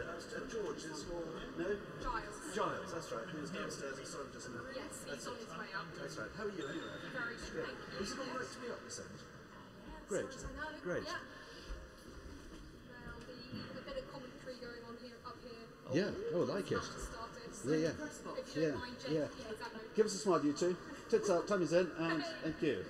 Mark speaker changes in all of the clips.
Speaker 1: And George is your... No?
Speaker 2: Giles.
Speaker 1: Giles, that's right. He was downstairs and sort of just...
Speaker 2: Yes, he's on his way up.
Speaker 1: That's right. How are you anyway?
Speaker 2: Very good, thank you.
Speaker 1: Is it all right to be up this end?
Speaker 2: Yeah,
Speaker 1: Great.
Speaker 2: as far as I know.
Speaker 1: Great.
Speaker 2: Yeah. Well, the bit of commentary going on here, up here.
Speaker 1: Yeah, oh, I like it.
Speaker 2: Started, so
Speaker 1: Yeah, yeah.
Speaker 2: if you don't mind, Jen.
Speaker 1: Yeah.
Speaker 2: Yeah, exactly.
Speaker 1: Give us a smile, you two. Tits up, tummies in, and thank you.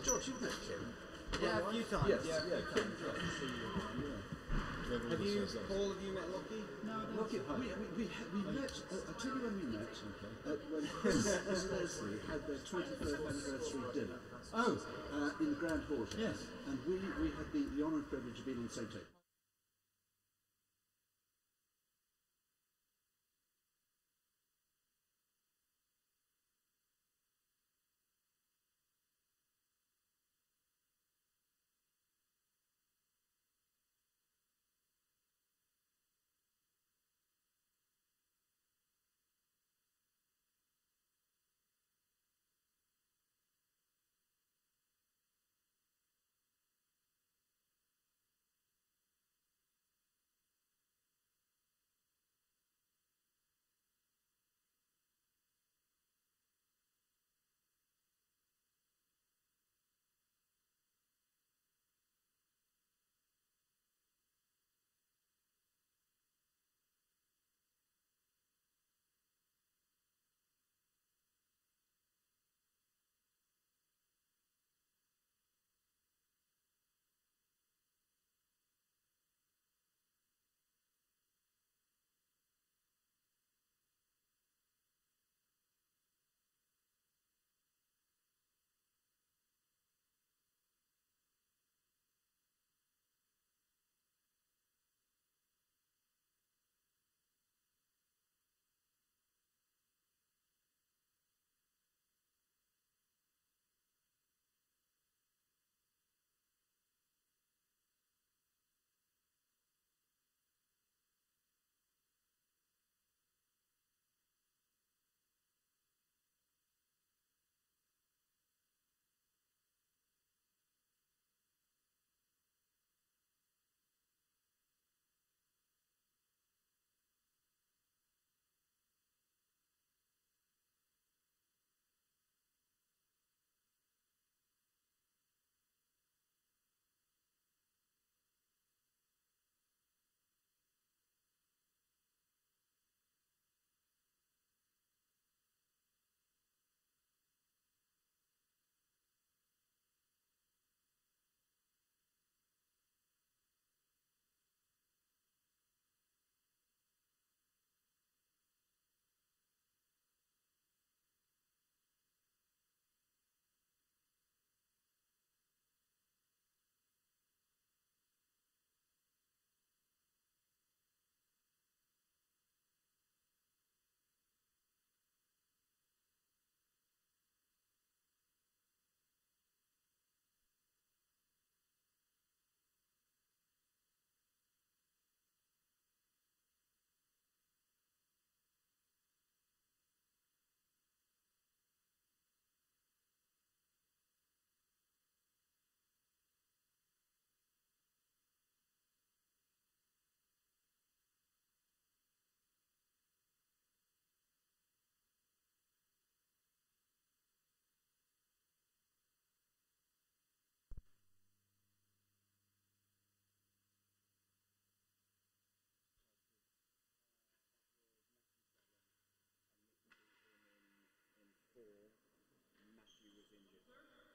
Speaker 1: George, you've met Kim.
Speaker 3: Yeah, a few times.
Speaker 1: Yes.
Speaker 3: Yeah,
Speaker 1: Yeah, Kim.
Speaker 3: Have you, Paul, have you met Lockie?
Speaker 1: No, Lockie, we met, I'll tell you when we met, when Chris and Leslie had their 23rd anniversary dinner.
Speaker 3: Oh.
Speaker 1: In the Grand Hall.
Speaker 3: Yes.
Speaker 1: And we had the honour and privilege of being on the same table.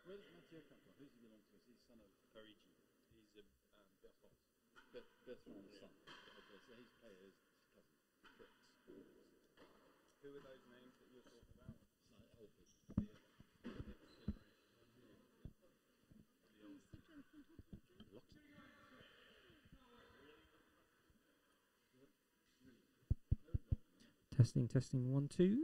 Speaker 4: Where does Mathieu come from? Who does he belong to? Is he son of Parigi? He's Bertrand's son. Okay, so he's Payer's cousin. Correct.
Speaker 3: Who are those names that you're talking about?
Speaker 4: Old people.
Speaker 5: Testing, testing, 1, 2.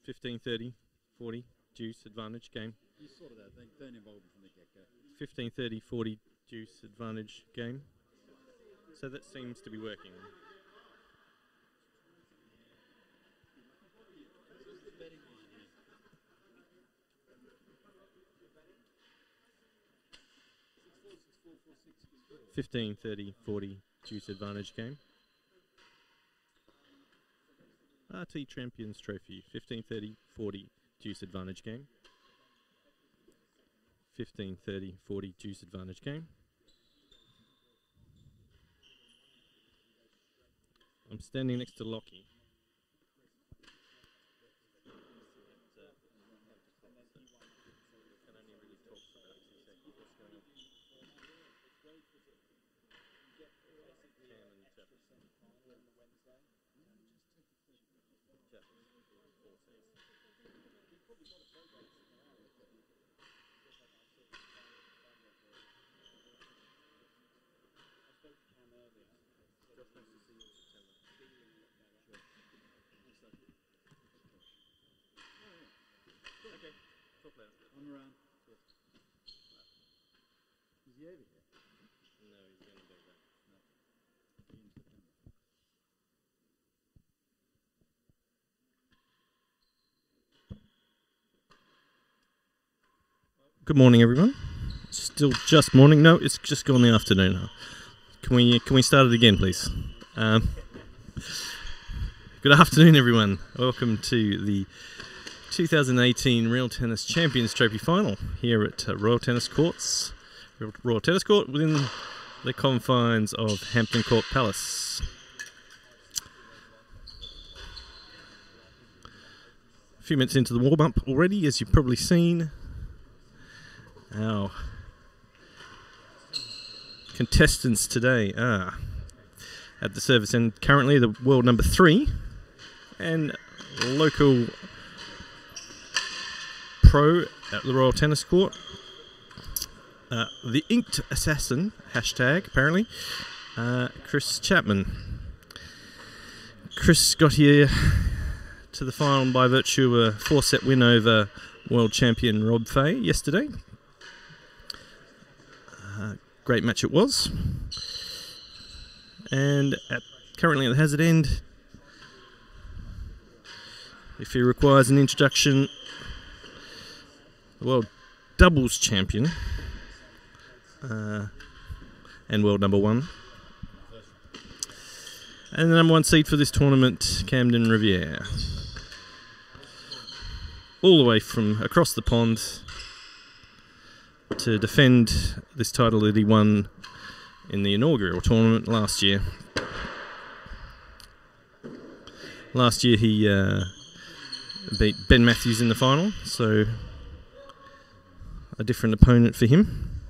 Speaker 6: 15-30, 40, deuce, advantage, game.
Speaker 4: You sorted that. Don't involve them from the get-go.
Speaker 6: 15-30, 40, deuce, advantage, game. So that seems to be working. Fifteen, 30, 40, deuce advantage game. RT Champions Trophy, 15, 30, 40, deuce advantage game. 15, 30, 40, deuce advantage game. I'm standing next to Lockie.
Speaker 4: I'm around. Is he over here?
Speaker 6: No, he's going to be there.
Speaker 4: No. In September.
Speaker 6: Good morning, everyone. Still just morning. No, it's just gone the afternoon. Can we start it again, please? Good afternoon, everyone. Welcome to the 2018 Real Tennis Champions Trophy Final here at Royal Tennis Courts. Royal Tennis Court within the confines of Hampton Court Palace. A few minutes into the warm-up already, as you've probably seen. Our contestants today are at the service end currently the world number 3 and local pro at the Royal Tennis Court. The Inked Assassin, hashtag apparently, Chris Chapman. Chris got here to the final by virtue of a 4-set win over world champion Rob Fahey yesterday. Great match it was. And currently at the hazard end, if he requires an introduction, the world doubles champion and world number 1. And the number 1 seed for this tournament, Camden Riviere. All the way from across the pond to defend this title that he won in the inaugural tournament last year. Last year he beat Ben Matthews in the final, so a different opponent for him.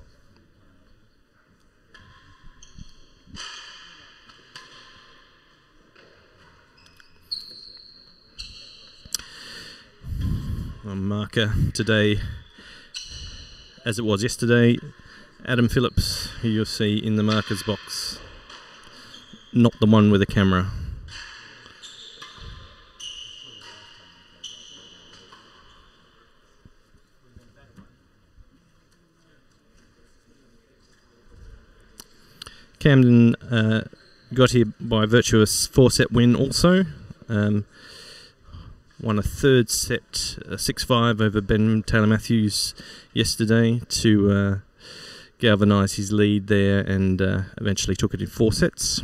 Speaker 6: A marker today, as it was yesterday, Adam Phillips, who you'll see in the markers box, not the one with a camera. Camden got here by virtue of a 4-set win also. Won a 3rd set, 6-5 over Ben Taylor Matthews yesterday to galvanise his lead there, and eventually took it in 4 sets.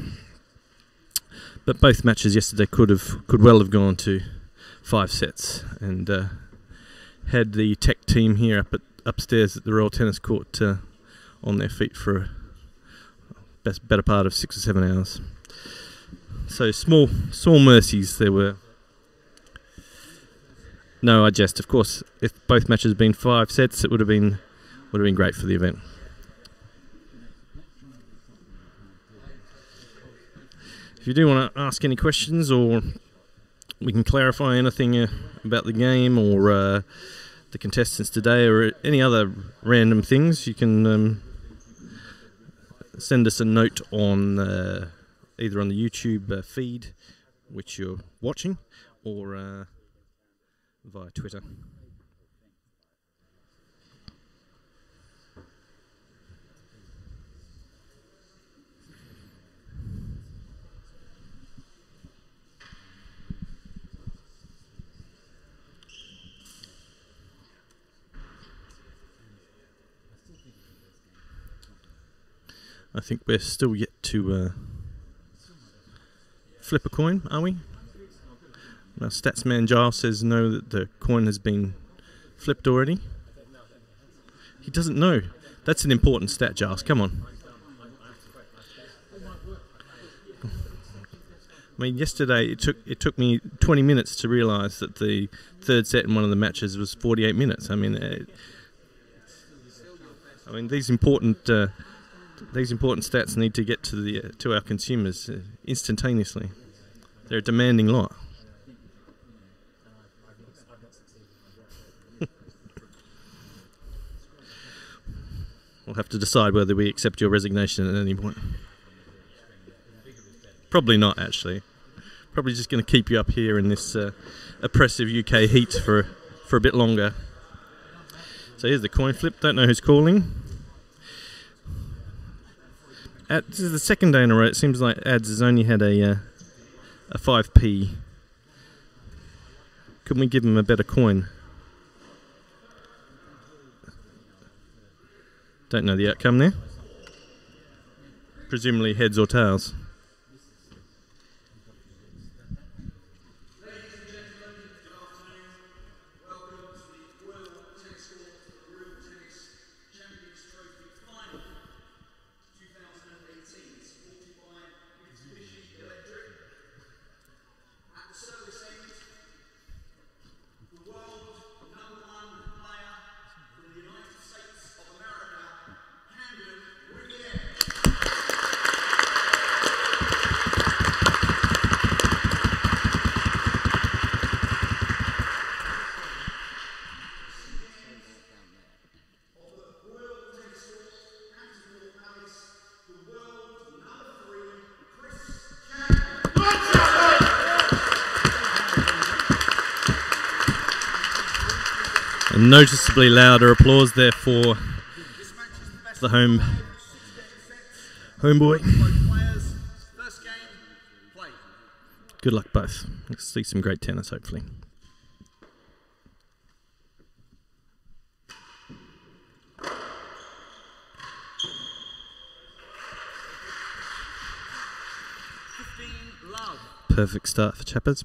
Speaker 6: But both matches yesterday could well have gone to 5 sets, and had the tech team here upstairs at the Royal Tennis Court on their feet for a better part of 6 or 7 hours. So small mercies there were. No, I jest. Of course, if both matches had been 5 sets, it would have been great for the event. If you do want to ask any questions, or we can clarify anything about the game or the contestants today, or any other random things, you can send us a note on either on the YouTube feed, which you're watching, or via Twitter. I think we're still yet to flip a coin, are we? Now, Statsman Giles says no, that the coin has been flipped already. He doesn't know. That's an important stat, Giles. Come on. I mean, yesterday it took me 20 minutes to realise that the third set in one of the matches was 48 minutes. I mean, these important stats need to get to our consumers instantaneously. They're a demanding lot. We'll have to decide whether we accept your resignation at any point. Probably not, actually. Probably just going to keep you up here in this oppressive UK heat for a bit longer. So here's the coin flip. Don't know who's calling. This is the second day in a row. It seems like Ads has only had a 5p. Couldn't we give him a better coin? Don't know the outcome there. Presumably heads or tails. Noticeably louder applause there for the homeboy. Good luck both. Let's see some great tennis, hopefully. Perfect start for Chappers.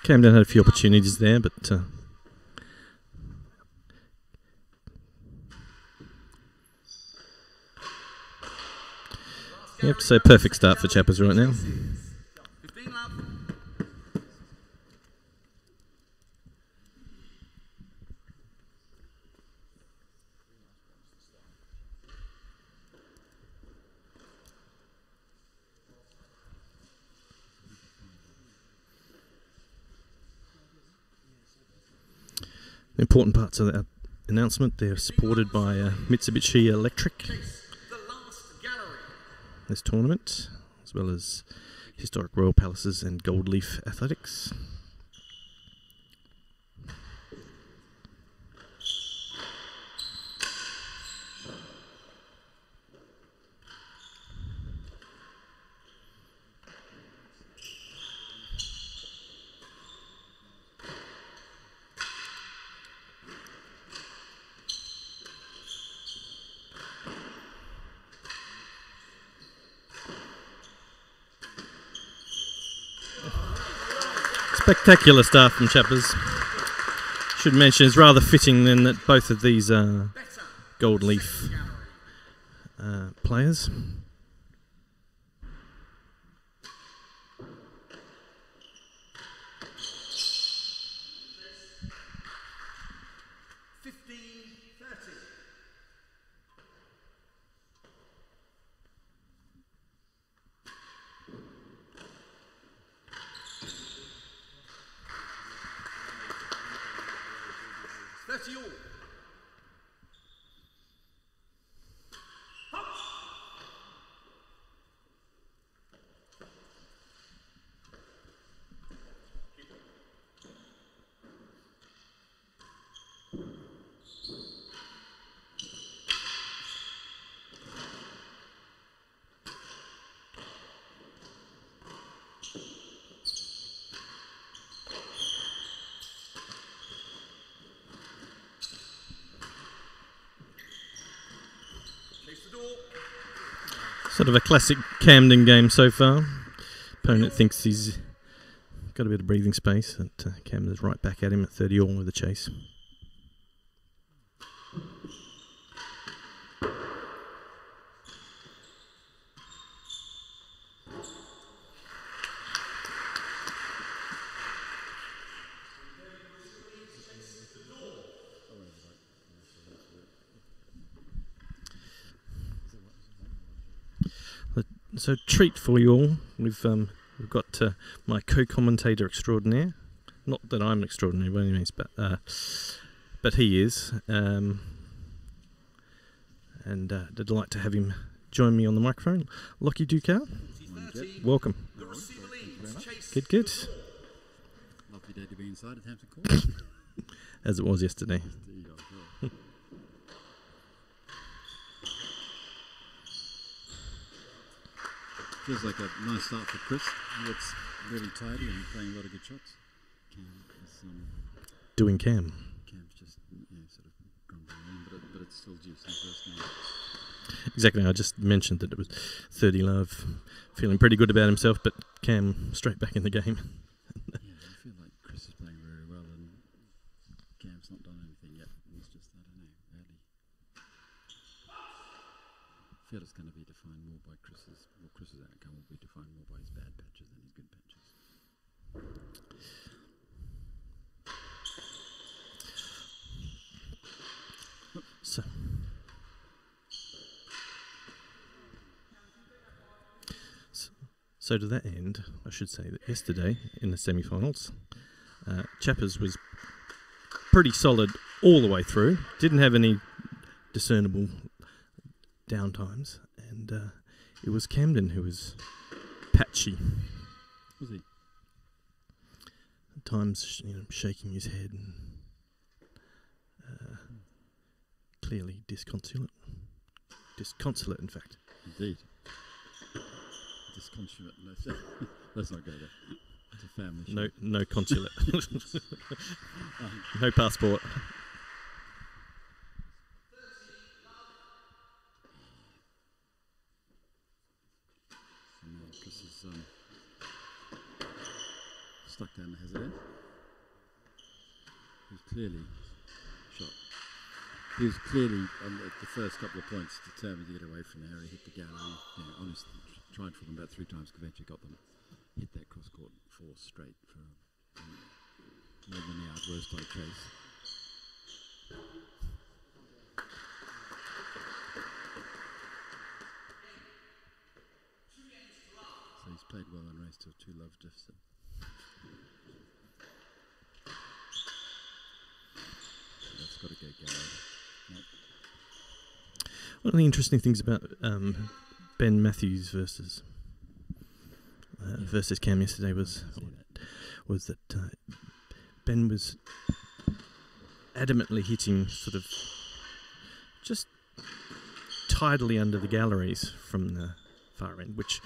Speaker 6: Camden had a few opportunities there, but you have to say perfect start for Chappers right now. Important parts of that announcement, they're supported by Mitsubishi Electric, this tournament, as well as Historic Royal Palaces and Gold Leaf Athletics. Spectacular start from Chappers. Should mention it's rather fitting then that both of these are Gold Leaf players. Sort of a classic Camden game so far. Opponent thinks he's got a bit of breathing space. And Camden's right back at him at 30 all with the chase. So treat for you all. We've got my co-commentator extraordinaire. Not that I'm extraordinary by any means, but he is. And I'd like to have him join me on the microphone. Lockie Ducal, welcome. Good, good.
Speaker 4: Lovely day to be inside at Hampton Court.
Speaker 6: As it was yesterday.
Speaker 4: Feels like a nice start for Chris. He looks really tidy and playing a lot of good shots. Cam is,
Speaker 6: doing Cam.
Speaker 4: Cam's just sort of grumbling in, but it's still juice in the first game.
Speaker 6: Exactly. I just mentioned that it was 30 love, feeling pretty good about himself, but Cam straight back in the game.
Speaker 4: Yeah, I feel like Chris is playing very well and Cam's not done anything yet. It's just, I don't know, early. I feel it's going to be defined more by Chris's outcome will be defined more by his bad patches than his good patches.
Speaker 6: So to that end, I should say that yesterday in the semi-finals, Chappers was pretty solid all the way through. Didn't have any discernible downtimes, and it was Camden who was patchy.
Speaker 4: Was he?
Speaker 6: At times, shaking his head and clearly disconsolate. Disconsolate, in fact.
Speaker 4: Indeed. Disconsolate. Let's not go there. It's a family show.
Speaker 6: No consulate. No passport.
Speaker 4: Chris is stuck down the hazard end. He was clearly shot. He was clearly, on the first couple of points, determined to get away from there. He hit the gallery. Honestly, tried for them about 3 times, eventually got them. Hit that cross-court 4 straight for more than the yard worst I chase. So he's played well and raised to a 2 love deficit. That's got to go gallery. Nope.
Speaker 6: One of the interesting things about Ben Matthews versus Cam yesterday was that Ben was adamantly hitting sort of just tidily under the galleries from the far end, which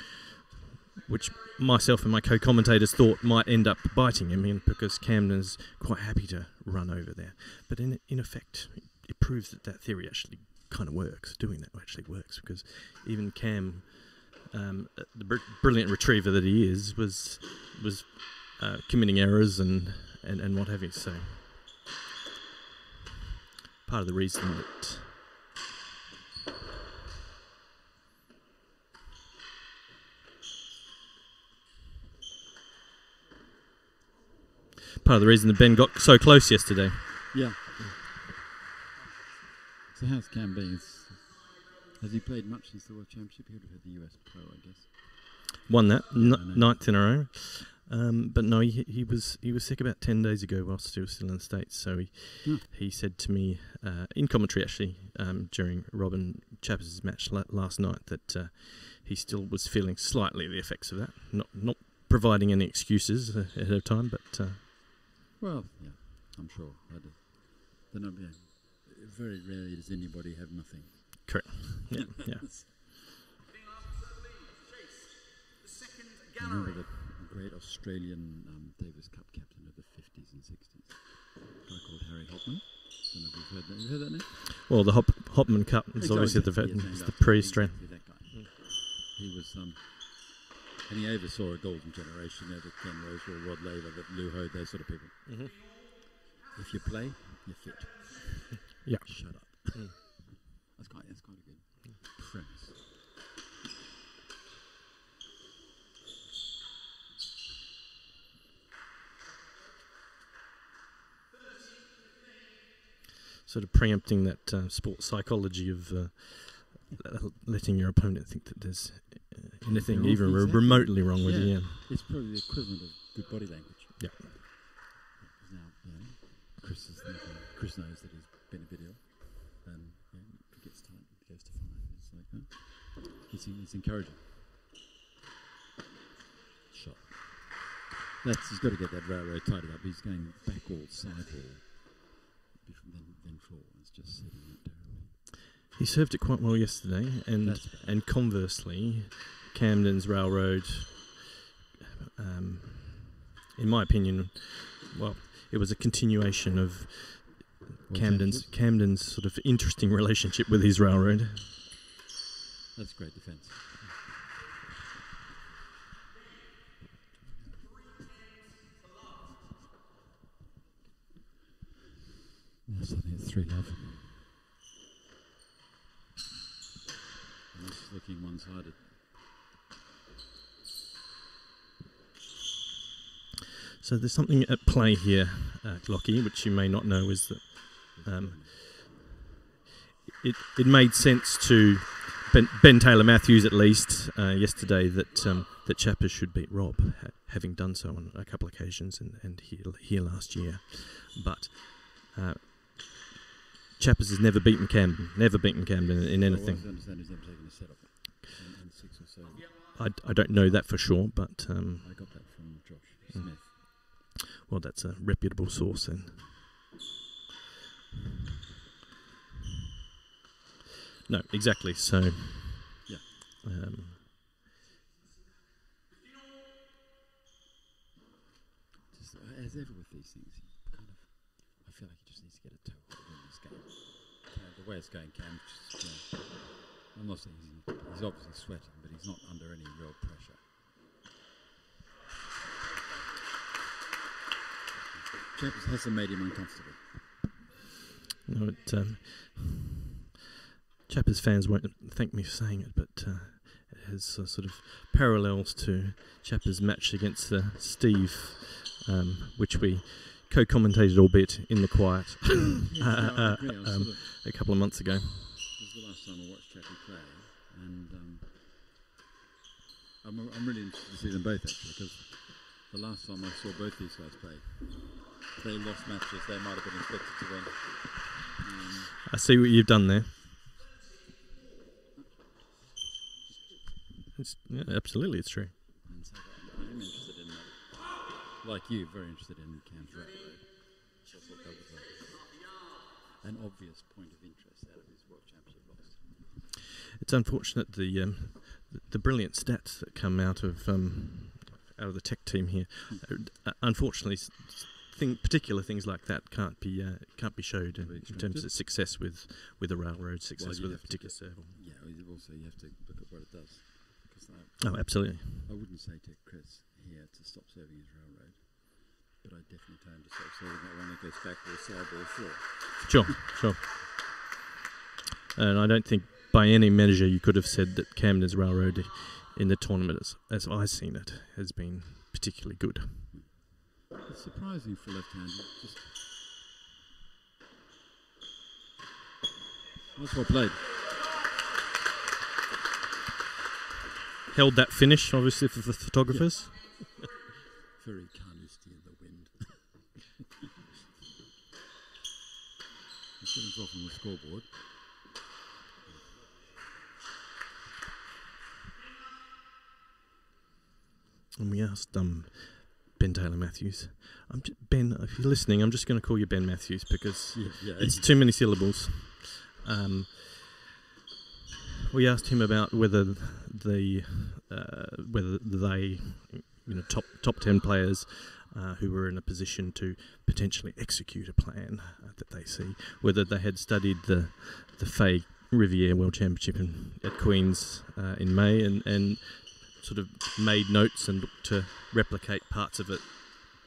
Speaker 6: myself and my co-commentators thought might end up biting him, because Camden's quite happy to run over there. But in effect, it proves that theory actually kind of works. Doing that actually works, because even Cam, the brilliant retriever that he is, was committing errors and what have you. So part of the reason that Ben got so close yesterday.
Speaker 4: Yeah. So how's Cam been? Has he played much since the World Championship? He would have had the US Pro, I guess.
Speaker 6: Won that, 9th in a row. But no, he was sick about 10 days ago whilst he was still in the States. So he said to me in commentary actually during Robin Chappers' match last night that he still was feeling slightly the effects of that. Not providing any excuses ahead of time, but
Speaker 4: well, yeah, I'm sure. Very rarely does anybody have nothing.
Speaker 6: Correct. Yeah.
Speaker 4: I remember the great Australian Davis Cup captain of the 50s and 60s, a guy called Harry Hopman. Don't know if you've heard that. You heard that name?
Speaker 6: Well, the Hopman Cup is obviously the pre-strain.
Speaker 4: Exactly that guy. he was, and he oversaw a golden generation there, that Ken Rosewell, Rod Laver, that Lou Ho, those sort of people.
Speaker 6: Mm-hmm.
Speaker 4: If you play, you're fit.
Speaker 6: Yeah.
Speaker 4: Shut up. That's quite a good premise.
Speaker 6: Sort of preempting that sports psychology of letting your opponent think that there's anything
Speaker 4: Wrong,
Speaker 6: even
Speaker 4: exactly.
Speaker 6: remotely wrong with you. Yeah.
Speaker 4: It's probably the equivalent of good body language.
Speaker 6: Yeah.
Speaker 4: Now, Chris knows that he's been a bit ill. If it gets tight, it goes to 5. It's like, it's encouraging. Shot. He's got to get that railroad tightened up. He's going back all, side all, then floor. It's just sitting there terribly.
Speaker 6: He served it quite well yesterday, and conversely, Camden's railroad, in my opinion, well, it was a continuation of Camden's sort of interesting relationship with his railroad.
Speaker 4: That's great defence. Suddenly it's 3-love. And this is looking one-sided.
Speaker 6: So there's something at play here, Lockie, which you may not know, is that it made sense to Ben Taylor Matthews, at least, yesterday, that Chappers should beat Rob, having done so on a couple of occasions and here last year. But Chappers has never beaten Camden in anything.
Speaker 4: I understand he's never taken a set up in 6 or so.
Speaker 6: I don't know that for sure, but
Speaker 4: I got that from Josh Smith.
Speaker 6: Well, that's a reputable source then. No, exactly. So,
Speaker 4: yeah. As ever with these things, I feel like he just needs to get a toe hold in this game. The way it's going, Cam, I'm not saying he's obviously sweating, but he's not under any real pressure. Chappers hasn't made him uncomfortable.
Speaker 6: No, Chappers fans won't thank me for saying it, but it has sort of parallels to Chappers' match against Steve, which we co-commentated, albeit in the quiet, a couple of months ago.
Speaker 4: This is the last time I watched Chappie play, and I'm really interested to see them both, actually, because the last time I saw both these guys play, they lost matches they might have been expected to win.
Speaker 6: I see what you've done there. Absolutely, it's true.
Speaker 4: And so I'm interested in that. Like you, very interested in Cam's railroad. I thought that was an obvious point of interest out of his World Championship loss.
Speaker 6: It's unfortunate the brilliant stats that come out of the tech team here. Unfortunately, particular things like that can't be showed in terms of success with a railroad, success with a particular serval.
Speaker 4: Yeah, also you have to look at what it does.
Speaker 6: Oh, absolutely.
Speaker 4: I wouldn't say to Chris here to stop serving his railroad, but I definitely tell him to stop serving it when it goes back to the side or floor.
Speaker 6: Sure. And I don't think by any measure you could have said that Camden's railroad in the tournament, as I've seen it, has been particularly good.
Speaker 4: It's surprising for left-handed. That's well played.
Speaker 6: Held that finish, obviously, for the photographers.
Speaker 4: Yeah. Very carnoustie in the wind. Let's get himself on the scoreboard.
Speaker 6: And we asked Ben Taylor Matthews. Ben, if you're listening, I'm just going to call you Ben Matthews because it's too many syllables. We asked him about whether they, top 10 players who were in a position to potentially execute a plan that they see, whether they had studied the Fahey Riviere World Championship at Queen's in May, and sort of made notes and looked to replicate parts of it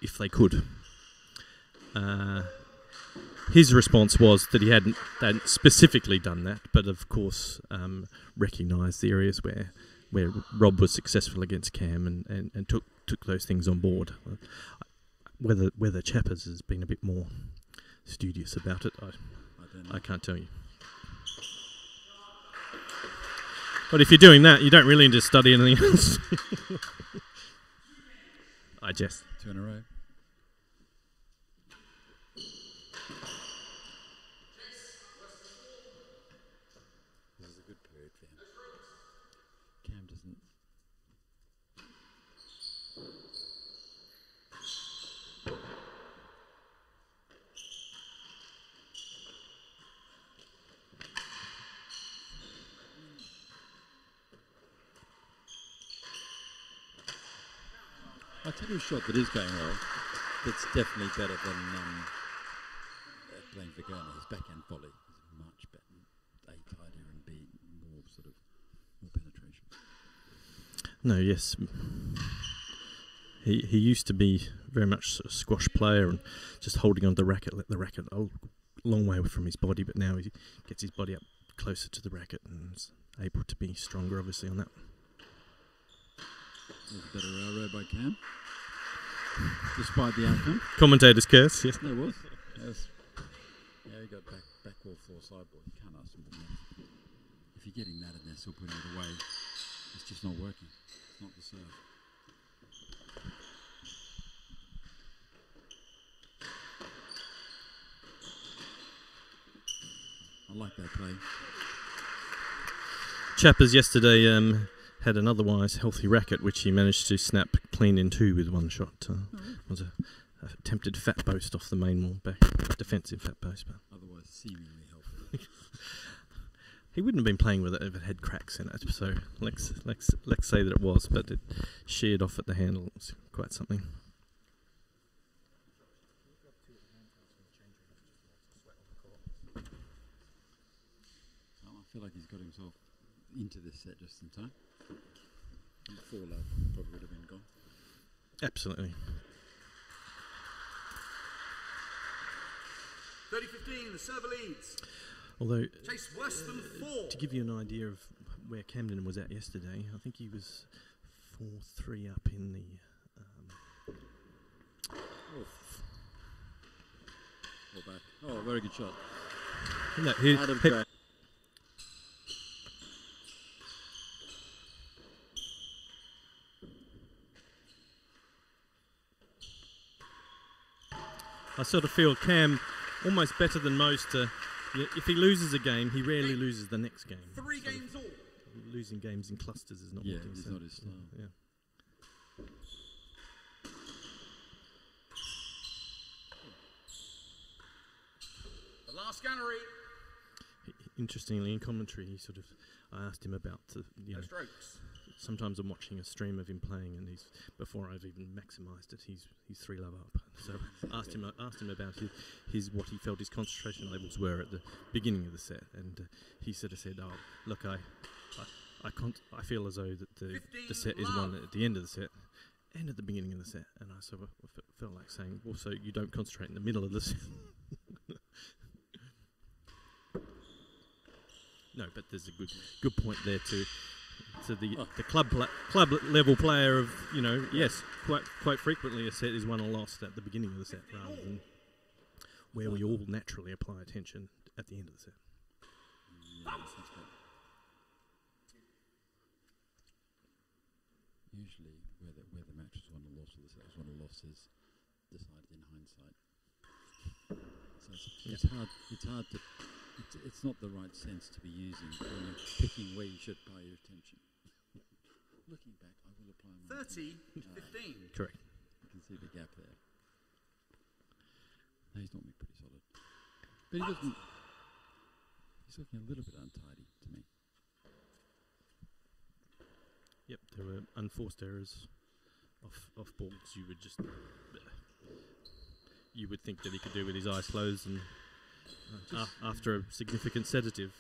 Speaker 6: if they could. His response was that he hadn't specifically done that, but of course recognised the areas where Rob was successful against Cam and took those things on board. Whether Chappers has been a bit more studious about it, I can't tell you. But if you're doing that, you don't really need to study anything else. I jest.
Speaker 4: 2 in a row. This is a good period for him. Cam doesn't. I'll tell you a shot that is going well. That's definitely better than playing for Ghana. His backhand volley is much better. A, tidier, and B, more penetration.
Speaker 6: No, yes. He used to be very much a squash player and just holding on to the racket, let the racket a long way away from his body, but now he gets his body up closer to the racket and is able to be stronger, obviously, on that.
Speaker 4: That was a better railroad by Cam, despite the outcome.
Speaker 6: Commentator's curse, yes.
Speaker 4: No, it was. Yes. Yeah, he got back wall floor sideboard. You can't ask him for more. If you're getting that and they're still putting it away, it's just not working. It's not the serve. I like that play.
Speaker 6: Chappers yesterday had an otherwise healthy racket, which he managed to snap clean in two with one shot. Was a attempted fat post off the main wall, back defensive fat post. But
Speaker 4: Otherwise, seemingly healthy.
Speaker 6: he wouldn't have been playing with it if it had cracks in it. So let's say that it was, but it sheared off at the handle. It was quite something.
Speaker 4: I feel like he's got himself into this set just in time. 4 love probably would have been gone.
Speaker 6: Absolutely.
Speaker 1: 30-15, the server leads.
Speaker 6: Although,
Speaker 1: Chase worse than 4.
Speaker 6: to give you an idea of where Camden was at yesterday, I think he was 4-3 up in the...
Speaker 4: Back. Oh, very good shot.
Speaker 6: No,
Speaker 4: Out of track.
Speaker 6: I sort of feel Cam almost better than most. If he loses a game, he rarely loses the next game.
Speaker 1: 3 games all.
Speaker 6: Losing games in clusters is not
Speaker 4: Yeah,
Speaker 6: what
Speaker 4: it's
Speaker 6: he's
Speaker 4: not his style.
Speaker 6: Yeah.
Speaker 1: The last gunnery.
Speaker 6: Interestingly, in commentary, I asked him about
Speaker 1: No strokes.
Speaker 6: sometimes I'm watching a stream of him playing, and before I've even maximised it, he's 3 love up. So asked him about his what he felt his concentration levels were at the beginning of the set, and he sort of said, "Oh, look, I feel as though that the set is won at the end of the set and at the beginning of the set," and I sort of felt like saying, "Well, so you don't concentrate in the middle of the set." No, but there's a good point there to the club level player of, yes, quite frequently a set is won or lost at the beginning of the set rather than where we all naturally apply attention at the end of the set.
Speaker 4: Yeah, that's right. Usually, where the match was won or lost, or the set was won or lost, is decided in hindsight. So it's hard. It's hard to. It's not the right sense to be using when you're picking where you should apply your attention. Looking back, I will apply my
Speaker 1: 30-15.
Speaker 6: Correct.
Speaker 4: You can see the gap there. No, he's normally pretty solid, but he doesn't. He's looking a little bit untidy to me.
Speaker 6: Yep, there were unforced errors off balls. You would think that he could do with his eyes closed and after a significant sedative.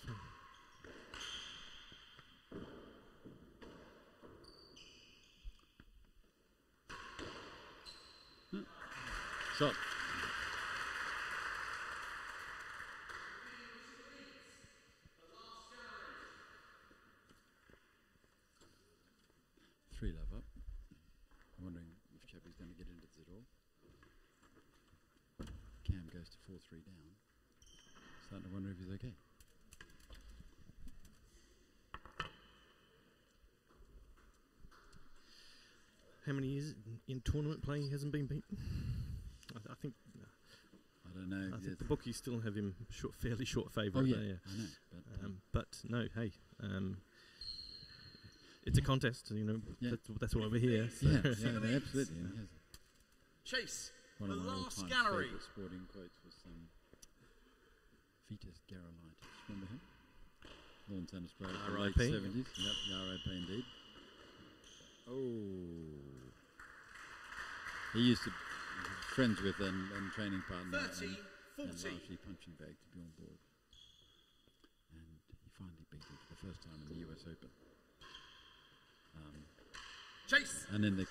Speaker 4: shot. Three love up. I'm wondering if Chappie's going to get into this at all. Cam goes to 4-3 down. Starting to wonder if he's okay.
Speaker 6: How many years in tournament play he hasn't been beaten? I think.
Speaker 4: I don't know.
Speaker 6: I think the bookies still have him fairly short favourite.
Speaker 4: Oh yeah,
Speaker 6: there,
Speaker 4: I know.
Speaker 6: but no, hey, it's a contest. You know,
Speaker 4: Yeah.
Speaker 6: that's why we're here. So.
Speaker 4: Yeah, no, absolutely. Yeah.
Speaker 1: Chase,
Speaker 4: One
Speaker 1: the
Speaker 4: of my
Speaker 1: last
Speaker 4: all-time
Speaker 1: gallery.
Speaker 4: favourite sporting quotes was Vitas Garolaitis. Remember him? Lawn tennis player of the late
Speaker 6: R.I.P..
Speaker 4: 70s. Yep, the R.I.P. indeed. Oh. He used to be friends with and training partner
Speaker 1: 30,
Speaker 4: and
Speaker 1: 40.
Speaker 4: largely punching bag to be on board. And he finally beat him for the first time in the US Open.
Speaker 1: Chase,
Speaker 4: And then the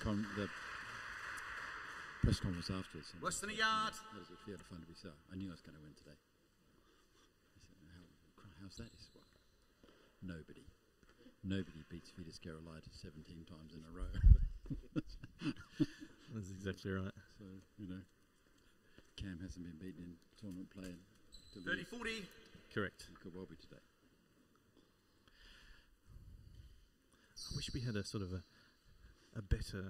Speaker 4: press conference afterwards. and
Speaker 1: less than a
Speaker 4: he said,
Speaker 1: yard.
Speaker 4: How does it feel to finally be so? I knew I was going to win today. He said, how's that? He said, well, nobody beats Vitas Garolaitis 17 times in a row.
Speaker 6: That's exactly right.
Speaker 4: So, Cam hasn't been beaten in tournament play.
Speaker 1: 30, 40.
Speaker 6: Correct.
Speaker 4: He could well be today.
Speaker 6: I wish we had a sort of a better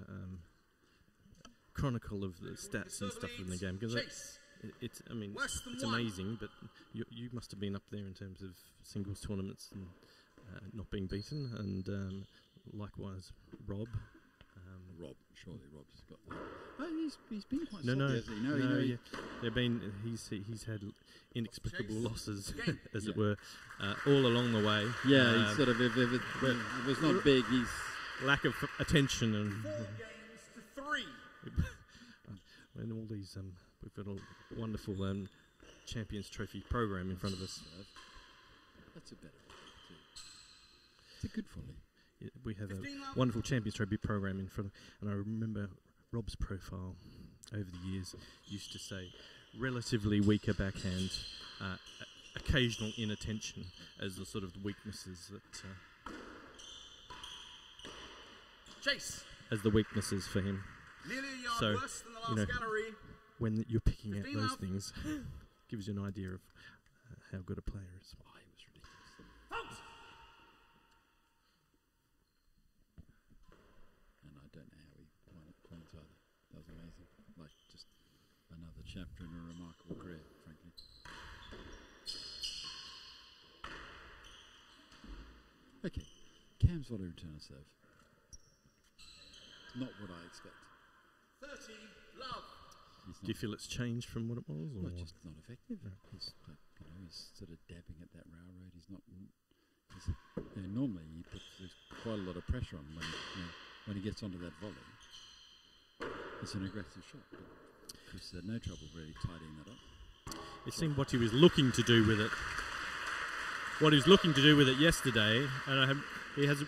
Speaker 6: chronicle of the stats and stuff in the game, because
Speaker 1: Chase,
Speaker 6: it's I mean
Speaker 1: Less than
Speaker 6: it's
Speaker 1: one.
Speaker 6: amazing, but you must have been up there in terms of singles tournaments and not being beaten, and likewise Rob.
Speaker 4: Rob, surely Rob's got that. Oh, he's been quite
Speaker 6: No,
Speaker 4: salty, hasn't he?
Speaker 6: he's had inexplicable
Speaker 1: Chase.
Speaker 6: losses,
Speaker 1: Game.
Speaker 6: as it
Speaker 4: Yeah.
Speaker 6: were, all along the way.
Speaker 4: Yeah, he's sort of, if it was not big, he's...
Speaker 6: Lack of attention and
Speaker 1: 4 games to 3.
Speaker 6: and all these we've got a wonderful Champions Trophy program in front of us.
Speaker 4: That's a better volley, too. It's a good volley.
Speaker 6: Yeah, we have
Speaker 1: 15
Speaker 6: a
Speaker 1: love.
Speaker 6: wonderful Champions Trophy program in front of, and I remember Rob's profile over the years used to say relatively weaker backhand, occasional inattention as the sort of weaknesses that
Speaker 1: Chase,
Speaker 6: as the weaknesses for him.
Speaker 1: nearly a yard
Speaker 6: So,
Speaker 1: worse than the last gallery.
Speaker 6: When you're picking out
Speaker 1: 15
Speaker 6: those
Speaker 1: love.
Speaker 6: things, gives you an idea of how good a player is.
Speaker 4: Oh, he was ridiculous.
Speaker 1: Out.
Speaker 4: And I don't know how he won at points either. That was amazing. Like, just another chapter in a remarkable career, frankly. Okay, Cam's volley return serve. Not what I expect.
Speaker 1: 30, love.
Speaker 4: He's
Speaker 6: Do you feel it's changed from what it was? Or?
Speaker 4: well, just not effective.
Speaker 6: Yeah.
Speaker 4: He's like, he's sort of dabbing at that railroad. He's not. Normally, he puts there's quite a lot of pressure on him when he gets onto that volley. It's an aggressive shot, but Chris had no trouble really tidying that up.
Speaker 6: It seemed what he was looking to do with it. What he was looking to do with it yesterday, and he has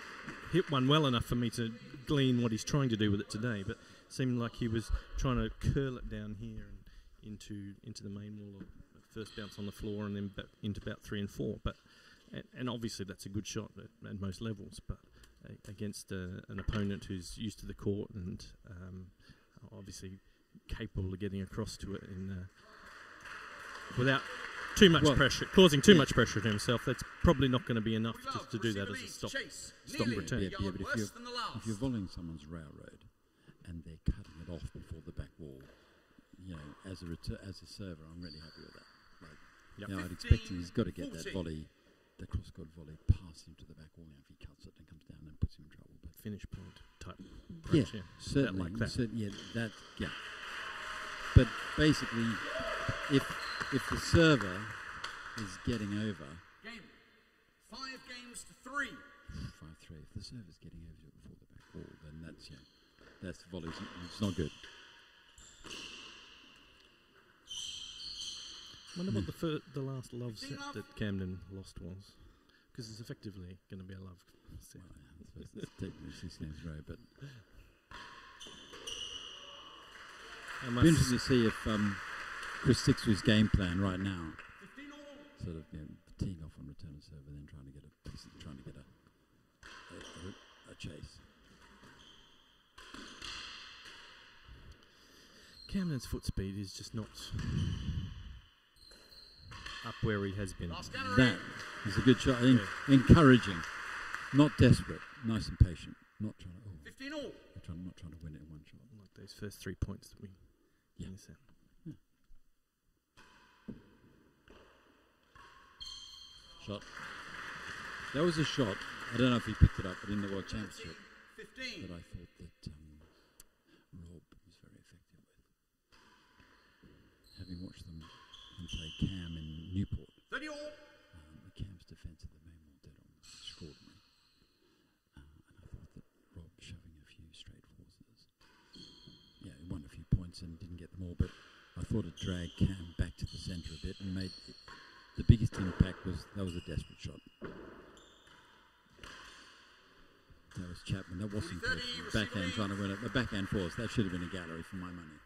Speaker 6: hit one well enough for me to glean what he's trying to do with it today. But it seemed like he was trying to curl it down here and into the main wall, or first bounce on the floor, and then into about 3 and 4. But and obviously that's a good shot at most levels. But against an opponent who's used to the court and obviously capable of getting across to it without too much pressure, causing too much pressure to himself, that's probably not going to be enough to do that as a stop return.
Speaker 4: Yeah, but if you're volleying someone's railroad and they're cutting it off before the back wall, as a server, I'm really happy with that. Like, I'd expect he's got to get that volley, the cross-court volley, past him to the back wall. If he cuts it and comes down, then puts him in trouble. But
Speaker 6: Finish point type.
Speaker 4: yeah,
Speaker 6: approach,
Speaker 4: certainly.
Speaker 6: Like that.
Speaker 4: But basically, if the server is getting over
Speaker 1: Game. 5 games to 3.
Speaker 4: 5-3, if the server's getting over it before the back wall, then that's the volley. It's not good.
Speaker 6: I wonder what the last love set that Camden lost was, because it's effectively going to be a love set.
Speaker 4: Well, I suppose it's technically 6 games in a row, but Be interesting to see if Chris sticks to his game plan right now. Sort of teeing off on return of serve and then trying to get a chase.
Speaker 6: Camden's foot speed is just not up where he has been.
Speaker 4: That is a good shot. Encouraging, not desperate, nice and patient. Not trying to.
Speaker 3: 15 all.
Speaker 4: Not trying to win it in one shot.
Speaker 6: Like those first 3 points that we set.
Speaker 4: Shot. That was a shot. I don't know if he picked it up, but in the World Championship,
Speaker 3: 15.
Speaker 4: that I thought that Rob was very effective with. Having watched them play Cam in Newport,
Speaker 3: 30 all.
Speaker 4: the Cam's defence of the main wall dead on was extraordinary. And I thought that Rob shoving a few straight forces, he won a few points and didn't get them all, but I thought it dragged Cam back to the centre a bit and made it, the biggest impact was that was a desperate shot. That was Chapman. That wasn't the backhand trying to win it. The backhand force, that should have been a gallery for my money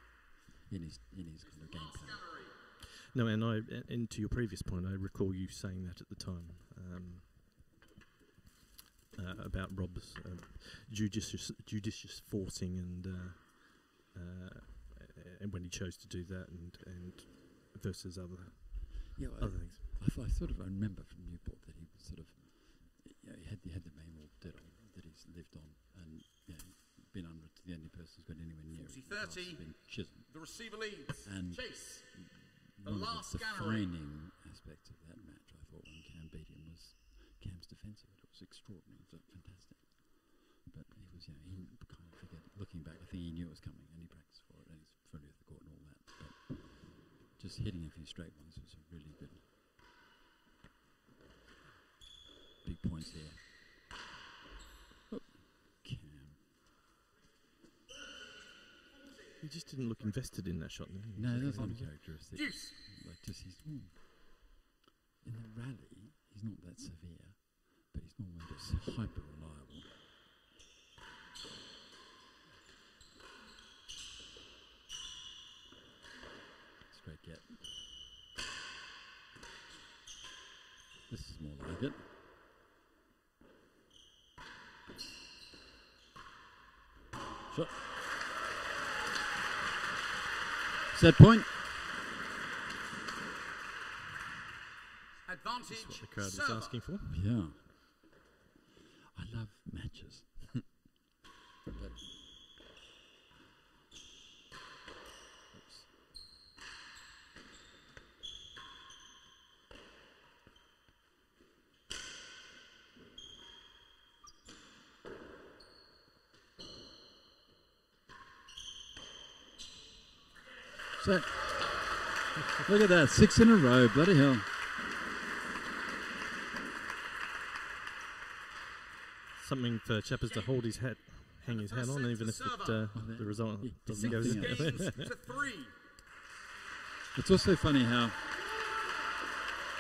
Speaker 4: in his kind of game plan.
Speaker 6: No, and to your previous point, I recall you saying that at the time about Rob's judicious forcing and when he chose to do that and versus other things.
Speaker 4: I remember from Newport that he was sort of he had the main wall dead on that he's lived on and been under to the only person who's got anywhere near
Speaker 3: 30.
Speaker 4: Been Chisholm.
Speaker 3: The receiver leads.
Speaker 4: And
Speaker 3: Chase. The
Speaker 4: one
Speaker 3: last
Speaker 4: of the
Speaker 3: gallery.
Speaker 4: defining aspects of that match, I thought, when Cam beat him, was Cam's defence of it. It was extraordinary. It was fantastic. But he was, he kind of figured, looking back, I think he knew it was coming and he practiced for it and he's familiar with the court and all that. But just hitting a few straight ones was a really good. Big points there. Oh, Cam.
Speaker 6: He just didn't look invested in that shot.
Speaker 4: No, that's uncharacteristic.
Speaker 3: Juice.
Speaker 4: Like just in the rally, he's not that severe, but he's normally just hyper reliable. Straight get. This is more like it. Shot. Set point.
Speaker 3: Advantage.
Speaker 6: That's what the crowd is
Speaker 3: server.
Speaker 6: asking for.
Speaker 4: Yeah. I love matches. But oops. Set. Look at that, 6 in a row, bloody hell.
Speaker 6: Something for Chappers to hold his hat, hang his hat on, even if the result doesn't go
Speaker 3: Games
Speaker 6: there.
Speaker 3: to 3.
Speaker 4: It's also funny how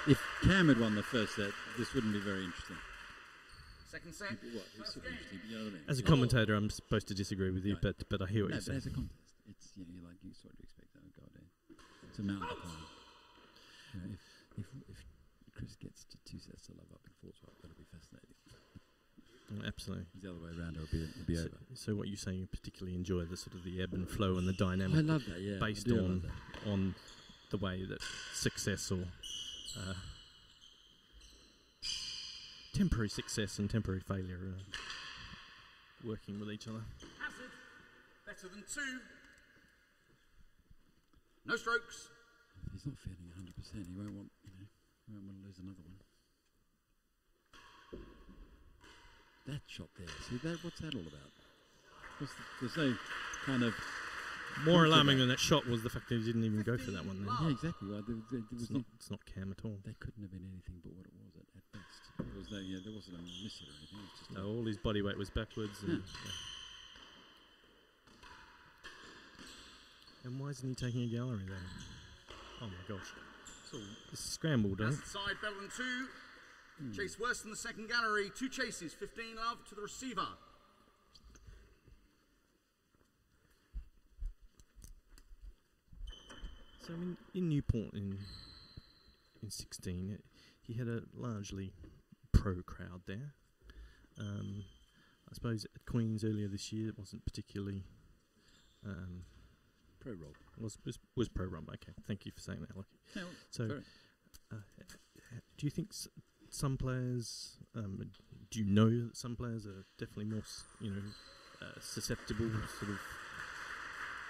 Speaker 4: if Cam had won the first set, this wouldn't be very interesting.
Speaker 3: Second set.
Speaker 4: It'd be what? It's sort of interesting, but you know what I mean?
Speaker 6: As a commentator, I'm supposed to disagree with you, but I hear what
Speaker 4: No,
Speaker 6: you're
Speaker 4: but
Speaker 6: saying.
Speaker 4: as a contest, it's you sort of expect that. Oh God, it's a mountain to climb. If Chris gets to 2 sets to love up in 4-12, that'll be fascinating.
Speaker 6: Absolutely.
Speaker 4: The other way around, it'll be over.
Speaker 6: So what you're saying, you particularly enjoy the sort of the ebb and flow and the dynamic
Speaker 4: I love that. Yeah,
Speaker 6: based
Speaker 4: I do love that.
Speaker 6: on the way that success or temporary success and temporary failure are working with each other.
Speaker 3: Hazard. Better than 2. No strokes.
Speaker 4: If he's not feeling 100%, he won't want to lose another one. That shot there, see that? What's that all about? There's no kind of
Speaker 6: More alarming than that shot was the fact that he didn't even go for that one. Then.
Speaker 4: yeah, exactly. Right.
Speaker 6: It's not Cam at all.
Speaker 4: They couldn't have been anything but what it was at best. There was no, there wasn't a miss hit or anything. It was just
Speaker 6: No, all his body weight was backwards. And, and why isn't he taking a gallery then? Oh my gosh. It's scrambled, eh?
Speaker 3: That's side better than 2. Chase worse than the second gallery. 2 chases. 15 love to the receiver.
Speaker 6: So I mean, in Newport in 16, he had a largely pro crowd there. I suppose at Queen's earlier this year it wasn't particularly
Speaker 4: Pro roll.
Speaker 6: Was pro run. Okay, thank you for saying that, Lockie.
Speaker 4: No,
Speaker 6: so, do you think some players? Do you know that some players are definitely more, susceptible, sort of,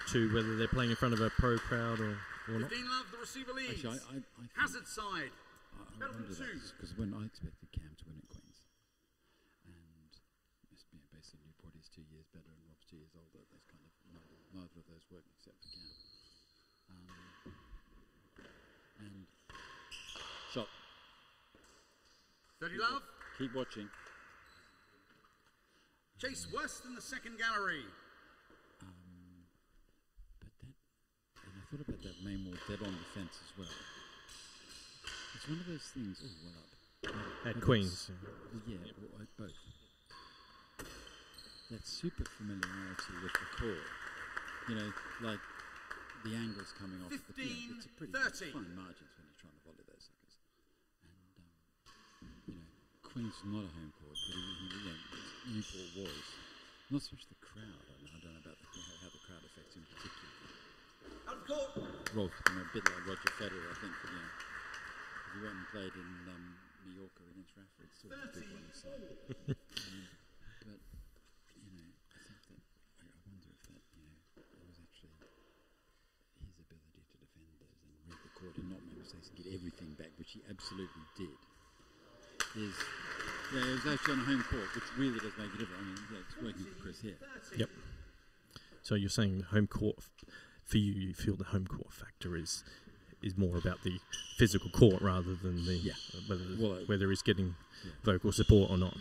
Speaker 6: to whether they're playing in front of a pro crowd or not?
Speaker 3: 15 love, the receiver leads.
Speaker 4: Actually, I
Speaker 3: Hazard side.
Speaker 4: I wonder that because when I expected Cam to win at Queen's, and basically Newport is 2 years better and Rob's 2 years older. There's kind of neither of those work except for Cam. And shot.
Speaker 3: 30 love.
Speaker 4: Keep watching.
Speaker 3: Chase West in the second gallery.
Speaker 4: But that, and I thought about that main wall dead on the fence as well. It's one of those things. Oh, well up.
Speaker 6: At Queen's.
Speaker 4: Yeah, or both. That super familiarity with the core. Like the angles coming off
Speaker 3: 15,
Speaker 4: the field. It's a pretty
Speaker 3: 30.
Speaker 4: fine margins when you're trying to volley those suckers. And Queen's not a home court, but Newport was. Not so much the crowd. I don't know about how the crowd affects him particularly.
Speaker 3: Out of court.
Speaker 4: Rolf, a bit like Roger Federer, I think. But, if he went and played in Mallorca against Rafa, it's sort of big on the side. But I think that I wonder if that it was actually his ability to defend those and read the court and not make mistakes and get everything back, which he absolutely did. It was actually on a home court, which really does make a difference. I mean, it's working for Chris here.
Speaker 6: Yep. So you're saying home court for you feel the home court factor is more about the physical court rather than the whether he's getting vocal support or not.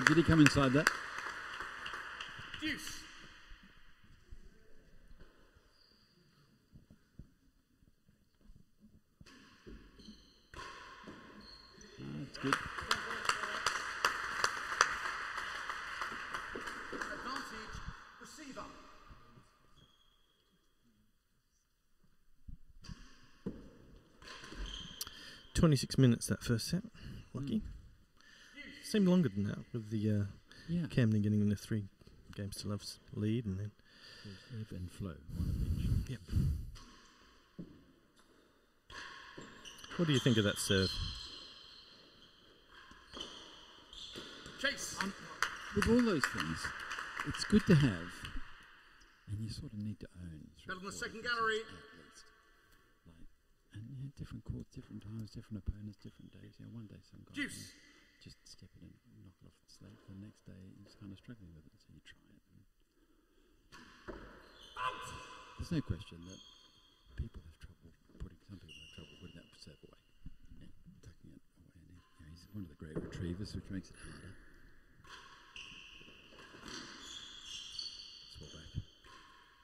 Speaker 4: Did he come inside that?
Speaker 3: Deuce.
Speaker 4: That's good.
Speaker 3: Advantage, receiver.
Speaker 6: "26 minutes that first set, Lucky. Seemed longer than that with the Camden getting in the 3 games to love's lead and then
Speaker 4: ebb and flow, one of each.
Speaker 6: Yep. What do you think of that serve?
Speaker 3: Chase.
Speaker 4: With all those things, it's good to have, and you sort of need to own.
Speaker 3: Battle in the second gallery.
Speaker 4: At least. And different courts, different times, different opponents, different days. One day some guy
Speaker 3: Deuce.
Speaker 4: just step it in and knock it off the slate. The next day he's kind of struggling with it, so you try it. There's no question that some people have trouble putting that serve away, tucking it away. And he's one of the great retrievers, which makes it harder. Swell back.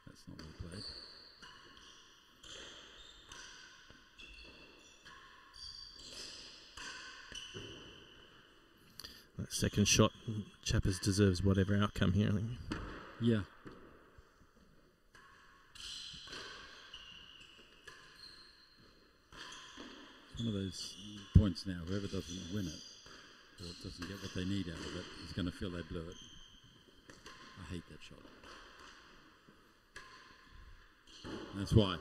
Speaker 4: That's not well played.
Speaker 6: That second shot, Chappers deserves whatever outcome here, I think.
Speaker 4: Yeah. It's one of those points now, whoever doesn't win it, or doesn't get what they need out of it, is going to feel they blew it. I hate that shot. That's why.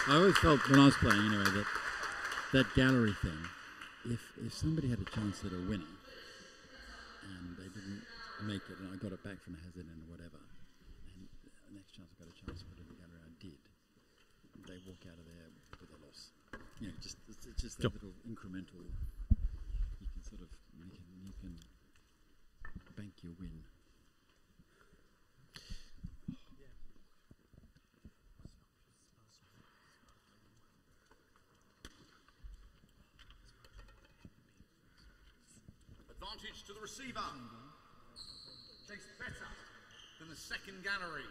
Speaker 4: I always felt when I was playing, anyway, that gallery thing, if somebody had a chance at a winner and they didn't make it and I got it back from Hazard and whatever, and the next chance I got a chance to put it in the gallery, I did. They walk out of there with a loss. It's just that little incremental. You can sort of you can bank your win.
Speaker 3: Advantage to the receiver. Chase better than the second gallery.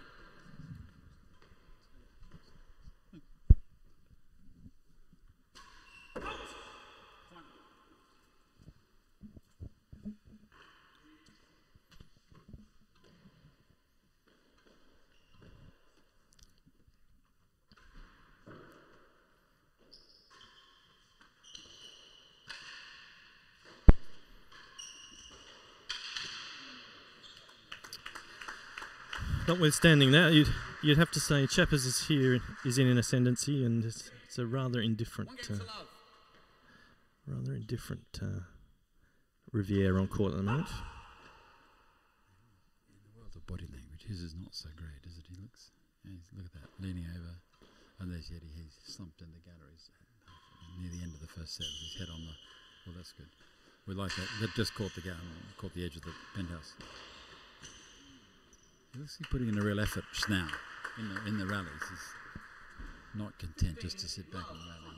Speaker 6: Notwithstanding that, you'd have to say Chappers is in an ascendancy, and it's a rather indifferent Riviere on court at the moment.
Speaker 4: In the world of body language, his is not so great, is it? He looks, look at that, leaning over, and there's Yeti. He's slumped in the galleries near the end of the first set with his head on the. Well, that's good. We like that. That just caught the edge of the penthouse. He looks like putting in a real effort just now in the rallies. He's not content just to sit back in the rally.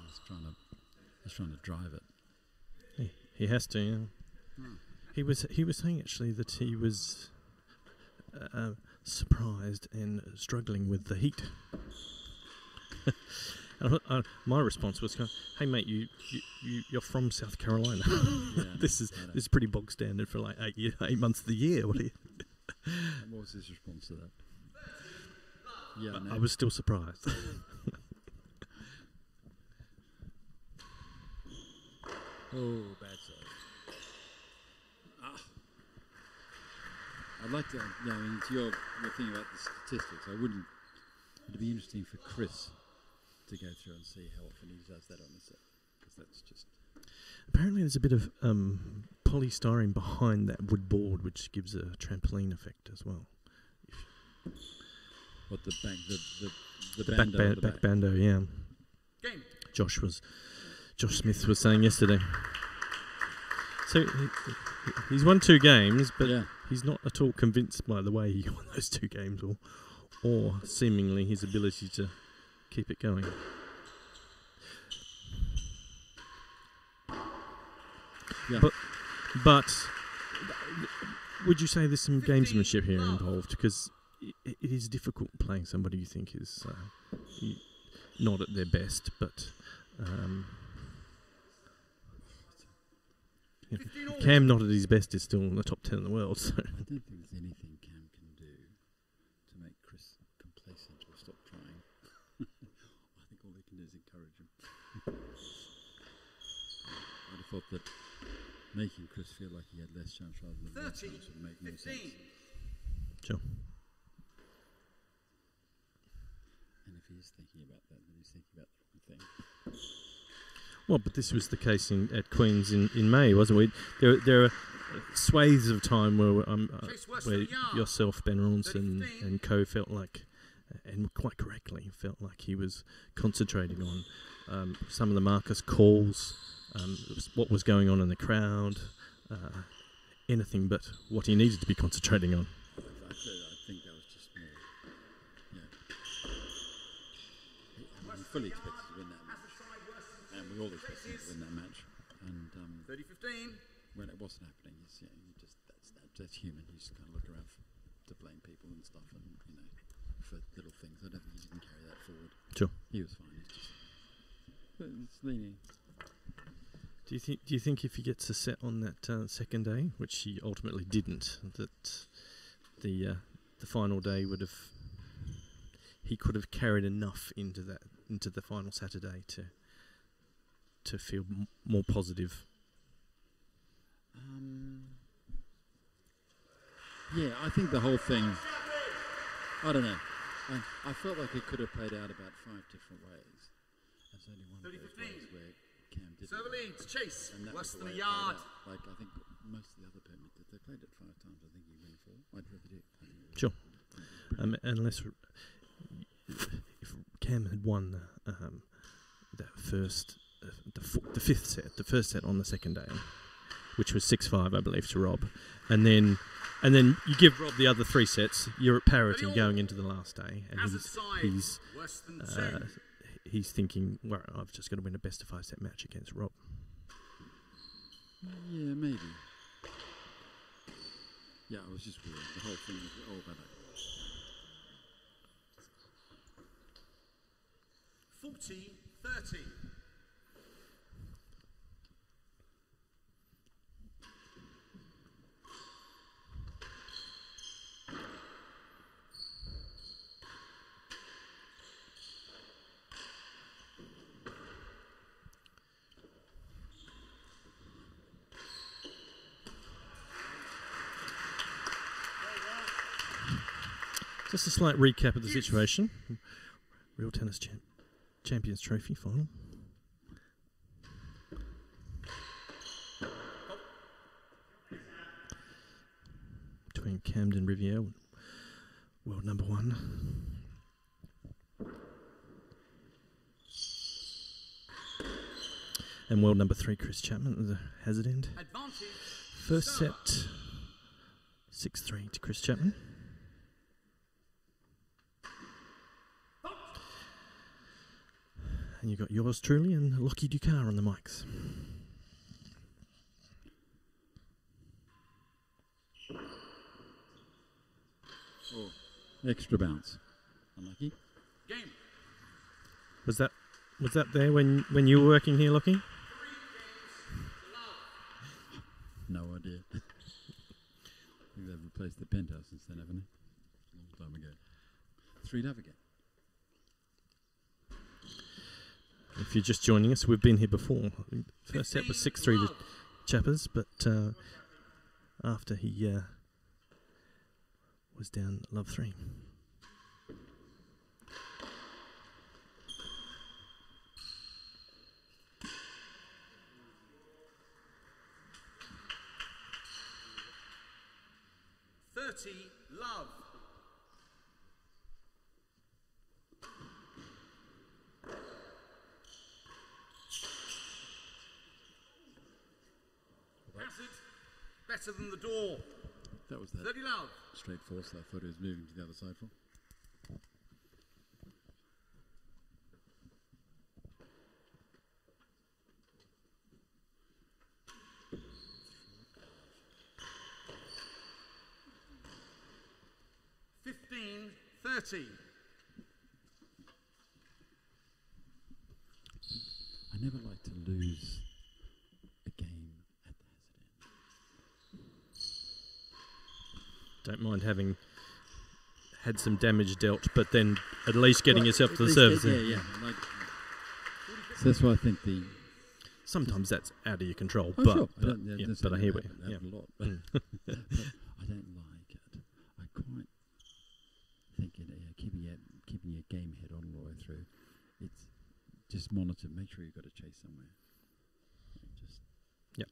Speaker 4: He's trying to drive it.
Speaker 6: He has to. Yeah. He was saying actually that he was surprised and struggling with the heat. And my response was, "Hey mate, you're from South Carolina.
Speaker 4: Yeah,
Speaker 6: this is pretty bog standard for like 8 months of the year. What are you?"
Speaker 4: What was his response to that? Yeah,
Speaker 6: I was still surprised.
Speaker 4: Oh, bad side. I'd like to, it's your thing about the statistics. It'd be interesting for Chris to go through and see how often he does that on the set, because that's just.
Speaker 6: Apparently, there's a bit of polystyrene behind that wood board, which gives a trampoline effect as well.
Speaker 4: What the
Speaker 6: back bando, yeah.
Speaker 3: Game.
Speaker 6: Josh Smith was saying yesterday. So he's won 2 games, but he's not at all convinced by the way he won those 2 games, or seemingly his ability to keep it going.
Speaker 4: Yeah.
Speaker 6: But would you say there's some gamesmanship here involved? Because it is difficult playing somebody you think is not at their best, but Cam not at his best is still in the top 10 in the world. So.
Speaker 4: I don't think there's anything Cam can do to make Chris complacent or stop trying. I think all they can do is encourage him. I'd have thought that making Chris feel like he had less chance rather than more chance would make more sense.
Speaker 6: Sure.
Speaker 4: And if he is thinking about that, then he's thinking about the wrong thing.
Speaker 6: Well, but this was the case at Queen's in May, wasn't it? There are swathes of time where yourself, Ben Ronson, and co felt like, and quite correctly, felt like he was concentrating on some of the Marcus calls, what was going on in the crowd, anything but what he needed to be concentrating on.
Speaker 4: I think that was just more. He fully expected to win that match. And we all expected to win that match. And
Speaker 3: 30-15.
Speaker 4: when it wasn't happening, that's human. You just kind of look around to blame people and stuff, and for little things. I don't think he didn't carry that forward.
Speaker 6: Sure.
Speaker 4: He was fine. It's leaning.
Speaker 6: Do you think if he gets a set on that second day, which he ultimately didn't, that the final day he could have carried enough into the final Saturday to feel more positive?
Speaker 4: Yeah, I think the whole thing. I don't know. I felt like it could have played out about 5 different ways. There's only one of those ways where Cam did.
Speaker 3: Server leads, chase, less than a
Speaker 4: way it
Speaker 3: yard.
Speaker 4: played out. Like I think most of the other permit that they played it 5 times. I think you win 4. I'd rather do.
Speaker 6: Sure. Unless if Cam had won that first, the fifth set, the first set on the second day, which was 6-5, I believe, to Rob, and then you give Rob the other 3 sets, you're at parity going into the last day, and he's thinking, well, I've just got to win a best of 5 set match against Rob.
Speaker 4: Yeah, maybe. Yeah, it was just weird. The whole thing was all about that.
Speaker 3: 40-30.
Speaker 6: Just a slight recap of the situation. Real Tennis Champions Trophy final. Between Camden, Riviere, world number 1. And world number 3, Chris Chapman at the hazard end. First set, 6-3 to Chris Chapman. And you've got yours truly and Lockie Ducar on the mics.
Speaker 4: Oh, extra bounce. Unlucky.
Speaker 3: Game.
Speaker 6: Was that there when you were working here, Lockie?
Speaker 4: No idea. I think they've replaced the penthouse since then, haven't they? A long time ago. 3-love again.
Speaker 6: If you're just joining us, we've been here before. First set was 6-3 to Chappers, but after he was down love 3.
Speaker 3: Love. Hazard, better than the door.
Speaker 4: That was that
Speaker 3: 30 love.
Speaker 4: straight force that I thought he was moving to the other side for.
Speaker 3: $15-30.
Speaker 4: I never like to lose a game at the hazard end.
Speaker 6: Don't mind having had some damage dealt, but then at least getting yourself to the service.
Speaker 4: Yeah. Like, so that's why I think the...
Speaker 6: Sometimes that's out of your control,
Speaker 4: Oh,
Speaker 6: but,
Speaker 4: sure.
Speaker 6: but I hear you.
Speaker 4: Yeah. A lot, but, but I don't like it. I quite think keeping your game head on all the way through. It's just monitor, make sure you've got a chase somewhere. Just
Speaker 6: yep.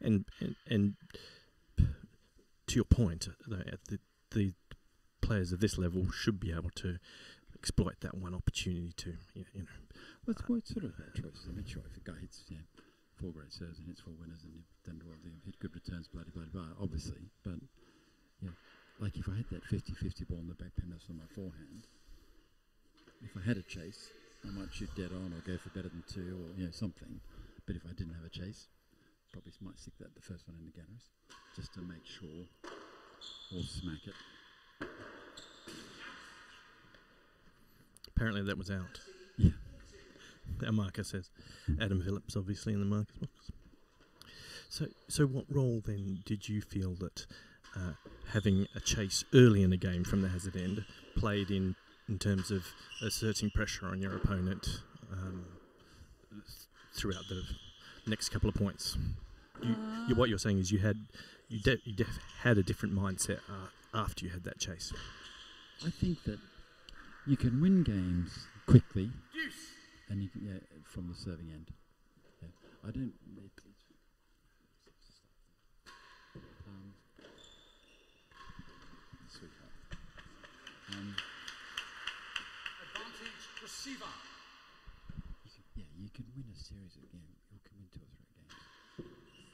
Speaker 6: And to your point, the players of this level should be able to exploit that one opportunity to, you know.
Speaker 4: Well, it's sort of choices. I mean, sure, if a guy hits 4 great serves and hits 4 winners and you've done well, you hit good returns, blah, blah, blah, obviously. But, yeah, like if I had that 50-50 ball in the back pindas on my forehand, if I had a chase, I might shoot dead on or go for better than 2 or, something. But if I didn't have a chase, probably might stick the first one in the galleries just to make sure or smack it.
Speaker 6: Apparently that was out.
Speaker 4: Yeah.
Speaker 6: Our marker says Adam Phillips, obviously, in the marker's box. So what role then did you feel that having a chase early in the game from the hazard end played in terms of asserting pressure on your opponent throughout the next couple of points? What you're saying is you had a different mindset after you had that chase.
Speaker 4: I think that you can win games quickly, and you can, from the serving end. Yeah. I don't. Sweetheart.
Speaker 3: Advantage receiver.
Speaker 4: You can win a series of games. You can win 2 or 3 games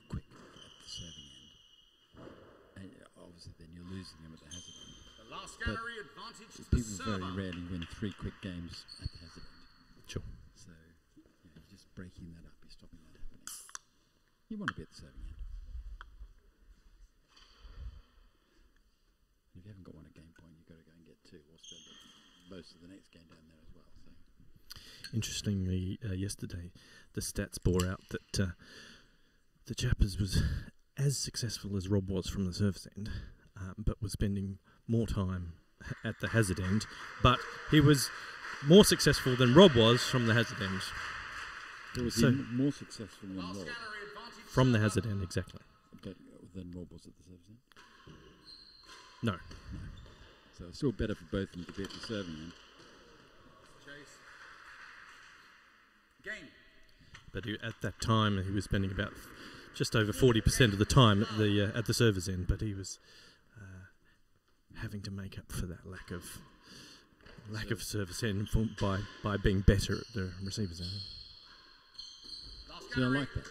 Speaker 4: quick at the serving end. And obviously, then you're losing them at the hazard end.
Speaker 3: The last gallery advantage to the
Speaker 4: People
Speaker 3: server.
Speaker 4: very rarely win 3 quick games at the hazard end.
Speaker 6: Sure.
Speaker 4: So, you're just breaking that up. You're stopping that happening. You want to be at the serving end. If you haven't got 1 at game point, you've got to go and get 2 or spend most of the next game down there as well. So.
Speaker 6: Interestingly, yesterday, the stats bore out that the Chappers was as successful as Rob was from the service end, but was spending more time at the hazard end. But he was more successful than Rob was from the hazard end.
Speaker 4: Was
Speaker 6: so
Speaker 4: he more successful than Rob?
Speaker 6: From the hazard end, exactly.
Speaker 4: But than Rob was at the service end?
Speaker 6: No.
Speaker 4: No. So it's still better for both of them to be at the serving end.
Speaker 3: Chase. Game.
Speaker 6: But at that time, he was spending about just over 40% of the time at the server's end. But he was having to make up for that lack of service end by being better at the receiver's end.
Speaker 4: So I like that.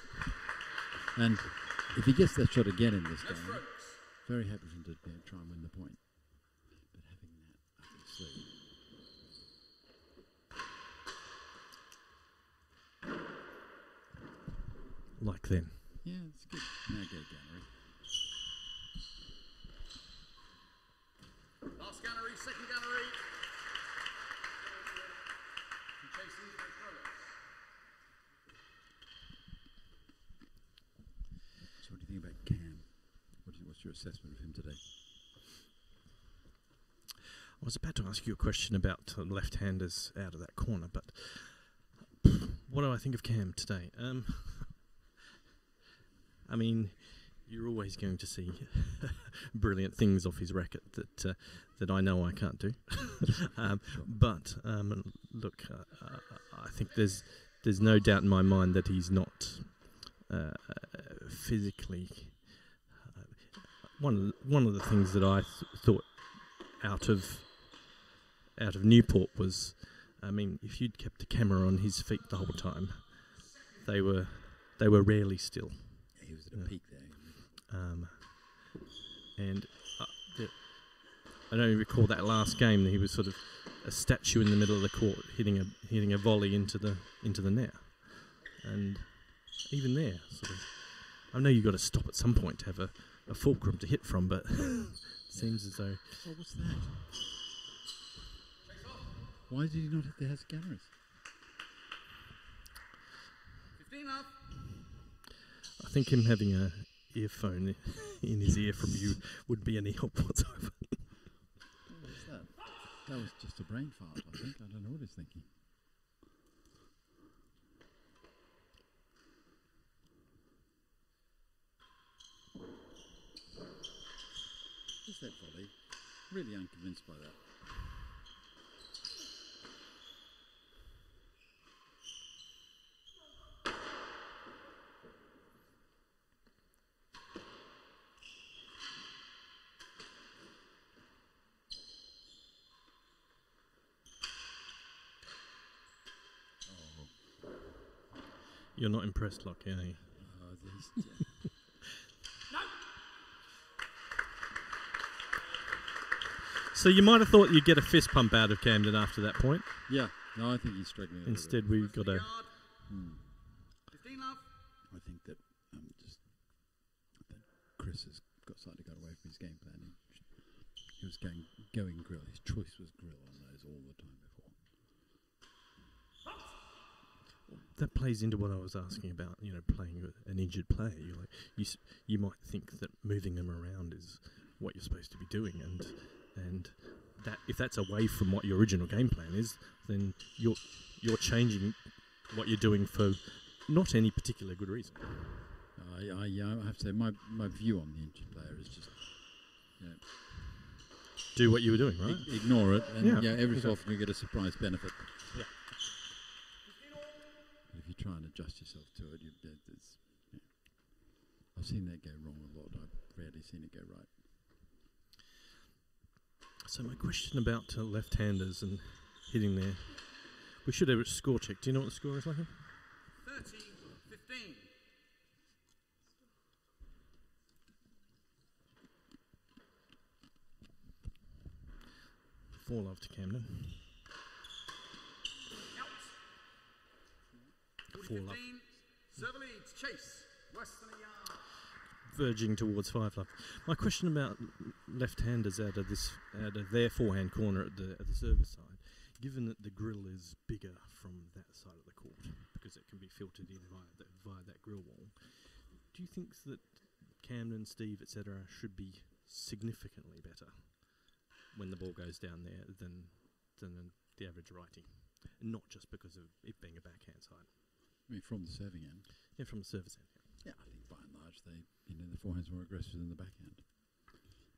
Speaker 4: And if he gets that shot again in this game, very happy for him to try and win the point. But having that up his sleeve.
Speaker 6: Like then.
Speaker 4: Yeah, it's good. Now go gallery.
Speaker 3: Last gallery, second gallery. Two chases, no throws.
Speaker 4: So what do you think about Cam? What's your assessment of him today?
Speaker 6: I was about to ask you a question about left-handers out of that corner, but what do I think of Cam today? I mean, you're always going to see brilliant things off his racket that I know I can't do. But look, I think there's no doubt in my mind that he's not physically. One of the things that I thought out of Newport was, I mean, if you'd kept the camera on his feet the whole time, they were rarely still.
Speaker 4: He was at a peak there.
Speaker 6: And I don't recall that last game that he was sort of a statue in the middle of the court hitting a volley into the net. And even there, sort of, I know you've got to stop at some point to have a fulcrum to hit from, but it seems as though...
Speaker 4: Oh, what's that? Why did he not hit the house galleries?
Speaker 3: 15 up.
Speaker 6: I think him having a earphone in his ear from you would be any help whatsoever.
Speaker 4: What was that? That was just a brain fart, I think. I don't know what he's thinking. What's that volley? Really unconvinced by that.
Speaker 6: You're not impressed, Lockie, are you? So you might have thought you'd get a fist pump out of Camden after that point.
Speaker 4: Yeah, no, I think he's struggling.
Speaker 6: Instead, we got a...
Speaker 3: 15 up.
Speaker 4: I think that Chris has slightly got away from his game plan. He was going grill. His choice was grill on those all the time before.
Speaker 6: That plays into what I was asking about, playing with an injured player. You might think that moving them around is what you're supposed to be doing, and that if that's away from what your original game plan is, then you're changing what you're doing for not any particular good reason.
Speaker 4: I have to say my view on the injured player is just
Speaker 6: do what you were doing, right?
Speaker 4: Ignore it, and every so often you get a surprise benefit.
Speaker 6: Yeah.
Speaker 4: If you try and adjust yourself to it, I've seen that go wrong a lot. I've rarely seen it go right.
Speaker 6: So my question about left-handers and hitting there, we should have a score check. Do you know what the score is, like?
Speaker 3: 30-15.
Speaker 6: 4-love to Camden. 4-love.
Speaker 3: Server leads. Chase. Less than a yard.
Speaker 6: Verging towards 5-love. My question about left-handers out of their forehand corner at the service side, given that the grill is bigger from that side of the court because it can be filtered in via that grill wall, do you think that Camden, Steve, etc., should be significantly better when the ball goes down there than the average righty, and not just because of it being a backhand side?
Speaker 4: I mean, from the serving end.
Speaker 6: Yeah, from the service end.
Speaker 4: Yeah, I think by and large the forehand's more aggressive than the backhand.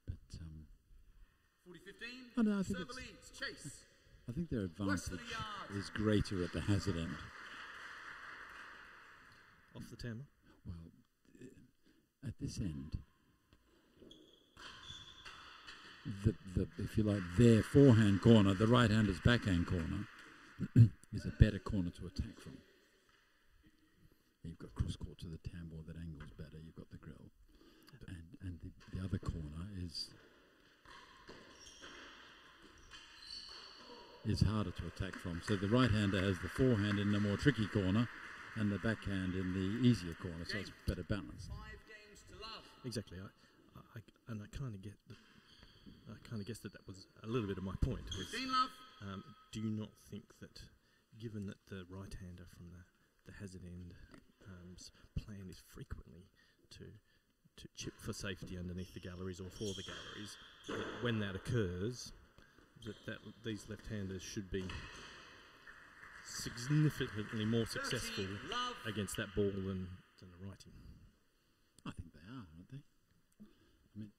Speaker 4: But
Speaker 3: 40-15.
Speaker 4: I don't know, I think
Speaker 3: Server
Speaker 4: it's-
Speaker 3: leads. Chase.
Speaker 4: I think their
Speaker 3: Less than
Speaker 4: advantage
Speaker 3: a yard.
Speaker 4: is greater at the hazard end.
Speaker 6: Off the Tamma.
Speaker 4: Well, at this end, if you like, their forehand corner, the right-hander's backhand corner, is a better corner to attack from. You've got cross-court to the tambour that angles better. You've got the grill. And the other corner is harder to attack from. So the right-hander has the forehand in the more tricky corner and the backhand in the easier corner, so it's better balance.
Speaker 3: 5 games to love.
Speaker 6: Exactly. I kind of get that. I kind of guessed that was a little bit of my point.
Speaker 3: 15 love.
Speaker 6: Do you not think that, given that the right-hander from the hazard end plan is frequently to chip for safety underneath the galleries or for the galleries, that when that occurs, that these left-handers should be significantly more successful against that ball than the righty?
Speaker 4: I think they are, aren't they? I mean,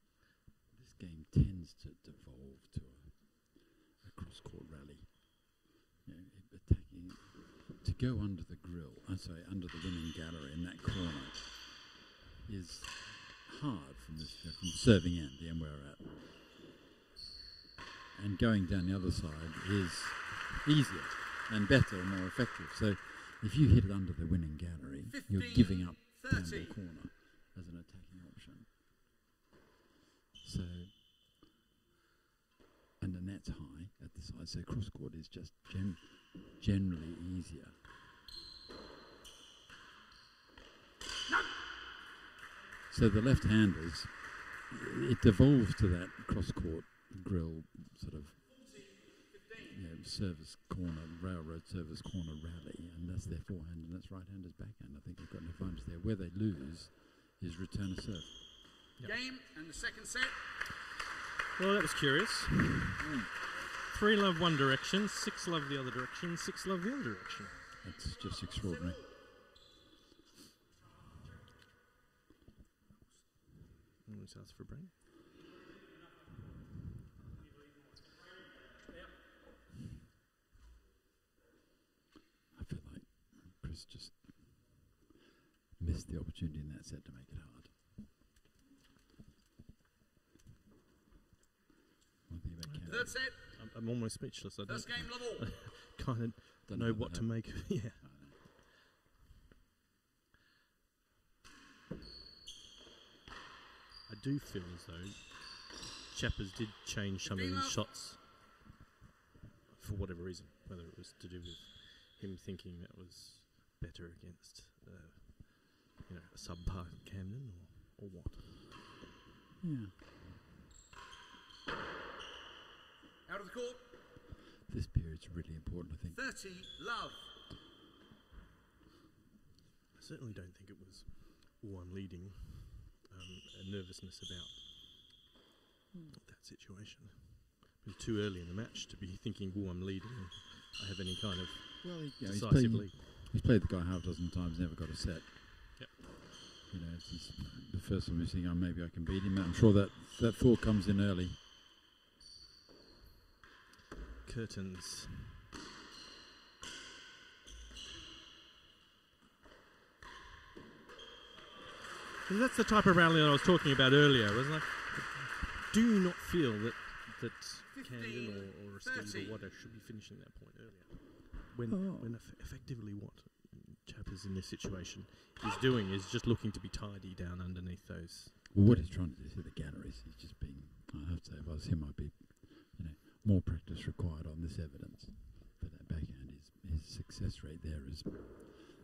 Speaker 4: this game tends to devolve to a cross-court rally. You know, attacking to go under the grill, under the winning gallery in that corner is hard from serving end, the end we're at. And going down the other side is easier and better and more effective. So if you hit it under the winning gallery,
Speaker 3: 15,
Speaker 4: you're giving up
Speaker 3: 30.
Speaker 4: tambour corner as an attacking option. So, and the net's high at the side, so cross court is just generally easier. So the left-handers, it devolves to that cross-court grill sort of service corner, railroad service corner rally, and that's their forehand and that's right-hander's backhand. I think they've got an advantage there. Where they lose is return a serve.
Speaker 6: Yep.
Speaker 3: Game and the second set.
Speaker 6: Well, that was curious. 3 love one direction, 6 love the other direction, 6 love the other direction.
Speaker 4: That's just extraordinary.
Speaker 6: Let's ask for a break.
Speaker 4: I feel like Chris just missed the opportunity in that set to make it hard. One thing about Camden.
Speaker 3: Third set.
Speaker 6: I'm almost speechless. I
Speaker 3: First game level.
Speaker 6: kind of don't know what to make. Yeah. I do feel as though Chappers did change some of his shots for whatever reason, whether it was to do with him thinking that was better against a subpar Camden or what.
Speaker 4: Yeah.
Speaker 3: Out of the court.
Speaker 4: This period's really important, I think.
Speaker 3: 30 love.
Speaker 6: I certainly don't think it was, I'm leading, a nervousness about that situation. It was too early in the match to be thinking, I'm leading. I have any kind of decisive lead.
Speaker 4: He's played the guy half a dozen times, never got a set.
Speaker 6: Yep.
Speaker 4: You know, it's the first time he's thinking, maybe I can beat him. I'm sure that thought comes in early.
Speaker 6: Curtains. And that's the type of rally that I was talking about earlier, wasn't it? Do you not feel that Camden or Steve or whatever should be finishing that point earlier? When effectively what Chappers in this situation is doing is just looking to be tidy down underneath those.
Speaker 4: Well, what he's trying to do to the galleries, he's just being, I have to say, if I was him, I'd be, more practice required on this evidence. But that backhand, his success rate there is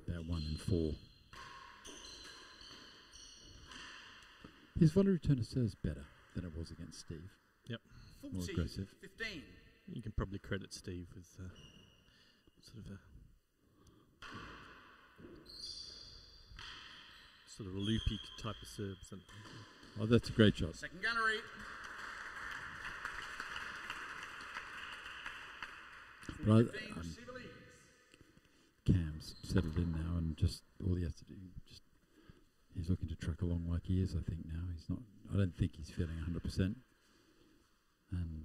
Speaker 4: about 1 in 4. His volley return of serve is better than it was against Steve.
Speaker 6: Yep.
Speaker 4: More aggressive.
Speaker 3: 15.
Speaker 6: You can probably credit Steve with sort of a loopy type of serves.
Speaker 4: Oh, that's a great shot.
Speaker 3: Second gallery.
Speaker 4: But Cam's settled in now, and just all he has to do, he's looking to truck along like he is. I think now he's not. I don't think he's feeling 100%. and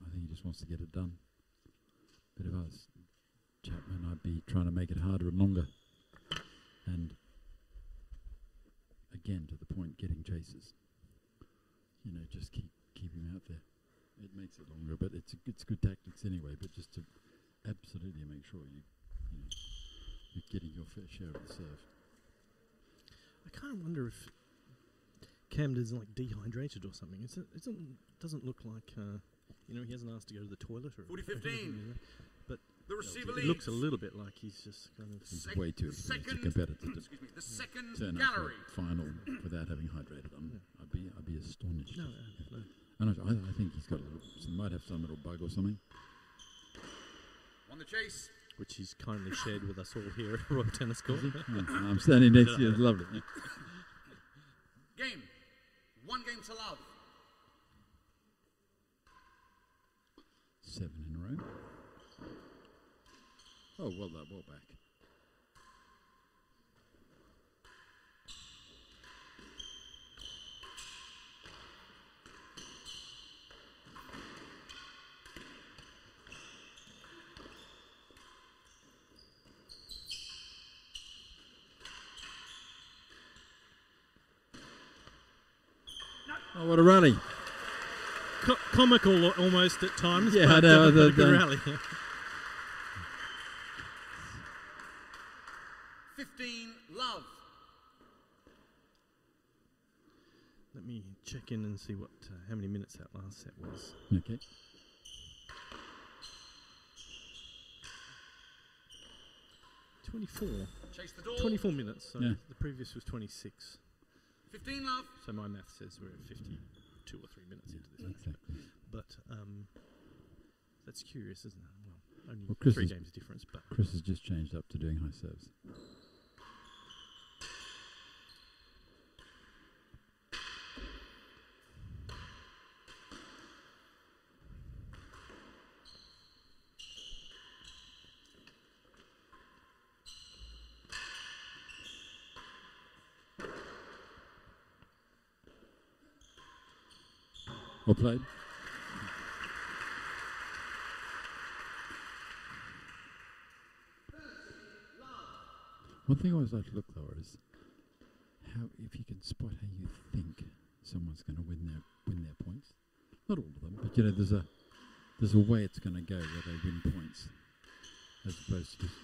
Speaker 4: I think he just wants to get it done. But if I was Chapman, I'd be trying to make it harder and longer, and again to the point, getting chases. You know, just keep him out there. It makes it longer, but it's good tactics anyway. But just to absolutely make sure you're getting your fair share of the serve.
Speaker 6: I kind of wonder if Camden's like dehydrated or something. It doesn't look like he hasn't asked to go to the toilet or
Speaker 3: 40-15.
Speaker 6: But
Speaker 3: The receiver
Speaker 6: it
Speaker 3: leads.
Speaker 6: looks a little bit like he's just kind of.
Speaker 4: It's way too experienced a competitor to
Speaker 3: Excuse me. The second
Speaker 4: turn up for
Speaker 3: gallery.
Speaker 4: a final without having hydrated. I'd be astonished.
Speaker 6: No.
Speaker 4: And I think he's got might have some little bug or something.
Speaker 3: On the chase.
Speaker 6: Which he's kindly shared with us all here at Royal Tennis Court.
Speaker 4: I'm standing next to you. It's lovely.
Speaker 3: Game. 1 game to love.
Speaker 4: 7 in a row. Oh, well done, well back. Oh, what a rally.
Speaker 6: Comical almost at times.
Speaker 4: Yeah,
Speaker 6: but,
Speaker 4: I know.
Speaker 6: but a good rally.
Speaker 3: 15 love.
Speaker 6: Let me check in and see what how many minutes that last set was.
Speaker 4: Okay.
Speaker 3: Chase the door.
Speaker 6: 24 minutes. So
Speaker 4: Yeah.
Speaker 6: the previous was 26.
Speaker 3: 15 love.
Speaker 6: So my math says we're at 52 or 3 minutes into this.
Speaker 4: Exactly.
Speaker 6: But that's curious, isn't it? Well, only
Speaker 4: Well, Chris
Speaker 6: 3
Speaker 4: is-
Speaker 6: games difference, but
Speaker 4: Chris has just changed up to doing high serves. Well played. One thing I always like to look though is how if you can spot how you think someone's going to win their points. Not all of them, but you know there's a way it's going to go where they win points, as opposed to just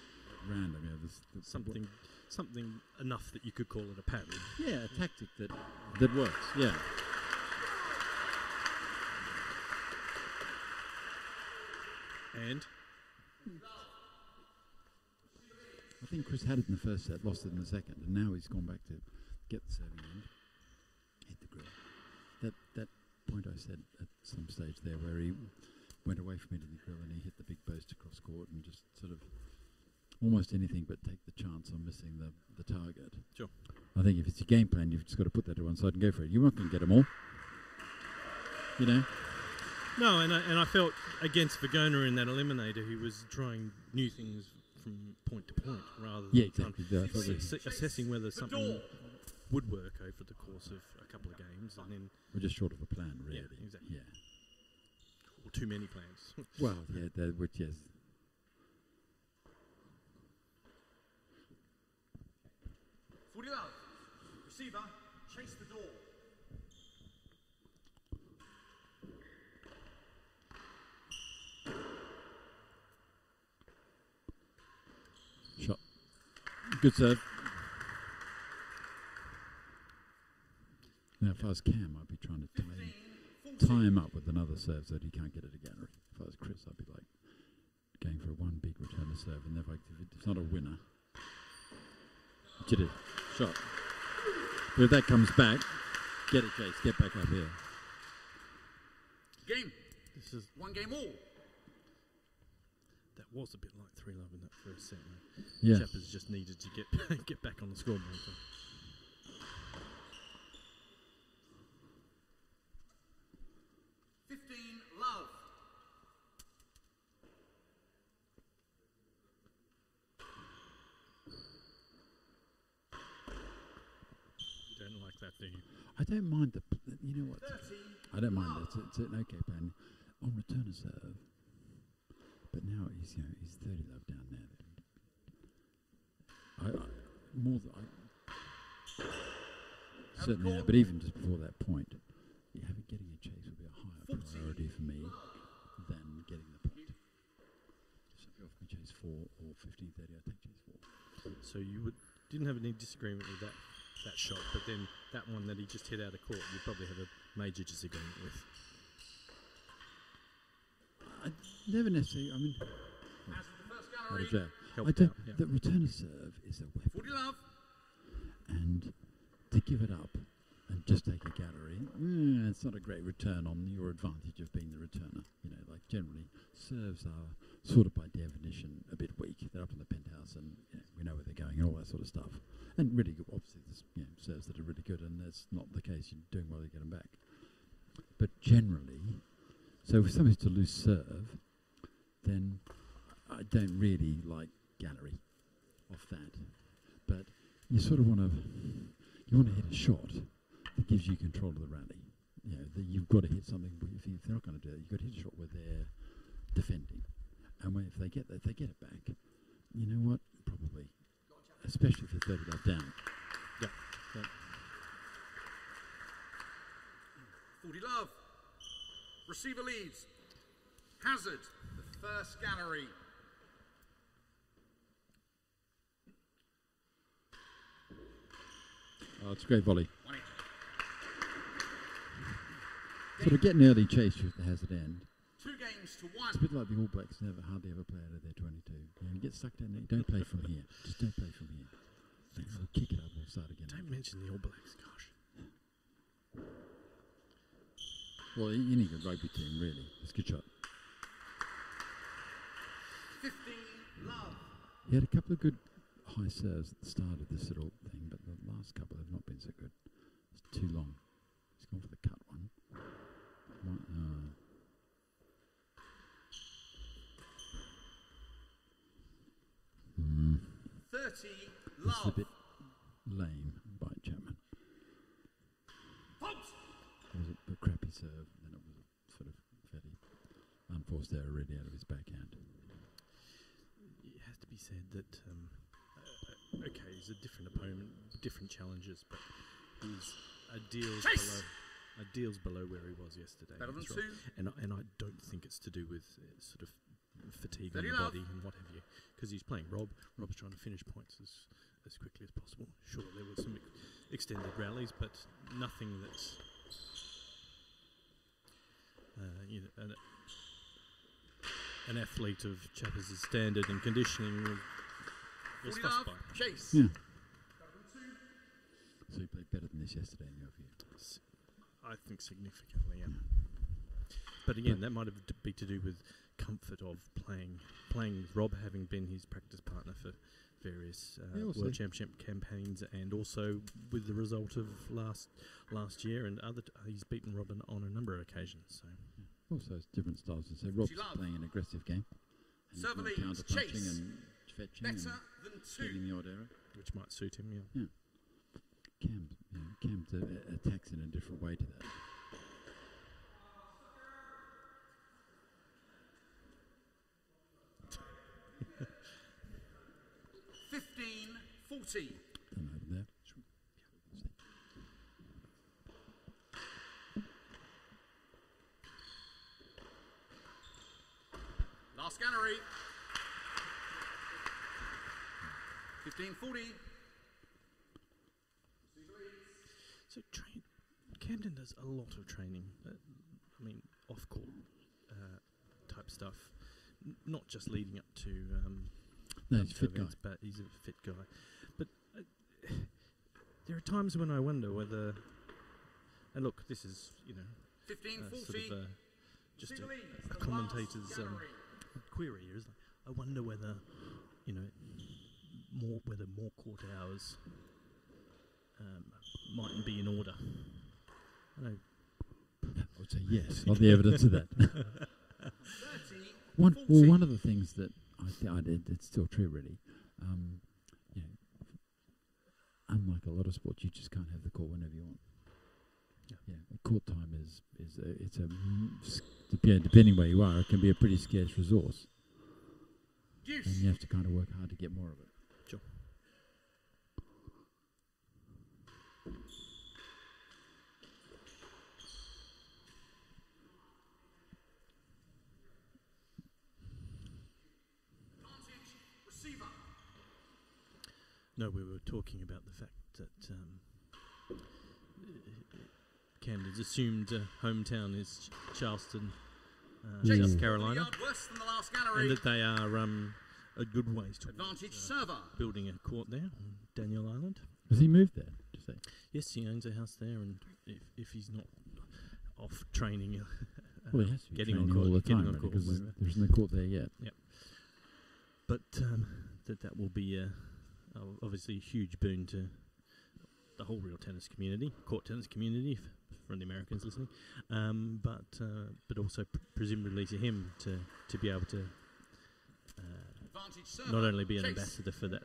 Speaker 4: random. You know, there's
Speaker 6: something enough that you could call it a pattern.
Speaker 4: yeah, a tactic that works. Yeah.
Speaker 6: And
Speaker 4: I think Chris had it in the first set, lost it in the second, and now he's gone back to get the serving end, hit the grill. That point I said at some stage there where he went away from hitting the grill and he hit the big post across court and just sort of almost anything but take the chance on missing the target.
Speaker 6: Sure.
Speaker 4: I think if it's your game plan, you've just got to put that to one side and go for it. You're not going to get them all. You know?
Speaker 6: no, and I felt against Vagona in that eliminator, who was trying new things from point to point rather than
Speaker 4: exactly. Yeah, I thought
Speaker 6: assessing whether something would work over the course of a couple of games, and then
Speaker 4: we're just short of a plan, really.
Speaker 6: Yeah, exactly.
Speaker 4: Yeah.
Speaker 6: Or too many plans.
Speaker 4: Well, yeah, which yes.
Speaker 3: 40 love. Receiver. Chase the door.
Speaker 4: Shot. Good serve. Now, if I was Cam, I'd be trying to tie him up with another serve so that he can't get it again. Or if I was Chris, I'd be like going for one big return to serve, and if it's not a winner, which it is, shot. But if that comes back, get it, Chase. Get back up here.
Speaker 3: Game.
Speaker 6: This is
Speaker 3: 1 game all.
Speaker 6: that was a bit like 3 love in that first set. Man.
Speaker 4: Yeah.
Speaker 6: Chappers just needed to get back on the scoreboard. So.
Speaker 3: 15 love.
Speaker 6: You don't like that, do you?
Speaker 4: I don't mind you know what?
Speaker 3: 30
Speaker 4: I don't mind. It's an okay plan on return of serve. But now he's 30 love down there. Certainly, but even just before that point, getting a chase would be a higher priority for me than getting the point. So if you offer me chase 4 or 15-30, I take chase 4.
Speaker 6: So you didn't have any disagreement with that shot, but then that one that he just hit out of court, you probably have a major disagreement with.
Speaker 4: I never necessarily. I mean, the return of serve is a weapon.
Speaker 3: 40 love.
Speaker 4: And to give it up and just take a gallery, it's not a great return on your advantage of being the returner. Like generally, serves are sort of by definition a bit weak. They're up in the penthouse and we know where they're going and all that sort of stuff. And really good, obviously, there's serves that are really good, and that's not the case. You're doing well, you get them back. But generally, so if somebody's to lose serve, then I don't really like gallery off that. But you sort of want to hit a shot that gives you control of the rally. That you've got to hit something. If they're not going to do it, you've got to hit a shot where they're defending, and if they get it back, you know what? Probably, especially if you're 30 love down.
Speaker 6: Yeah.
Speaker 3: 40 love. Receiver leads. Hazard, the first gallery.
Speaker 4: Oh, it's a great volley. Sort of get an early chase with the hazard end.
Speaker 3: 2 games to 1.
Speaker 4: It's a bit like the All Blacks hardly ever play out of their 22. You get stuck down there, don't play from here. Just don't play from here. We'll kick it up, we'll start again.
Speaker 6: Don't mention the All Blacks, gosh.
Speaker 4: Well, any good rugby team, really. It's a good shot.
Speaker 3: 15 love.
Speaker 4: He had a couple of good high serves at the start of this little thing, but the last couple have not been so good. It's too long. He's gone for the cut one.
Speaker 3: 30
Speaker 4: This is a
Speaker 3: love.
Speaker 4: bit lame by Chapman. It was a crappy serve, and then it was a sort of fairly unforced error really out of his backhand.
Speaker 6: It has to be said that, okay, he's a different opponent, different challenges, but he's a deals below where he was yesterday.
Speaker 3: Better than
Speaker 6: That's
Speaker 3: 2.
Speaker 6: right. And I don't think it's to do with sort of fatigue on the
Speaker 3: Steady
Speaker 6: body and what have you, because he's playing Rob. Rob's trying to finish points as quickly as possible. Sure, there were some extended rallies, but nothing that's an athlete of Chappers' standard and conditioning was
Speaker 3: 40
Speaker 6: fussed
Speaker 3: love.
Speaker 6: by.
Speaker 3: Chase.
Speaker 4: Yeah. So he played better than this yesterday in your view?
Speaker 6: I think significantly, yeah. But again, that might have be to do with comfort of playing with Rob, having been his practice partner for various World Championship campaigns, and also with the result of last year and he's beaten Rob on a number of occasions. So
Speaker 4: also it's different styles. So Rob's playing an aggressive game, and
Speaker 3: Serve leads,
Speaker 4: counter-punching
Speaker 3: chase.
Speaker 4: and fetching
Speaker 3: Better
Speaker 4: and
Speaker 3: than 2.
Speaker 4: getting the odd error.
Speaker 6: which might suit him, yeah.
Speaker 4: Cam attacks in a different way to that.
Speaker 3: $15.40.
Speaker 4: Done over there.
Speaker 3: Last gallery. 15.40.
Speaker 6: So Camden does a lot of training. Off-court type stuff. Not just leading up to
Speaker 4: No, he's a fit guy.
Speaker 6: events, but he's a fit guy. But there are times when I wonder whether, and look, this is
Speaker 3: 15.40.
Speaker 6: sort of just a commentator's query here. Is I wonder whether more court hours mightn't be in order. I know.
Speaker 4: I would say yes, on the evidence of that. One of the things that I did, it's still true really, unlike a lot of sports, you just can't have the call whenever you want. Yeah, court time is depending where you are, it can be a pretty scarce resource, and you have to kind of work hard to get more of it.
Speaker 6: Sure. No, we were talking about the fact that Camden's assumed hometown is Charleston, South Carolina, and that they are a good ways towards building a court there on Daniel Island.
Speaker 4: Has he moved there? Did you say?
Speaker 6: Yes, he owns a house there, and if he's not off training,
Speaker 4: Well, he has to be
Speaker 6: getting on
Speaker 4: training
Speaker 6: court,
Speaker 4: all the
Speaker 6: getting
Speaker 4: time
Speaker 6: on court,
Speaker 4: because
Speaker 6: whatever.
Speaker 4: there's no court there yet.
Speaker 6: Yep. But that will be obviously a huge boon to the whole real tennis community, court tennis community, for the Americans listening, but also presumably to him to be able to not only be an ambassador for that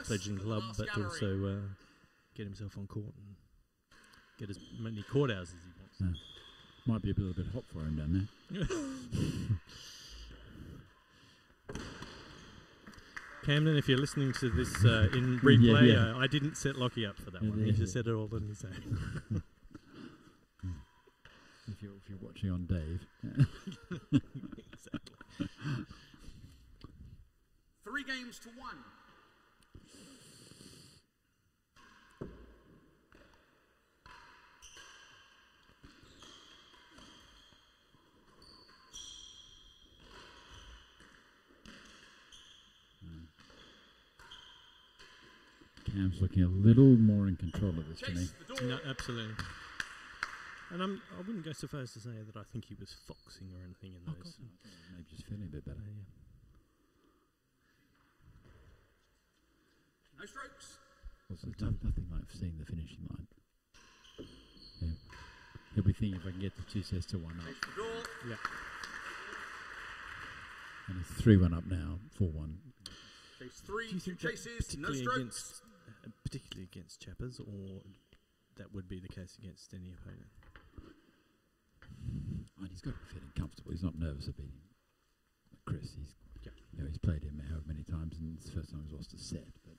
Speaker 6: fledgling club, but also get himself on court and get as many court hours as he wants.
Speaker 4: Might be a little bit hot for him down there.
Speaker 6: Camden, if you're listening to this in replay,
Speaker 4: Yeah.
Speaker 6: I didn't set Lockie up for that one. He just said it all on his own.
Speaker 4: If you're watching on Dave.
Speaker 6: Exactly.
Speaker 3: 3 games to 1.
Speaker 4: Cam's looking a little more in control of this to me.
Speaker 6: No, absolutely. And I wouldn't go so far as to say that I think he was foxing or anything in those.
Speaker 4: Maybe just feeling a bit better.
Speaker 3: No strokes.
Speaker 4: Also, nothing like seeing the finishing line. Yeah. He'll be thinking if I can get the 2 sets to 1 up.
Speaker 6: Yeah.
Speaker 4: And it's 3-1 up now, 4-1.
Speaker 3: Chase 3,
Speaker 6: Do you think
Speaker 3: chases, no
Speaker 6: particularly
Speaker 3: strokes.
Speaker 6: particularly against Chappers, or that would be the case against any opponent?
Speaker 4: And he's got to be feeling comfortable. He's not nervous of beating Chris. He's played him however many times, and it's the first time he's lost a set. But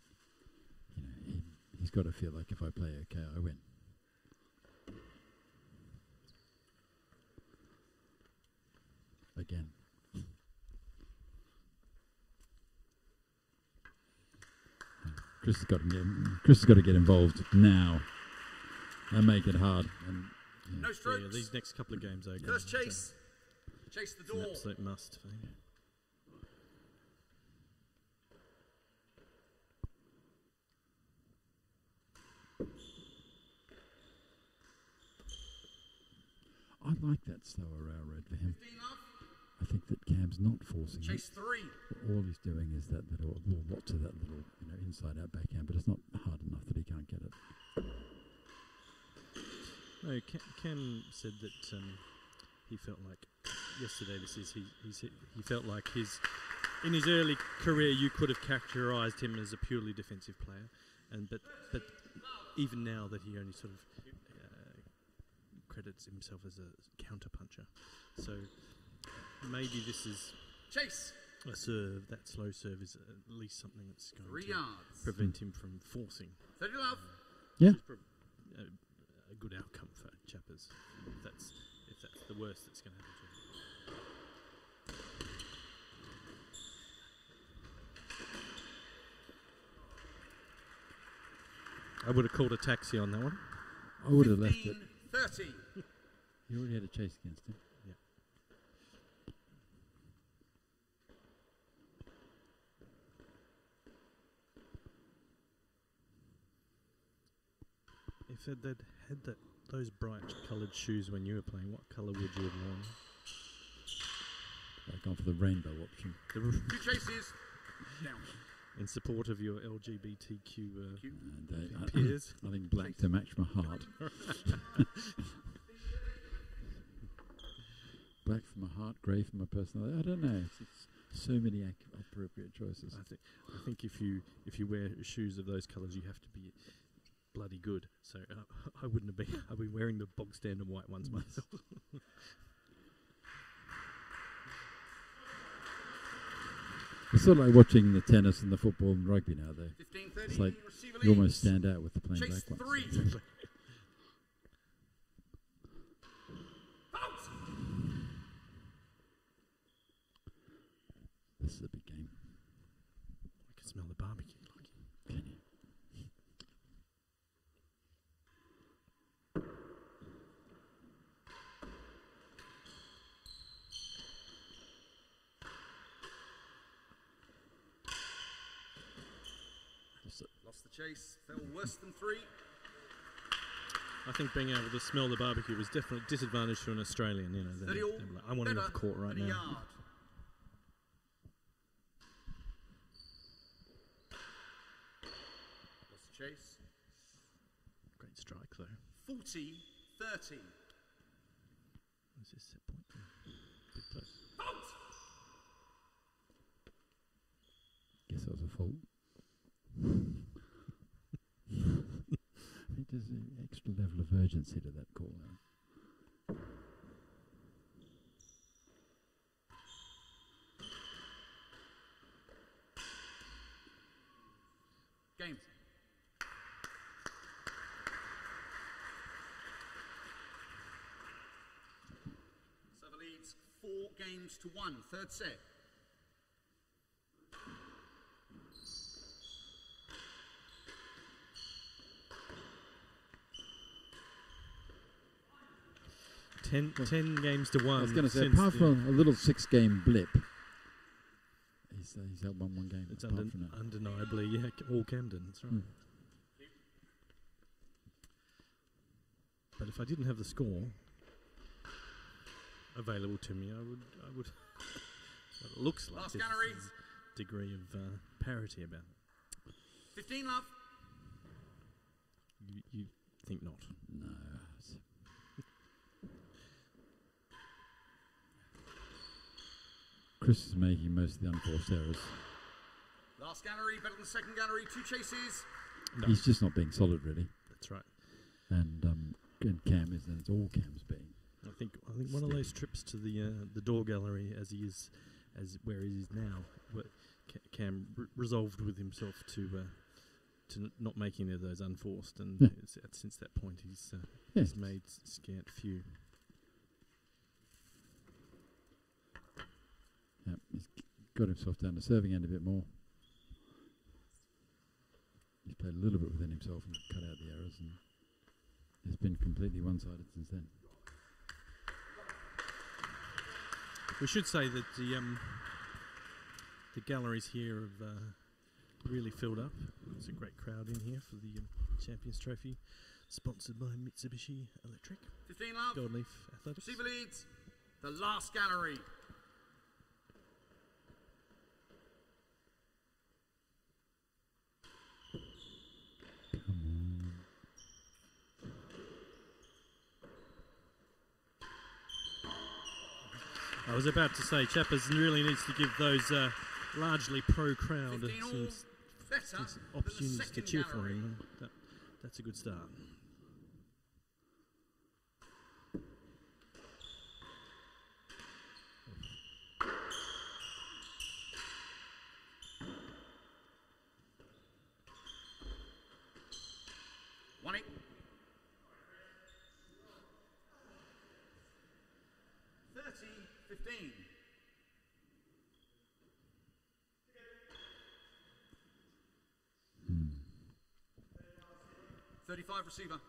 Speaker 4: he's got to feel like if I play okay, I win. Again. Chris has got to get involved now and make it hard. And
Speaker 3: No strokes.
Speaker 6: Yeah, these next couple of games are
Speaker 3: First chase. Chase the door.
Speaker 6: an absolute must for him.
Speaker 4: I like that slower railroad for him. I think that Cam's not forcing
Speaker 3: Chase
Speaker 4: it.
Speaker 3: 3.
Speaker 4: All he's doing is that little lots of that little inside out backhand, but it's not hard enough that he can't get it.
Speaker 6: No, Cam said that he felt like yesterday. He felt like in his early career you could have characterised him as a purely defensive player, but even now that he only sort of credits himself as a counter puncher. So maybe this is
Speaker 3: Chase.
Speaker 6: a serve. That slow serve is at least something that's going
Speaker 3: 3
Speaker 6: to
Speaker 3: yards.
Speaker 6: prevent him from forcing.
Speaker 3: 30 love.
Speaker 4: Yeah.
Speaker 6: A good outcome for Chappers. If that's the worst that's going to happen to him. I would have called a taxi on that one.
Speaker 4: I would have left it.
Speaker 3: 30.
Speaker 4: He already had a chase against him.
Speaker 6: Yeah. If they'd had those bright coloured shoes when you were playing, what colour would you have worn?
Speaker 4: I've gone for the rainbow option.
Speaker 3: 2 chases. Down.
Speaker 6: In support of your LGBTQ
Speaker 4: And,
Speaker 6: peers.
Speaker 4: I think black to match my heart. Black for my heart, grey for my personality. I don't know. It's so many appropriate choices.
Speaker 6: I think if you wear shoes of those colours, you have to be bloody good. So I wouldn't have been. I'd be wearing the bog standard white ones myself.
Speaker 4: It's sort of like watching the tennis and the football and rugby now. There,
Speaker 3: 15-30,
Speaker 4: it's like
Speaker 3: receiver
Speaker 4: you almost
Speaker 3: leads.
Speaker 4: stand out with the plain
Speaker 3: Chase
Speaker 4: black
Speaker 3: 3.
Speaker 4: ones.
Speaker 3: Bounce.
Speaker 4: This is a big game.
Speaker 6: I can smell the barbecue.
Speaker 4: Can you?
Speaker 3: Lost the chase. Fell worse than 3.
Speaker 6: I think being able to smell the barbecue was definitely a disadvantage to an Australian. You know,
Speaker 3: 30 all.
Speaker 6: like, I want him off court right
Speaker 3: than a
Speaker 6: now.
Speaker 3: yard. Lost the chase.
Speaker 6: Great strike though.
Speaker 3: 40-30.
Speaker 6: What's his set point? Big close.
Speaker 3: Bounce.
Speaker 4: Guess that was a fault. There's an extra level of urgency to that call now.
Speaker 3: Game. Server leads 4 games to 1. Third set.
Speaker 6: Ten games to 1.
Speaker 4: I was going to say, apart from a little 6-game blip, he's held one game.
Speaker 6: It's
Speaker 4: apart from that.
Speaker 6: undeniably, all Camden. That's right. But if I didn't have the score available to me, I would. Well, it looks like
Speaker 3: Last
Speaker 6: there's
Speaker 3: gallery.
Speaker 6: a degree of parity about it.
Speaker 3: 15 love.
Speaker 6: You think not?
Speaker 4: No. Chris is making most of the unforced errors.
Speaker 3: Last gallery, better than second gallery. 2 chases.
Speaker 6: No.
Speaker 4: He's just not being solid, really.
Speaker 6: That's right.
Speaker 4: And Cam is, and it's all Cam's being.
Speaker 6: I think one of those trips to the door gallery, as where he is now, Cam resolved with himself to not make any of those unforced, and since that point he's made scant few.
Speaker 4: Yeah, he's got himself down to serving end a bit more. He's played a little bit within himself and cut out the errors, and it's been completely one-sided since then.
Speaker 6: We should say that the galleries here have really filled up. There's a great crowd in here for the Champions Trophy, sponsored by Mitsubishi Electric.
Speaker 3: 15 love.
Speaker 6: Gold Leaf Athletics.
Speaker 3: Receiver leads. The last gallery.
Speaker 6: I was about to say, Chapman really needs to give those largely pro crowd
Speaker 3: 15 all. Better
Speaker 6: some
Speaker 3: than the
Speaker 6: opportunities to
Speaker 3: second
Speaker 6: cheer for
Speaker 3: gallery.
Speaker 6: him. That's a good start.
Speaker 3: Won it. 30-15.
Speaker 4: Hmm.
Speaker 3: 35 receiver.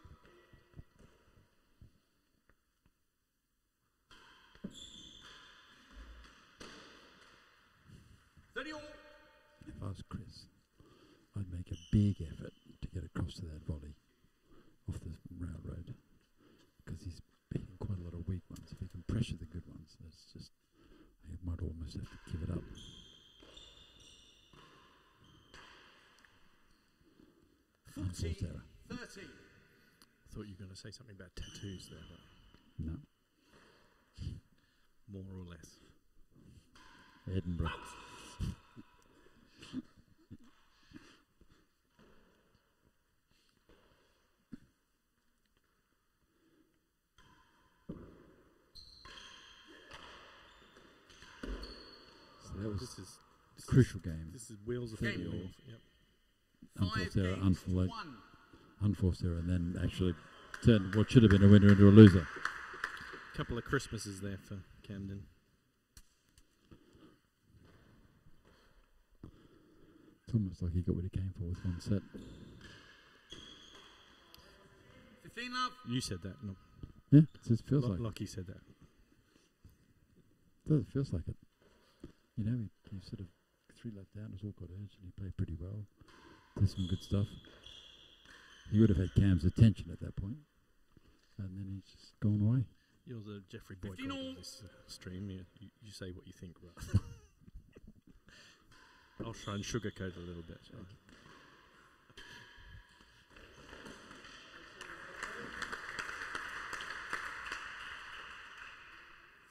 Speaker 4: If I was Chris, I'd make a big effort to get across to that volley off the railroad, because he's beating quite a lot of weak ones. If he can pressure the good ones, that's just, he might almost have to give it up. Unforced error.
Speaker 3: 30.
Speaker 6: I thought you were going to say something about tattoos there, but
Speaker 4: No.
Speaker 6: more or less.
Speaker 4: Edinburgh. that was
Speaker 6: This is
Speaker 4: a crucial game.
Speaker 6: This is wheels of
Speaker 3: Game.
Speaker 6: falling off. Yep.
Speaker 4: Unforced
Speaker 3: 5
Speaker 4: error,
Speaker 3: games to 1.
Speaker 4: unforced error, and then actually turned what should have been a winner into a loser.
Speaker 6: Couple of Christmases there for Camden.
Speaker 4: It's almost like he got what he came for with one set.
Speaker 3: 15 love.
Speaker 6: You said that. No.
Speaker 4: Yeah, it feels like.
Speaker 6: Lockie said that.
Speaker 4: It feels like it. You know, he sort of 3 left down, has all got edge, and he played pretty well. Did some good stuff. He would have had Cam's attention at that point, and then he's just gone away.
Speaker 6: You're the Jeffrey Boyd
Speaker 3: 15
Speaker 6: of
Speaker 3: all.
Speaker 6: this stream. You say what you think, right? I'll try and sugarcoat a little bit. Shall I?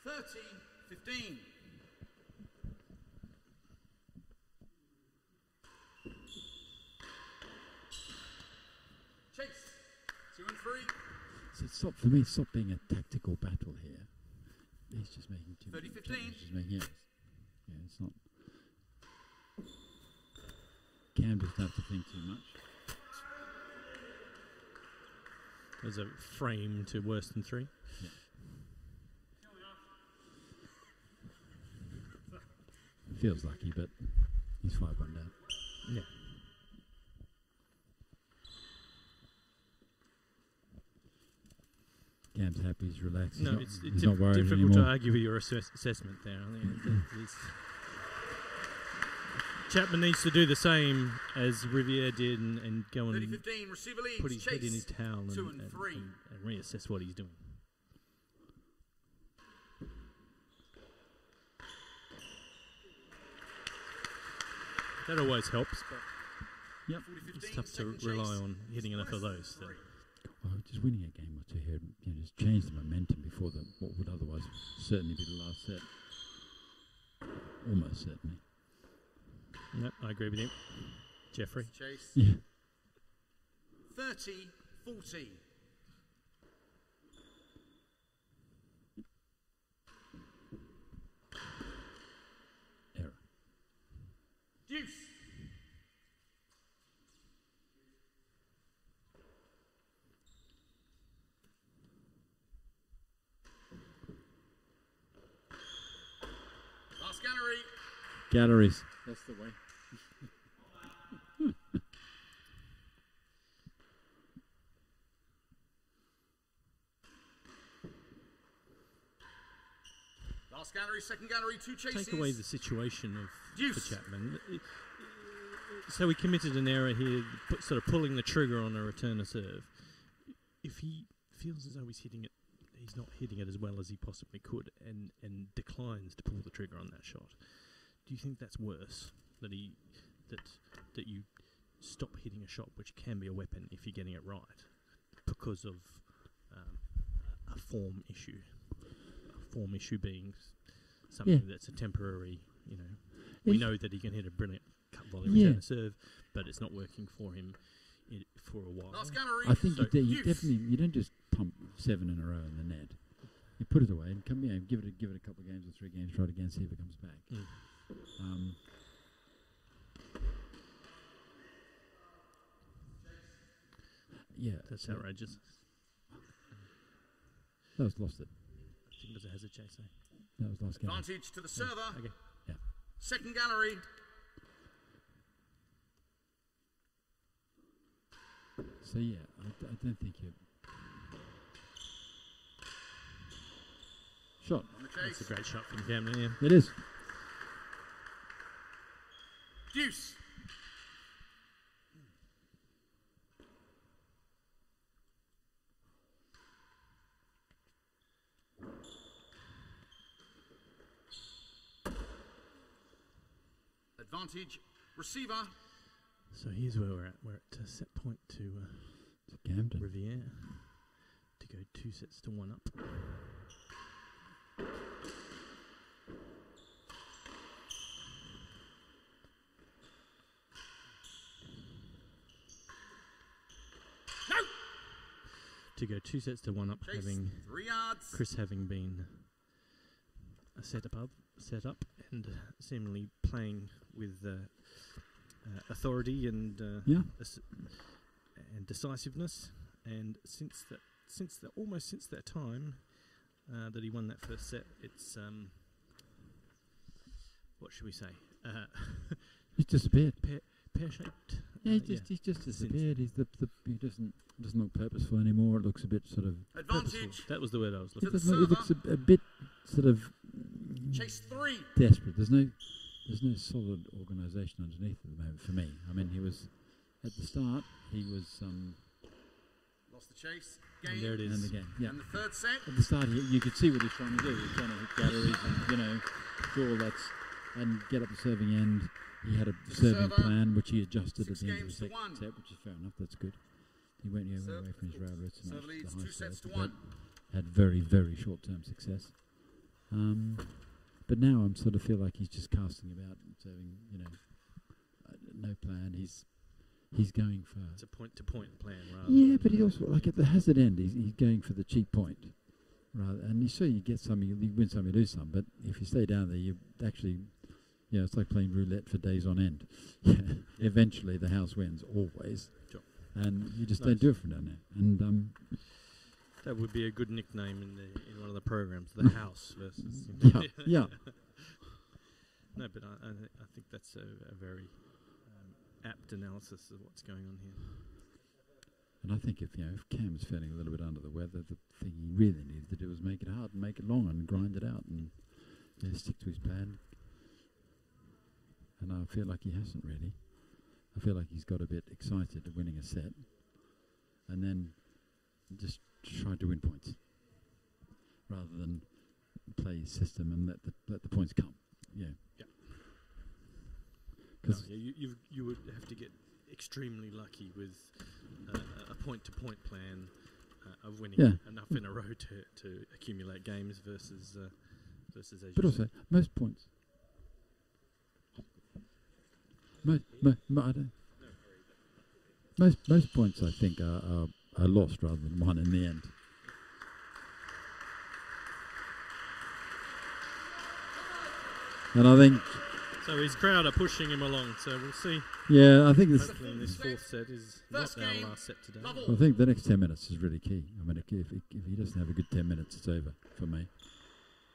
Speaker 6: $30-15. Chase. 2 and 3.
Speaker 4: So for me, stop being a tactical battle here. He's just making too
Speaker 3: 30-15.
Speaker 4: He's just making, yeah, it's not. Cam doesn't have to think too much.
Speaker 6: There's a frame to worse than 3.
Speaker 4: Yeah. Feels lucky, but he's 5-1 down.
Speaker 6: Yeah.
Speaker 4: Cam's happy, he's relaxed.
Speaker 6: No,
Speaker 4: he's
Speaker 6: it's
Speaker 4: not worried
Speaker 6: difficult
Speaker 4: anymore.
Speaker 6: to argue with your assessment there. I think Chapman needs to do the same as Riviere did and go and
Speaker 3: 30-15. Receiver leads.
Speaker 6: put his
Speaker 3: Chase.
Speaker 6: head in his towel
Speaker 3: 2 and 3.
Speaker 6: and reassess what he's doing. That always helps, but
Speaker 4: Yep.
Speaker 6: it's tough to rely on hitting enough of those. So.
Speaker 4: Well, just winning a game or two here, just change the momentum before what would otherwise certainly be the last set. Almost certainly.
Speaker 6: Yep, I agree with you. Jeffrey?
Speaker 3: Chase.
Speaker 4: Yeah.
Speaker 3: 30-40.
Speaker 4: Error.
Speaker 3: Deuce. Last gallery.
Speaker 4: Galleries. That's the way.
Speaker 3: Last gallery, second gallery, 2 chases.
Speaker 6: Take away the situation of
Speaker 3: Deuce.
Speaker 6: for Chapman. So he committed an error here, sort of pulling the trigger on a return to serve. If he feels as though he's not hitting it as well as he possibly could, and declines to pull the trigger on that shot. Do you think that's worse that you stop hitting a shot which can be a weapon if you're getting it right because of a form issue? A form issue being something that's a temporary. We know that he can hit a brilliant cut volley return to serve, but it's not working for him for a while.
Speaker 3: Last gallery.
Speaker 4: I think you definitely you don't just pump 7 in a row in the net. You put it away and come here and give it a couple of games or 3 games, try it again, see if it comes back. Yeah,
Speaker 6: That's outrageous.
Speaker 4: that was lost it.
Speaker 6: I think it has a chase.
Speaker 4: That was last game.
Speaker 3: Advantage to the server.
Speaker 6: Okay.
Speaker 4: Yeah.
Speaker 3: Second gallery.
Speaker 4: So yeah, I don't think you. Shot.
Speaker 3: On the
Speaker 6: That's
Speaker 3: chase.
Speaker 6: a great shot from Camden. Yeah.
Speaker 4: It is.
Speaker 3: Deuce. Advantage. Receiver.
Speaker 6: So here's where we're at. We're at set point to
Speaker 4: Camden.
Speaker 6: Riviere to go 2 sets to 1 up.
Speaker 3: No.
Speaker 6: To go 2 sets to 1 up,
Speaker 3: Chase.
Speaker 6: having
Speaker 3: 3 yards.
Speaker 6: Chris having been set up, and seemingly playing with authority and and decisiveness. And since that time that he won that first set, it's what should we say?
Speaker 4: He's disappeared.
Speaker 6: Pear-shaped.
Speaker 4: Yeah, he's just disappeared. He doesn't look purposeful anymore. It looks a bit sort of
Speaker 3: Advantage.
Speaker 6: That was the word I was
Speaker 3: To
Speaker 6: looking
Speaker 3: the
Speaker 6: for.
Speaker 4: it looks a bit sort of
Speaker 3: Chase 3.
Speaker 4: desperate. There's no solid organisation underneath at the moment for me. I mean, he was at the start. He was
Speaker 3: Lost the chase.
Speaker 6: And
Speaker 3: Game.
Speaker 6: there it
Speaker 4: and
Speaker 6: is.
Speaker 4: again, yeah.
Speaker 3: And the third set.
Speaker 4: At the start, you could see what he's trying to do. He's trying to hit galleries and draw lots and get up the serving end. He had a
Speaker 3: the
Speaker 4: serving
Speaker 3: server.
Speaker 4: plan which he adjusted
Speaker 3: 6
Speaker 4: at the end of the
Speaker 3: games to
Speaker 4: second
Speaker 3: 1.
Speaker 4: set, which is fair enough. That's good. He went away
Speaker 3: Serve.
Speaker 4: from his rail routes and
Speaker 3: Serve
Speaker 4: actually
Speaker 3: leads
Speaker 4: the
Speaker 3: 2
Speaker 4: high
Speaker 3: sets to
Speaker 4: serve,
Speaker 3: 1.
Speaker 4: but had very, very short-term success. But now I'm sort of feel like he's just casting about and serving, no plan. He's going for...
Speaker 6: It's a point-to-point plan rather.
Speaker 4: Yeah, but he also, like at the hazard end, he's going for the cheap point. And you sure you get some, you win some, you lose some. But if you stay down there, you actually, it's like playing roulette for days on end. Eventually the house wins, always.
Speaker 6: Sure.
Speaker 4: And you just don't do it from down there. And
Speaker 6: That would be a good nickname in one of the programs, the house versus.
Speaker 4: yeah.
Speaker 6: No, but I think that's a very apt analysis of what's going on here.
Speaker 4: And I think if Cam's feeling a little bit under the weather, the thing he really needed to do was make it hard and make it long and grind it out and stick to his plan. And I feel like he hasn't really. I feel like he's got a bit excited at winning a set and then just tried to win points rather than play his system and let the points come. Yeah. Because
Speaker 6: you would have to get extremely lucky with a point-to-point plan of winning enough in a row to accumulate games versus as
Speaker 4: but
Speaker 6: you
Speaker 4: also
Speaker 6: said.
Speaker 4: most points. Most points I think are lost rather than won in the end. And I think
Speaker 6: So his crowd are pushing him along, so we'll see.
Speaker 4: Yeah, I think this.
Speaker 6: Hopefully this fourth set is
Speaker 3: First
Speaker 6: not our
Speaker 3: game,
Speaker 6: last set today.
Speaker 3: level.
Speaker 4: I think the next 10 minutes is really key. I mean, if he doesn't have a good 10 minutes, it's over for me.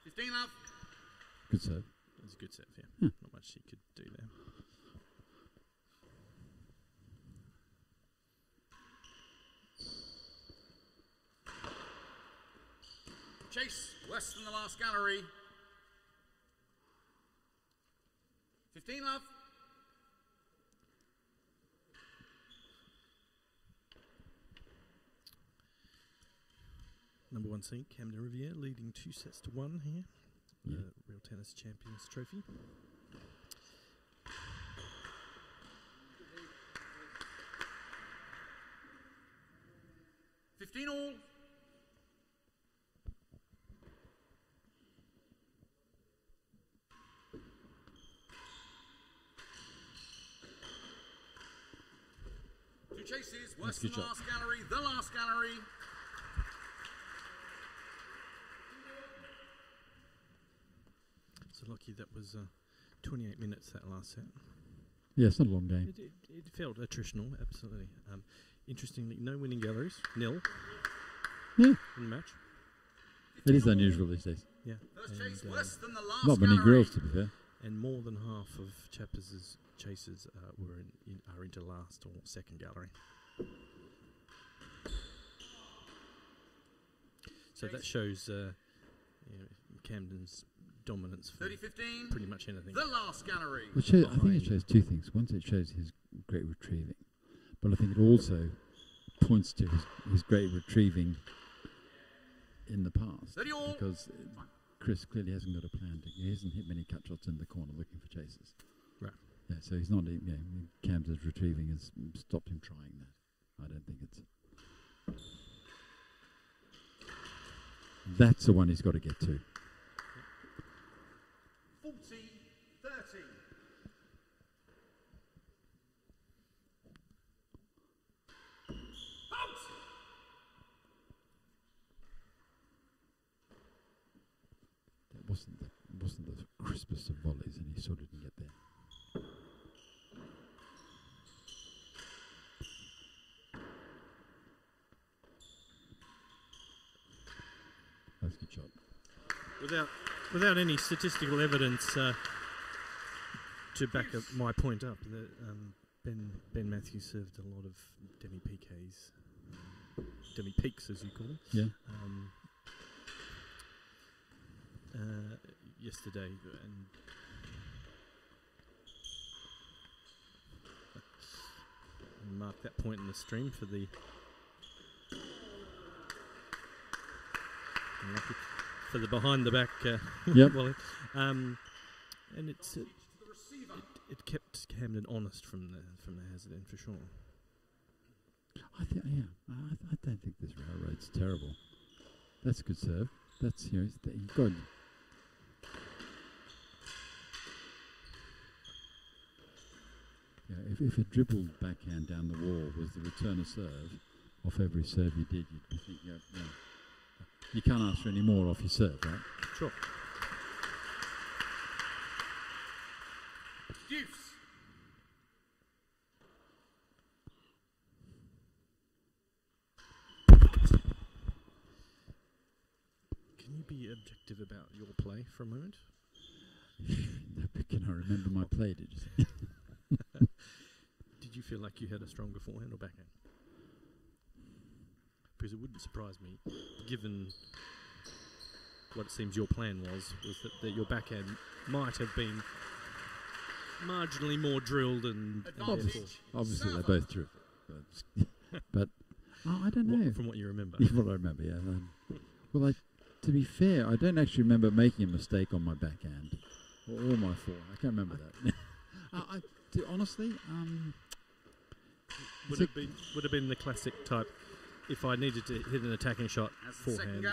Speaker 3: 15 up.
Speaker 4: Good serve.
Speaker 6: It was a good set, yeah.
Speaker 4: Yeah.
Speaker 6: Not much he could do there.
Speaker 3: Chase, less than the last gallery. 15 love.
Speaker 6: Number 1 seed, Camden Riviere, leading 2-1 here.
Speaker 4: Yeah.
Speaker 6: The Real Tennis Champions Trophy.
Speaker 3: $15 all. Two chases, worse than
Speaker 4: good
Speaker 3: the
Speaker 4: shot.
Speaker 3: last gallery, the last gallery.
Speaker 6: So lucky that was 28 minutes, that last set.
Speaker 4: Yeah, it's not a long game.
Speaker 6: It felt attritional, absolutely. Interestingly, no winning galleries, nil
Speaker 4: Yeah,
Speaker 6: in the match.
Speaker 4: it is unusual these days.
Speaker 6: Yeah.
Speaker 3: First chase, worse than the last
Speaker 4: Not many
Speaker 3: gallery.
Speaker 4: girls, to be fair.
Speaker 6: And more than half of Chapman's chases are into last or second gallery. So that shows Camden's dominance for
Speaker 3: 30-15.
Speaker 6: pretty much anything.
Speaker 3: The last gallery.
Speaker 4: I think it shows two things. One, it shows his great retrieving, but I think it also points to his great retrieving in the past.
Speaker 3: 30 all.
Speaker 4: Because Chris clearly hasn't got a plan. He hasn't hit many cut shots in the corner looking for chases.
Speaker 6: Right.
Speaker 4: Yeah, so he's not. Camden's retrieving has stopped him trying that. I don't think it's. That's the one he's got to get to.
Speaker 3: 40-30. Out!
Speaker 4: That wasn't the crispest sharpest of volleys, and he sort of didn't get there. That's a good shot.
Speaker 6: Without any statistical evidence to back up my point up, that Ben Matthews served a lot of demi-PKs, demi-peaks as you call them.
Speaker 4: Yeah.
Speaker 6: Yesterday, and mark that point in the stream for the behind the back
Speaker 4: Yep.
Speaker 6: volley. And it's it kept Camden honest from the hazard end for sure.
Speaker 4: I don't think this railroad's terrible. That's a good serve. That's he's good. Yeah, if a dribbled backhand down the wall was the return of serve off every serve you did, you'd be thinking, you can't ask for any more off your serve, right?
Speaker 6: Sure.
Speaker 3: Deuce.
Speaker 6: Can you be objective about your play for a moment?
Speaker 4: Can I remember my play? Did you say?
Speaker 6: Did you feel like you had a stronger forehand or backhand? Because it wouldn't surprise me, given what it seems your plan was that your backhand might have been marginally more drilled and
Speaker 4: Obviously they're both true. But I don't know.
Speaker 6: From what you remember.
Speaker 4: What I remember, yeah. To be fair, I don't actually remember making a mistake on my backhand or my forehand. I can't remember that. Honestly,
Speaker 6: would have been the classic type. If I needed to hit an attacking shot forehand,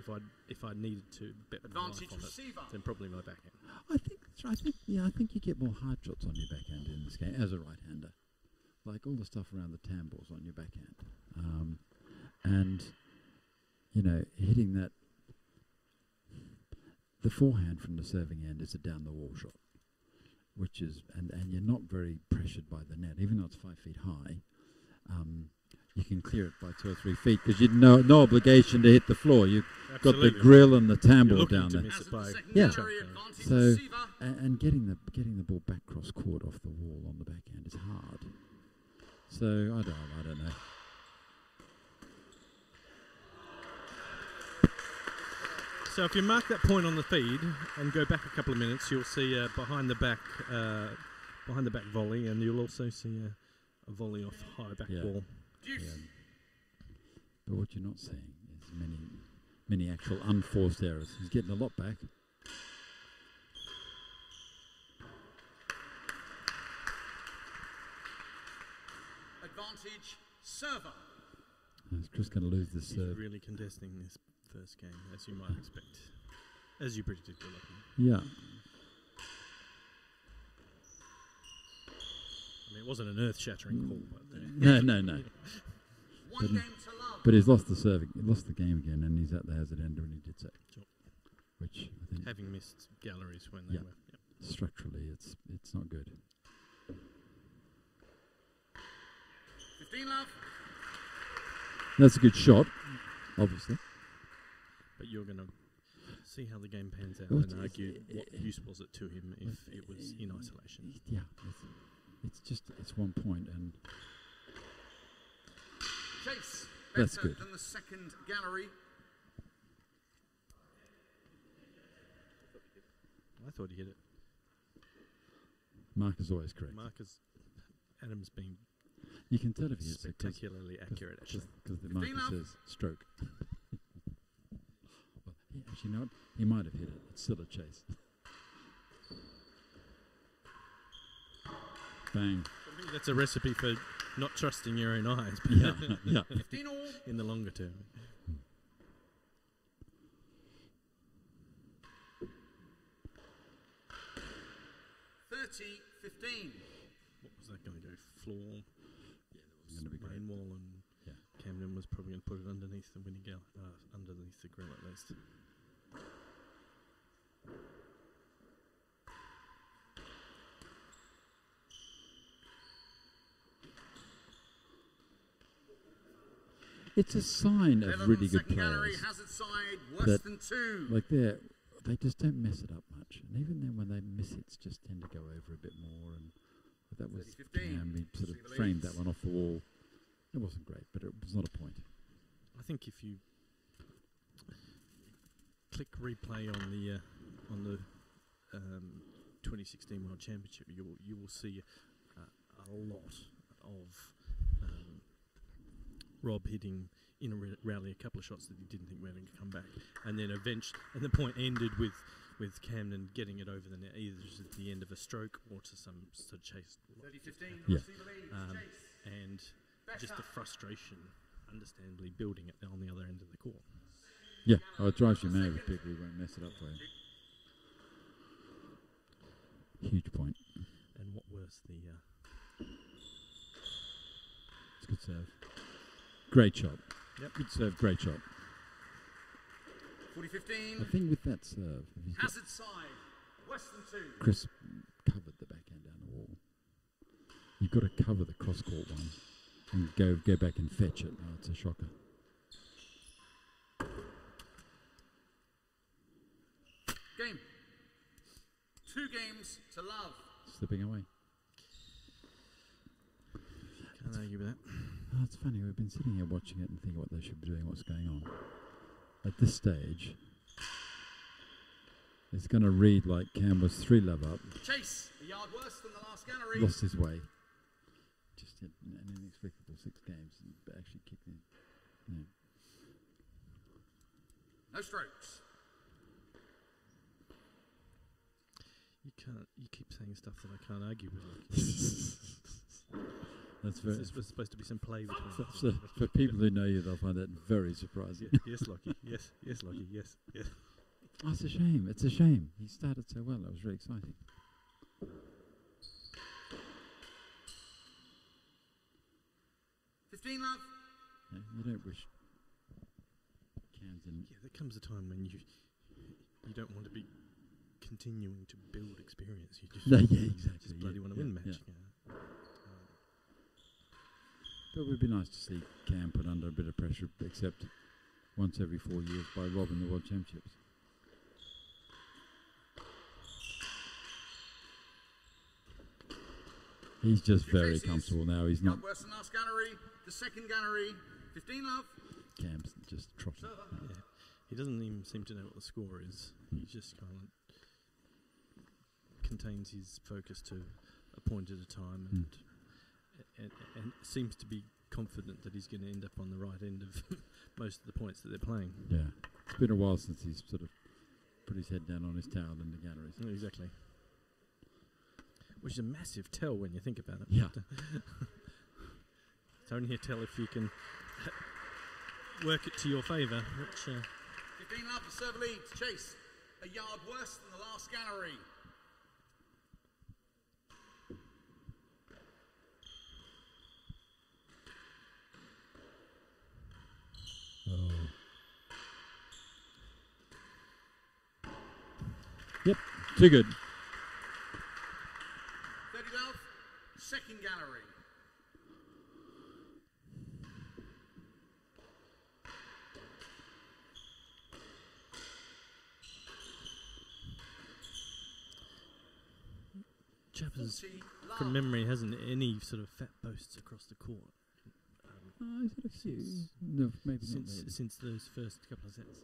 Speaker 6: but if I needed to bet my life on it, then probably my backhand.
Speaker 4: I think you get more hard shots on your backhand in this game as a right-hander. Like all the stuff around the tambours on your backhand, and hitting that. The forehand from the serving end is a down the wall shot, which is and you're not very pressured by the net, even though it's 5 feet high. You can clear it by 2 or 3 feet because you've no obligation to hit the floor. You've got the grill and the tambour down there. Yeah. So and getting the ball back cross court off the wall on the backhand is hard. So I don't know.
Speaker 6: So if you mark that point on the feed and go back a couple of minutes, you'll see behind the back volley, and you'll also see a volley off high back wall.
Speaker 4: Yeah. But what you're not seeing is many actual unforced errors. He's getting a lot back.
Speaker 3: Advantage server.
Speaker 4: Is Chris going to lose this
Speaker 6: He's
Speaker 4: serve?
Speaker 6: really contesting this first game, as you might expect, as you predicted.
Speaker 4: Yeah.
Speaker 6: I mean, it wasn't an earth-shattering call, but
Speaker 4: No. But he's lost the serving. He lost the game again, and he's at the hazard end when he did so.
Speaker 6: Sure.
Speaker 4: Which I think,
Speaker 6: having missed galleries when they were. Yep.
Speaker 4: Structurally, it's not good.
Speaker 3: 15 love.
Speaker 4: That's a good shot, obviously.
Speaker 6: But you're going to see how the game pans out
Speaker 4: Well,
Speaker 6: and argue what use was it to him if it was in isolation.
Speaker 4: Yeah, it's 1 point, and
Speaker 3: Chase.
Speaker 4: That's
Speaker 3: Better
Speaker 4: good.
Speaker 3: than the second gallery.
Speaker 6: I thought he hit it.
Speaker 4: Mark is always correct.
Speaker 6: Adam's been
Speaker 4: You can tell if he hits it
Speaker 6: spectacularly accurate, actually.
Speaker 4: because the marker says stroke. Well, actually, you know what? He might have hit it. It's still a chase. Bang.
Speaker 6: I think that's a recipe for not trusting your own eyes.
Speaker 4: Yeah.
Speaker 3: 15 all.
Speaker 6: In the longer term.
Speaker 3: What
Speaker 6: was that going to go? Floor?
Speaker 4: Yeah, that was going to be
Speaker 6: main
Speaker 4: great.
Speaker 6: wall, and
Speaker 4: Yeah.
Speaker 6: Camden was probably going to put it underneath the winning underneath the grill at least.
Speaker 4: It's a sign of really good
Speaker 3: second gallery,
Speaker 4: players.
Speaker 3: hazard side, worse
Speaker 4: that,
Speaker 3: than 2.
Speaker 4: like they just don't mess it up much, and even then when they miss hits, just tend to go over a bit more. And that was
Speaker 3: 30-15.
Speaker 4: Cam. He sort of
Speaker 3: See the
Speaker 4: framed
Speaker 3: leads.
Speaker 4: that one off the wall. It wasn't great, but it was not a point.
Speaker 6: I think if you click replay on the 2016 World Championship, you will see a lot of Rob hitting in a rally a couple of shots that he didn't think were going to come back, and then eventually, and the point ended with Camden getting it over the net, either just at the end of a stroke or to some sort of chase.
Speaker 3: 30-15.
Speaker 4: Yeah.
Speaker 3: See the lead. Chase.
Speaker 6: And just the frustration, understandably, building it on the other end of the court.
Speaker 4: Yeah, it drives you mad with people who won't mess it up for you. Huge point.
Speaker 6: And what was the...
Speaker 4: It's a good serve. Great shot.
Speaker 6: Yep.
Speaker 4: Good serve, great shot.
Speaker 3: 40-15.
Speaker 4: The thing with that serve, if he's got
Speaker 3: Hazard side, worse than 2.
Speaker 4: Chris covered the backhand down the wall. You've got to cover the cross-court one and go back and fetch it. Oh, it's a shocker.
Speaker 3: Game. 2 games to love.
Speaker 4: Slipping away.
Speaker 6: Can't argue with that.
Speaker 4: Oh, it's funny. We've been sitting here watching it and thinking what they should be doing, what's going on. At this stage, it's going to read like Cam was 3-love up,
Speaker 3: Chase, a yard worse than the last gallery.
Speaker 4: lost his way. Just had an inexplicable 6 games and actually kicked in. Yeah.
Speaker 3: No strokes.
Speaker 6: You keep saying stuff that I can't argue with.
Speaker 4: That's very.
Speaker 6: There's supposed to be some play between us.
Speaker 4: So for people who know you, they'll find that very surprising.
Speaker 6: Yes, Lockie. Yes, Lockie. Yes.
Speaker 4: Oh, it's a shame. It's a shame. He started so well. That was really exciting.
Speaker 3: 15 love.
Speaker 4: Yeah, you don't wish Camden.
Speaker 6: Yeah, there comes a time when you don't want to be continuing to build experience. You just,
Speaker 4: No, yeah, exactly.
Speaker 6: just bloody want to win the match.
Speaker 4: Yeah. But it would be nice to see Cam put under a bit of pressure, except once every 4 years by Rob in the World Championships. He's just very comfortable now. He's not.
Speaker 3: Worse than last gallery. The second gallery. 15 love.
Speaker 4: Cam's just trotting.
Speaker 6: Yeah. He doesn't even seem to know what the score is. He just kind of contains his focus to a point at a time and seems to be confident that he's going to end up on the right end of most of the points that they're playing.
Speaker 4: Yeah. It's been a while since he's sort of put his head down on his towel in the galleries.
Speaker 6: Exactly. Which is a massive tell when you think about it.
Speaker 4: Yeah.
Speaker 6: It's only a tell if you can work it to your favour. Which
Speaker 3: 15 love. The serve leads. Chase, a yard worse than the last gallery.
Speaker 4: Oh. Yep, too good.
Speaker 3: 30 love. Second gallery.
Speaker 6: Chapman's,
Speaker 3: 40
Speaker 6: from
Speaker 3: love.
Speaker 6: memory, hasn't any sort of fat posts across the court
Speaker 4: He's had a few. No, maybe not.
Speaker 6: since those first couple of sets.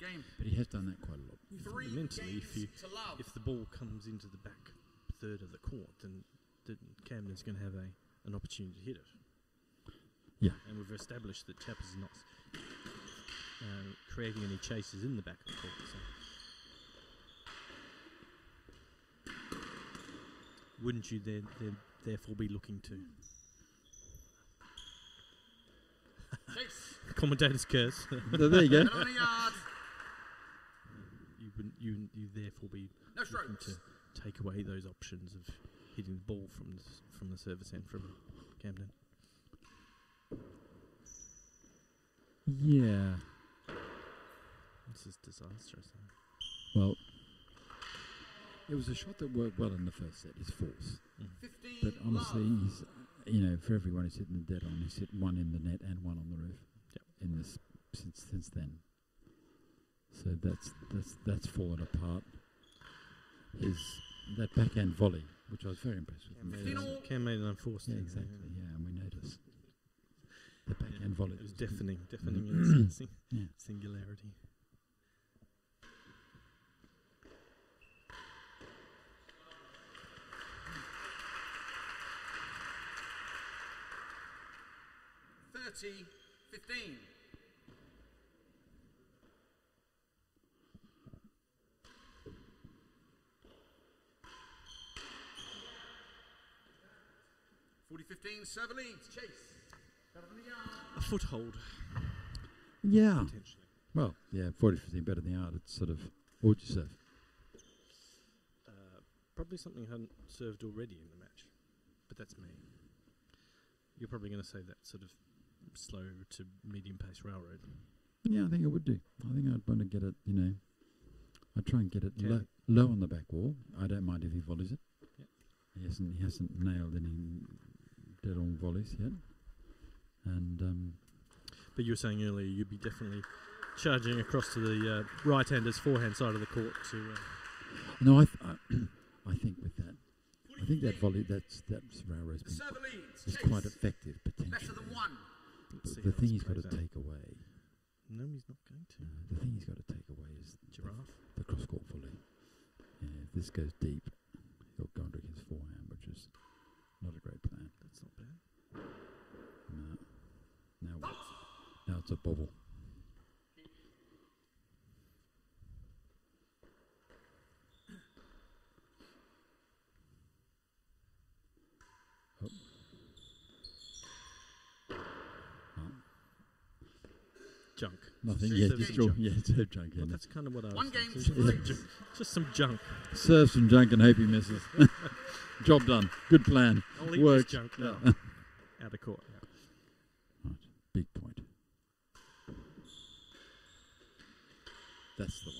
Speaker 3: Game.
Speaker 4: But he has done that quite a lot.
Speaker 3: 3
Speaker 6: Mentally,
Speaker 3: games to love.
Speaker 6: if the ball comes into the back third of the court, then Camden's going to have an opportunity to hit it.
Speaker 4: Yeah.
Speaker 6: And we've established that Chapman's not creating any chases in the back of the court. So wouldn't you therefore be looking to
Speaker 3: Chase.
Speaker 6: commentator's curse?
Speaker 4: There you go.
Speaker 3: And on a yard.
Speaker 6: You therefore be
Speaker 3: No
Speaker 6: looking
Speaker 3: strokes.
Speaker 6: to take away those options of hitting the ball from the service end from Camden.
Speaker 4: Yeah.
Speaker 6: This is disastrous.
Speaker 4: Well, it was a shot that worked well in the first set, his force.
Speaker 3: 15
Speaker 4: But honestly,
Speaker 3: love.
Speaker 4: for everyone who's hitting the dead on, he's hit one in the net and one on the roof.
Speaker 6: Yep.
Speaker 4: In this since then. So that's fallen apart. That backhand volley, which I was very impressed with.
Speaker 6: Cam made an unforced.
Speaker 4: Yeah, exactly. Yeah, and we noticed the backhand volley.
Speaker 6: It was deafening in its singularity.
Speaker 3: $30, 15. $40-15, server leads. Chase.
Speaker 6: A foothold.
Speaker 4: Yeah.
Speaker 6: Potentially.
Speaker 4: Well, yeah, 40-15 better than the art. It's sort of, what would you serve?
Speaker 6: Probably something I hadn't served already in the match, but that's me. You're probably going to say that sort of slow to medium pace railroad.
Speaker 4: Yeah, I think I would do. I think I'd want to get it, I'd try and get it low on the back wall. I don't mind if he volleys it. Yep. He hasn't nailed any dead-on volleys yet. And
Speaker 6: but you were saying earlier you'd be definitely charging across to the right-hander's forehand side of the court to...
Speaker 4: No, I think with that, I think that volley, that's railroad's been is quite effective potentially.
Speaker 3: Better than one.
Speaker 4: The thing he's got to take away.
Speaker 6: No, he's not going to.
Speaker 4: The thing he's got to take away is
Speaker 6: Giraffe.
Speaker 4: The cross-court volley. Yeah, if this goes deep, he'll go under his forehand, which is not a great plan.
Speaker 6: That's not bad.
Speaker 4: No. Now it's a bobble.
Speaker 6: Junk.
Speaker 4: Nothing. Yeah, just junk. Yeah, serve junk.
Speaker 6: Well, that's kind of what I was.
Speaker 3: One game.
Speaker 6: Just some junk.
Speaker 4: Serve some junk and hope he misses. Job done. Good plan.
Speaker 6: I'll eat
Speaker 4: Worked.
Speaker 6: this junk now. Out of court. Yeah.
Speaker 4: Right. Big point. That's the one.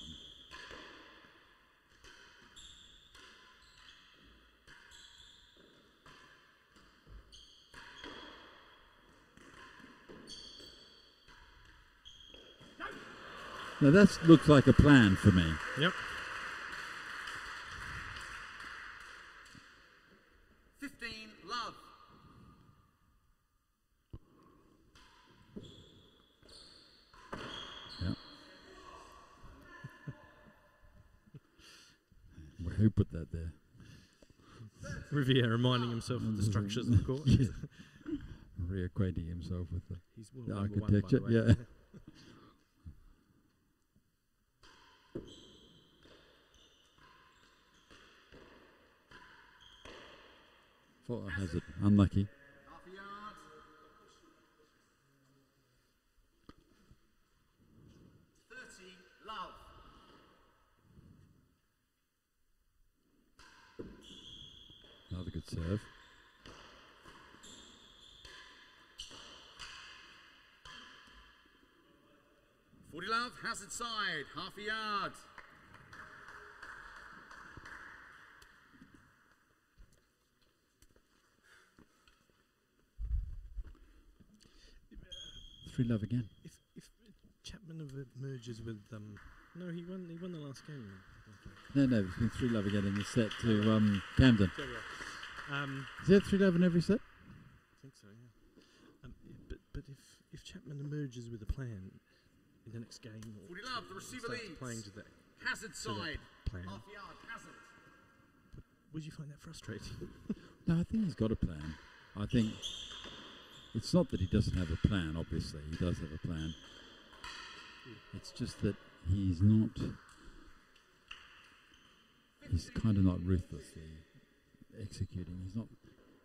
Speaker 4: Now that looks like a plan for me.
Speaker 6: Yep.
Speaker 3: 15, love.
Speaker 4: Yep. Well, who put that there?
Speaker 6: Riviere reminding himself of the structures of the court.
Speaker 4: Yeah. Reacquainting himself with
Speaker 6: He's
Speaker 4: the
Speaker 6: world number
Speaker 4: architecture.
Speaker 6: one, by the way.
Speaker 4: Yeah. For a hazard. Unlucky.
Speaker 3: Half a yard. 30, love.
Speaker 4: Another good serve.
Speaker 3: Love, hazard side, half a yard.
Speaker 4: Three love again.
Speaker 6: If Chapman merges with no, he won the last game.
Speaker 4: No, it's been 3 love again in the set to Camden. Is there 3 love in every set?
Speaker 6: I think so, yeah. But if Chapman emerges with a plan in the next game, or
Speaker 3: 40 love, the receiver leads.
Speaker 6: Playing to that
Speaker 3: hazard side,
Speaker 6: plan.
Speaker 3: half yard, hazard.
Speaker 6: Would you find that frustrating?
Speaker 4: No, I think he's got a plan. I think it's not that he doesn't have a plan, obviously. He does have a plan. It's just that he's not... He's kind of not ruthlessly executing. He's not...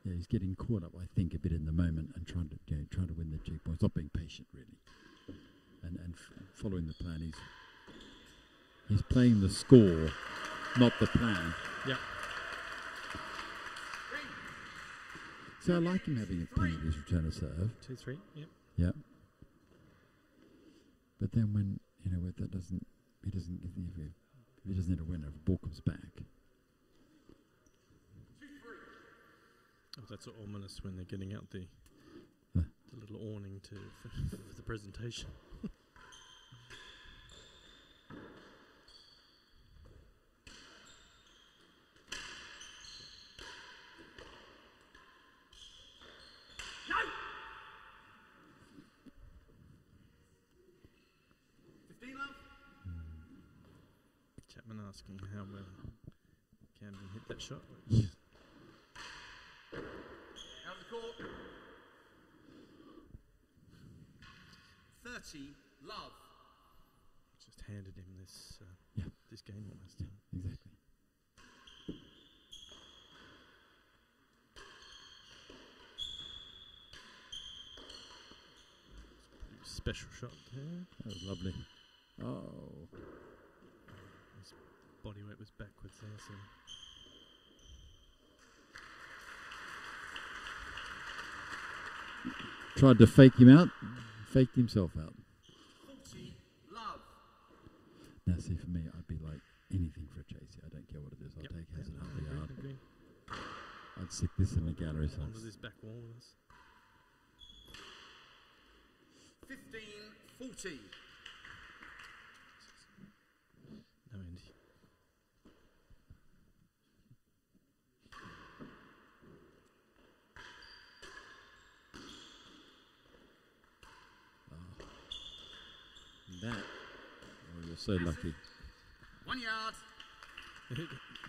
Speaker 4: Yeah, he's getting caught up, I think, a bit in the moment and trying to win the 2 points. Not being patient, really. And following the plan. He's playing the score, not the plan.
Speaker 6: Yeah.
Speaker 4: So I like him having a ping at his return of serve.
Speaker 6: 2-3, yep.
Speaker 4: Yeah. But then when, if that doesn't, if he doesn't hit a winner, if the ball comes back.
Speaker 6: Oh, That's ominous when they're getting out the little awning for the presentation. Chapman asking how well Camden hit that shot.
Speaker 3: Out of the court. 30, love.
Speaker 6: Just handed him this this game almost.
Speaker 4: Exactly.
Speaker 6: Special shot there.
Speaker 4: That was lovely. Oh.
Speaker 6: His body weight was backwards there, so.
Speaker 4: Tried to fake him out, faked himself out.
Speaker 3: 40, love.
Speaker 4: Now, see, for me, I'd be like anything for a chasey. I don't care what it is. I'll take hazard half the yard.
Speaker 6: Agreed.
Speaker 4: I'd stick this in the gallery. So
Speaker 6: Onto this back wall with us.
Speaker 3: 15, 40.
Speaker 6: No, Andy.
Speaker 4: that. Oh, you're so lucky.
Speaker 3: 1 yard.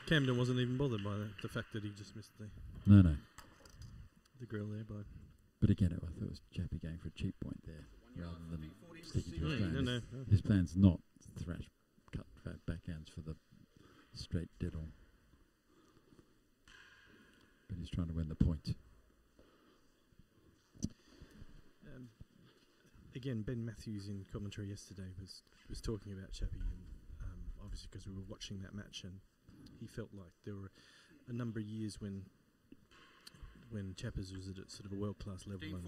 Speaker 6: Camden wasn't even bothered by the fact that he just missed the
Speaker 4: No.
Speaker 6: grill there.
Speaker 4: But again, I thought it was Chappie going for a cheap point there, rather than sticking to his plan.
Speaker 6: No.
Speaker 4: His plan's not thrash, cut fat backhands for the straight diddle. But he's trying to win the point.
Speaker 6: Again, Ben Matthews in commentary yesterday was talking about Chappie, and obviously because we were watching that match, and he felt like there were a number of years when Chappers was at sort of a world-class level, and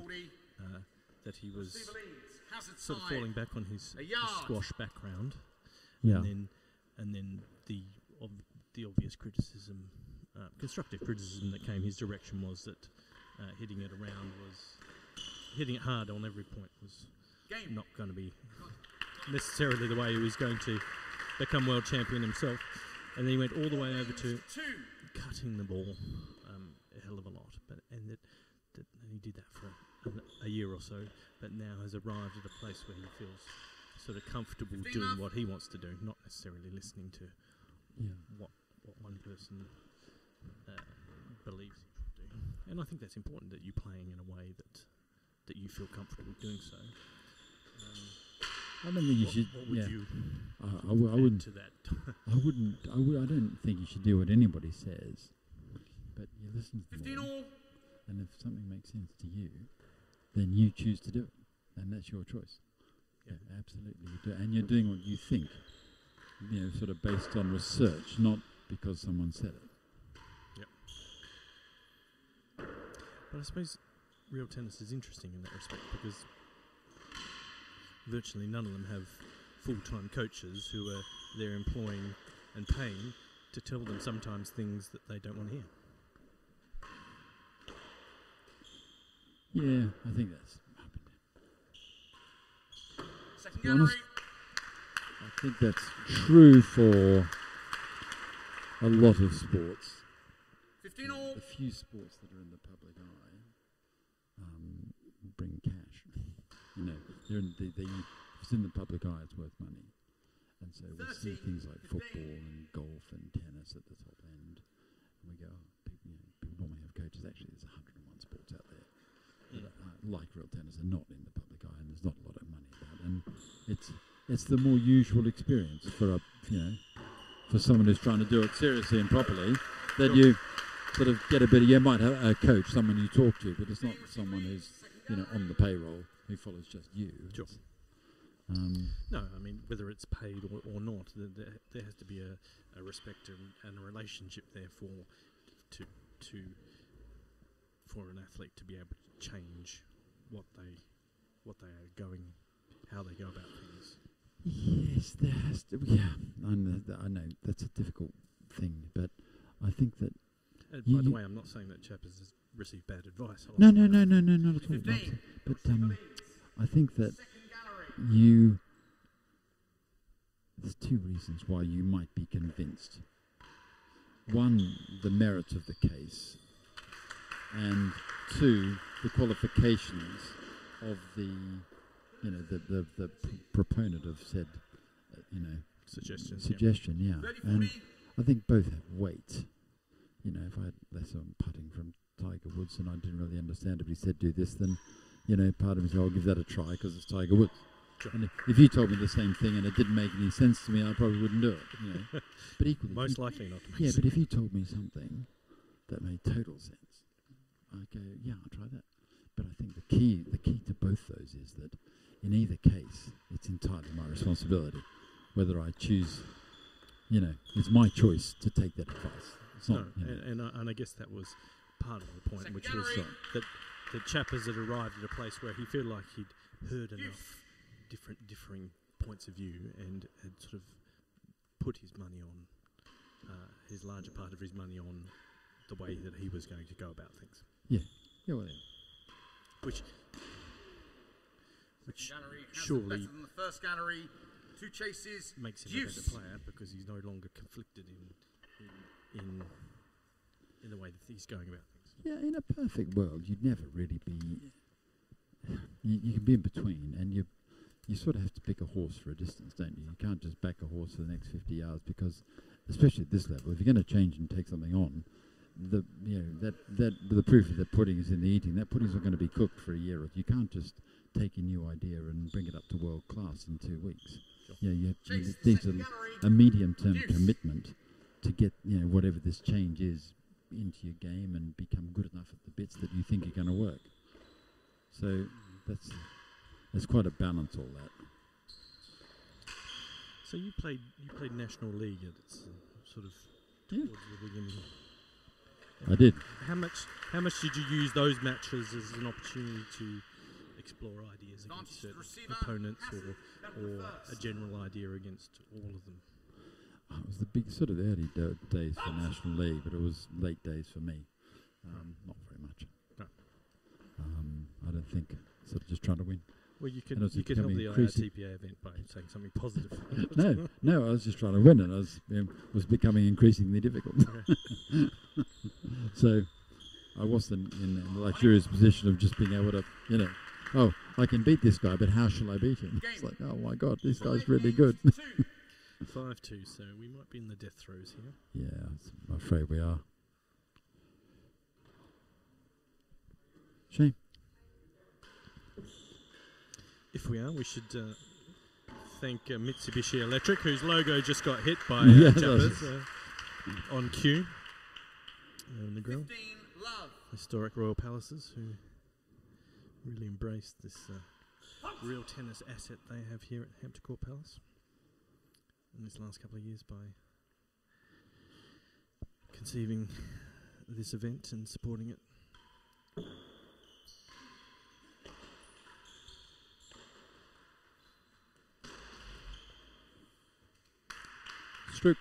Speaker 6: that he was sort of falling back on his squash background,
Speaker 4: Yeah.
Speaker 6: and then the obvious criticism, constructive criticism that came his direction was that hitting it hard on every point was not going to be necessarily the way he was going to become world champion himself. And then he went all the way over to cutting the ball a hell of a lot. And he did that for a year or so, but now has arrived at a place where he feels sort of comfortable doing what he wants to do, not necessarily listening to what one person believes he should do. And I think that's important, that you're playing in a way that you feel comfortable doing so.
Speaker 4: I don't think you should.
Speaker 6: What would you
Speaker 4: I wouldn't.
Speaker 6: to that?
Speaker 4: I wouldn't. I don't think you should do what anybody says, but you listen to them
Speaker 3: 15
Speaker 4: all,
Speaker 3: all.
Speaker 4: and if something makes sense to you, then you choose to do it, and that's your choice.
Speaker 6: Yeah.
Speaker 4: Absolutely, you do, and you're doing what you think. Sort of based on research, not because someone said it.
Speaker 6: Yep. But I suppose real tennis is interesting in that respect, because virtually none of them have full-time coaches who are there employing and paying to tell them sometimes things that they don't want to hear.
Speaker 4: Yeah, I think that's
Speaker 3: Second
Speaker 4: be honest,
Speaker 3: gallery.
Speaker 4: I think that's true for a lot of sports.
Speaker 3: 15 all.
Speaker 4: The few sports that are in the public eye bring cash. It's in the public eye, it's worth money. And so we see things like football and golf and tennis at the top end. And we go, people normally have coaches. Actually, there's 101 sports out there that like real tennis are not in the public eye, and there's not a lot of money about. And it's the more usual experience for for someone who's trying to do it seriously and properly, that you sort of get a bit of, you might have a coach, someone you talk to, but it's not someone who's on the payroll who follows just you.
Speaker 6: Sure. No, I mean, whether it's paid or not, there has to be a respect and a relationship there for an athlete to be able to change what they are going, how they go about things.
Speaker 4: Yes, there has to be. Yeah, I know that's a difficult thing, but I think that...
Speaker 6: by the way, I'm not saying that Chappers receive bad advice.
Speaker 4: No, not at all. Not at all. But I think that there's two reasons why you might be convinced. One, the merit of the case, and two, the qualifications of the proponent of said, suggestion. Yeah, and I think both have weight. You know, if I had lesson putting from Tiger Woods and I didn't really understand it, but he said do this, then part of me said I'll give that a try because it's Tiger Woods.
Speaker 6: Sure.
Speaker 4: And if you told me the same thing and it didn't make any sense to me, I probably wouldn't do it. But equally,
Speaker 6: most likely not.
Speaker 4: Yeah, but if you told me something that made total sense, I'd go, yeah, I'll try that. But I think the key to both those is that in either case, it's entirely my responsibility. Whether I choose, it's my choice to take that advice. It's not,
Speaker 6: and I guess that was part of the point, which was that Chapman had arrived at a place where he felt like he'd heard enough differing points of view and had sort of put his money on, his larger part of his money on the way that he was going to go about things.
Speaker 4: Yeah, well, yeah.
Speaker 6: Which surely
Speaker 3: in the first gallery, 2 chases,
Speaker 6: makes him a better player because he's no longer conflicted in the way that he's going about things.
Speaker 4: Yeah, in a perfect world, you'd never really be. You can be in between, and you sort of have to pick a horse for a distance, don't you? You can't just back a horse for the next 50 yards because, especially at this level, if you're going to change and take something on, the proof of the pudding is in the eating. That pudding's not going to be cooked for a year. You can't just take a new idea and bring it up to world class in 2 weeks.
Speaker 6: Sure.
Speaker 4: You need a medium-term commitment to get whatever this change is into your game and become good enough at the bits that you think are going to work. So that's quite a balance, all that.
Speaker 6: So you played National League at its sort of towards the beginning.
Speaker 4: I did.
Speaker 6: How much did you use those matches as an opportunity to explore ideas against certain opponents, or a general idea against all of them?
Speaker 4: It was the big sort of early days for National League, but it was late days for me. Not very much.
Speaker 6: No.
Speaker 4: I don't think. Sort of just trying to win.
Speaker 6: Well, you could help the IRTPA event by saying something positive.
Speaker 4: No, I was just trying to win, and I was becoming increasingly difficult.
Speaker 6: Okay.
Speaker 4: So I wasn't in the luxurious position of just being able to, I can beat this guy, but how shall I beat him? It's like, oh my God, this guy's really good.
Speaker 6: 5-2, so we might be in the death throes here.
Speaker 4: Yeah, I'm afraid we are. Shame.
Speaker 6: If we are, we should thank Mitsubishi Electric, whose logo just got hit by Chappers on cue. In the grill. Historic Royal Palaces, who really embraced this real tennis asset they have here at Hampton Court Palace in this last couple of years by conceiving this event and supporting it.
Speaker 4: Stroke.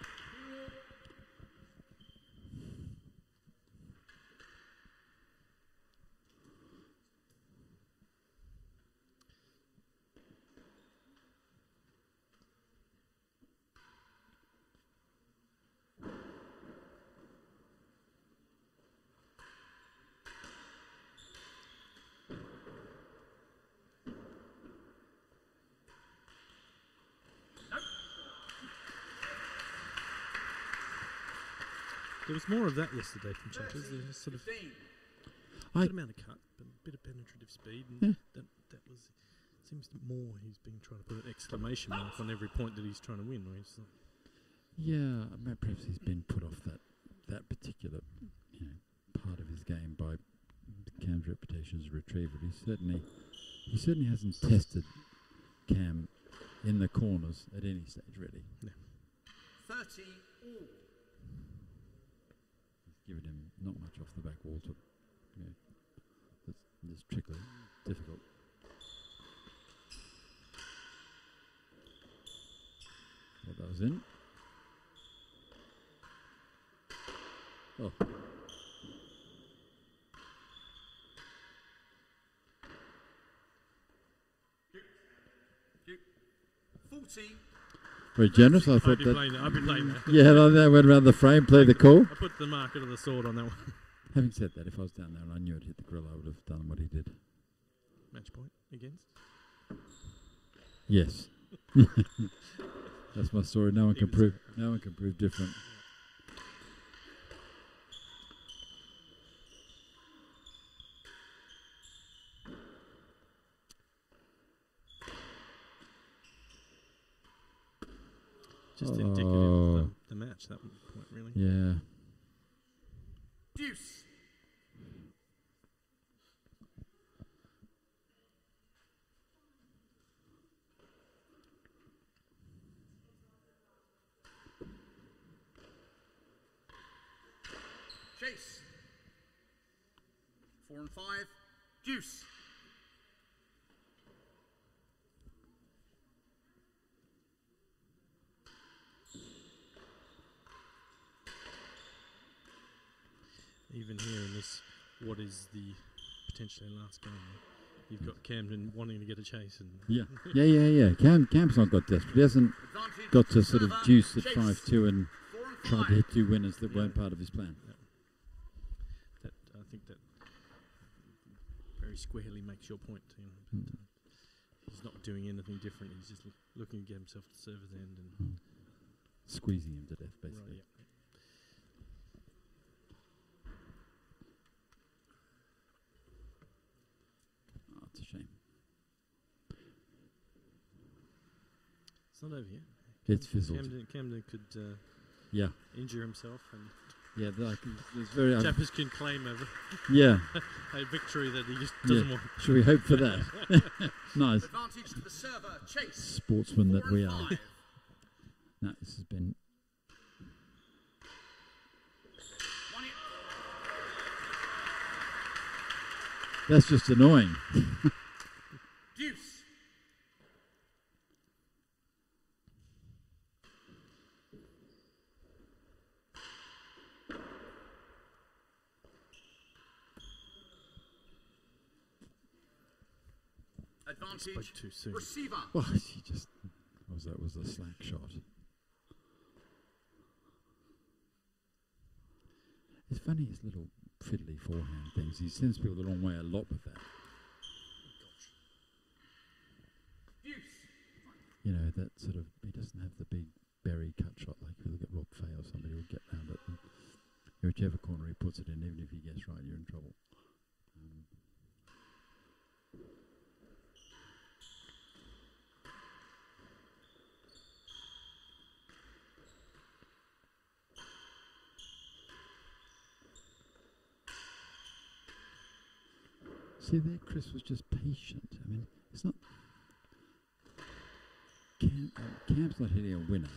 Speaker 6: There was more of that yesterday from Chappers. There was sort of a good amount of cut, but a bit of penetrative speed, and that was seems more he's been trying to put an exclamation mark on every point that he's trying to win. Where he's like,
Speaker 4: yeah, perhaps he's been put off that particular part of his game by Cam's reputation as a retriever. He certainly hasn't tested Cam in the corners at any stage, really.
Speaker 6: No.
Speaker 3: 30 all.
Speaker 4: Given him not much off the back wall to, that's tricky, difficult. Well, that was in. Oh.
Speaker 3: 40.
Speaker 4: Very generous. I thought
Speaker 6: I've been
Speaker 4: that.
Speaker 6: playing that.
Speaker 4: Yeah, that went around the frame, played the call.
Speaker 6: I put the market of the sword on that one.
Speaker 4: Having said that, if I was down there and I knew it hit the grill, I would have done what he did.
Speaker 6: Match point against.
Speaker 4: Yes. That's my story. No one can prove. No one can prove different.
Speaker 6: Just indicative of the match, that point, really.
Speaker 4: Yeah.
Speaker 3: Deuce. Chase. 4 and 5. Deuce.
Speaker 6: Even here in this, what is the potentially last game, you've got Camden wanting to get a chase. And
Speaker 4: Yeah. Cam's not got desperate. He hasn't
Speaker 3: Advantage
Speaker 4: got to sort of
Speaker 3: server.
Speaker 4: juice at
Speaker 3: Chase.
Speaker 4: 5-2 and
Speaker 3: 4 and 5.
Speaker 4: tried to hit 2 winners that weren't part of his plan.
Speaker 6: that I think that very squarely makes your point. You know, he's not doing anything different. He's just looking to get himself to server's end and
Speaker 4: Squeezing him to death, basically.
Speaker 6: Right,
Speaker 4: Oh, it's a shame.
Speaker 6: It's not over yet.
Speaker 4: It's fizzled.
Speaker 6: Camden could
Speaker 4: Yeah.
Speaker 6: injure himself, and
Speaker 4: Yeah, there's very...
Speaker 6: Chappers can claim
Speaker 4: yeah.
Speaker 6: a victory that he just doesn't want.
Speaker 4: Should we hope for that? Nice.
Speaker 3: Advantage to the server. Chase.
Speaker 4: Sportsmen that
Speaker 3: 4
Speaker 4: we
Speaker 3: and
Speaker 4: are.
Speaker 3: 5.
Speaker 4: No, this has been...
Speaker 3: One in.
Speaker 4: That's just annoying.
Speaker 3: Deuce. Advantage.
Speaker 6: Spoke too soon.
Speaker 3: Receiver.
Speaker 4: Well, he just... That was a slack shot. It's funny, his little fiddly forehand things. He sends people the wrong way a lot with that.
Speaker 3: Deuce.
Speaker 4: You know, that sort of... He doesn't have the big berry cut shot like if you look at Rob Fahey or somebody who would get round it. And whichever corner he puts it in, even if he gets right, you're in trouble. See there, Chris was just patient. I mean, it's not... Cam's not hitting a winner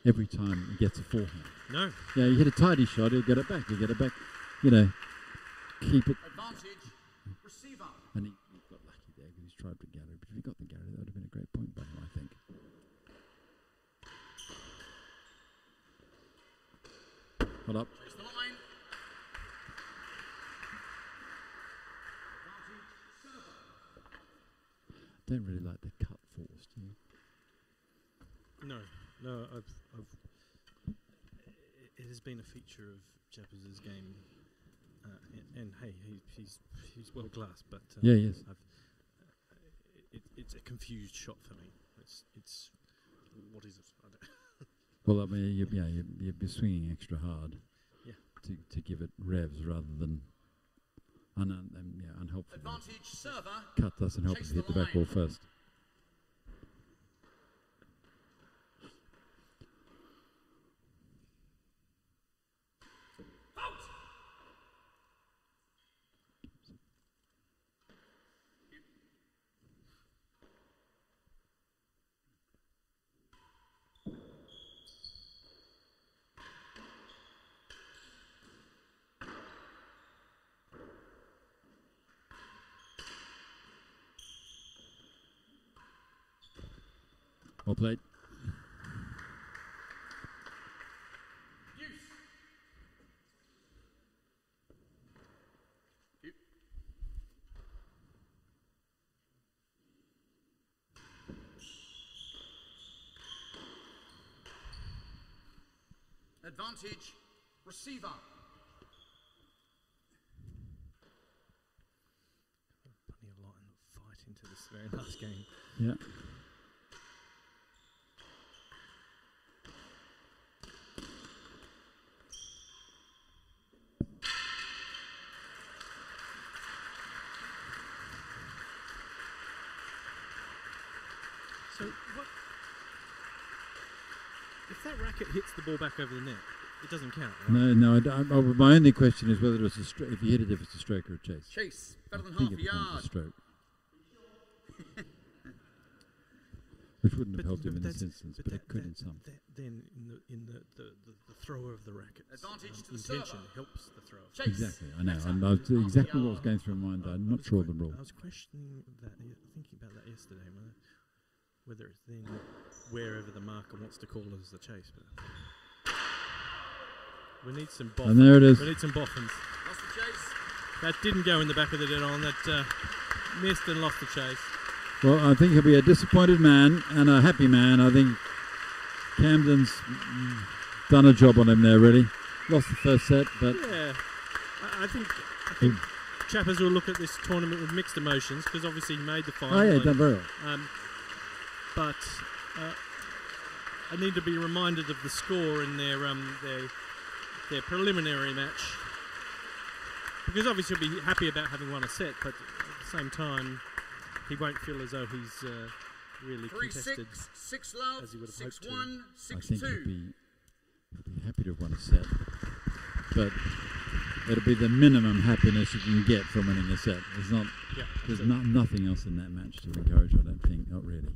Speaker 4: every time he gets a forehand.
Speaker 6: No.
Speaker 4: Yeah, you hit a tidy shot, he'll get it back. He'll get it back. You know, keep it.
Speaker 3: Advantage. Receiver.
Speaker 4: And he got lucky there because he's tried for Gary. But if he got the Gary, that would have been a great point by him, I think. Hold up.
Speaker 3: Chase the line.
Speaker 4: Don't really like the cut force, do you?
Speaker 6: No. It has been a feature of Chappers' game, and hey, he's world class, but
Speaker 4: Yeah, he is.
Speaker 6: It's a confused shot for me. It's what is it? I don't
Speaker 4: Well, I mean, you're swinging extra hard.
Speaker 6: Yeah.
Speaker 4: To give it revs rather than unhelpful.
Speaker 3: Advantage server.
Speaker 4: Cut doesn't help if you hit the back ball first.
Speaker 3: Out.
Speaker 4: Well played.
Speaker 3: Advantage, receiver.
Speaker 6: Putting a lot of fight into this very last game.
Speaker 4: Yeah.
Speaker 6: So what? If that racket hits the ball back over the net, it doesn't count, right?
Speaker 4: No. My only question is whether it's a if you hit it, if it's a stroke or a chase.
Speaker 3: Chase, better than
Speaker 4: I think
Speaker 3: half a
Speaker 4: it becomes
Speaker 3: yard.
Speaker 4: a stroke. Which wouldn't have helped him in this instance, but it could in some.
Speaker 6: Then in the thrower of the racket,
Speaker 3: Advantage to the
Speaker 6: intention
Speaker 3: server.
Speaker 6: helps the thrower.
Speaker 3: Chase.
Speaker 4: Exactly, I know. And exactly what was going through my mind. I'm not sure of the rule.
Speaker 6: I was questioning that, thinking about that yesterday, whether it's then wherever the marker wants to call it as the chase. But we need some boffins.
Speaker 4: And there it is.
Speaker 6: We need some boffins.
Speaker 3: Lost the chase.
Speaker 6: That didn't go in the back of the dead on. That missed and lost the chase.
Speaker 4: Well, I think he'll be a disappointed man and a happy man. I think Camden's done a job on him there, really. Lost the first set, but...
Speaker 6: Yeah, I think Chappers will look at this tournament with mixed emotions, because obviously he made the final.
Speaker 4: Oh, yeah, done very well.
Speaker 6: But I need to be reminded of the score in their preliminary match, because obviously he'll be happy about having won a set, but at the same time he won't feel as though he's really contested
Speaker 3: 3-6 love,
Speaker 6: as he would have hoped to.
Speaker 3: 6-1,
Speaker 4: I think
Speaker 3: 6-2.
Speaker 4: he'll be happy to have won a set, but it'll be the minimum happiness you can get from winning a set. There's nothing else in that match to encourage, I don't think. Not really.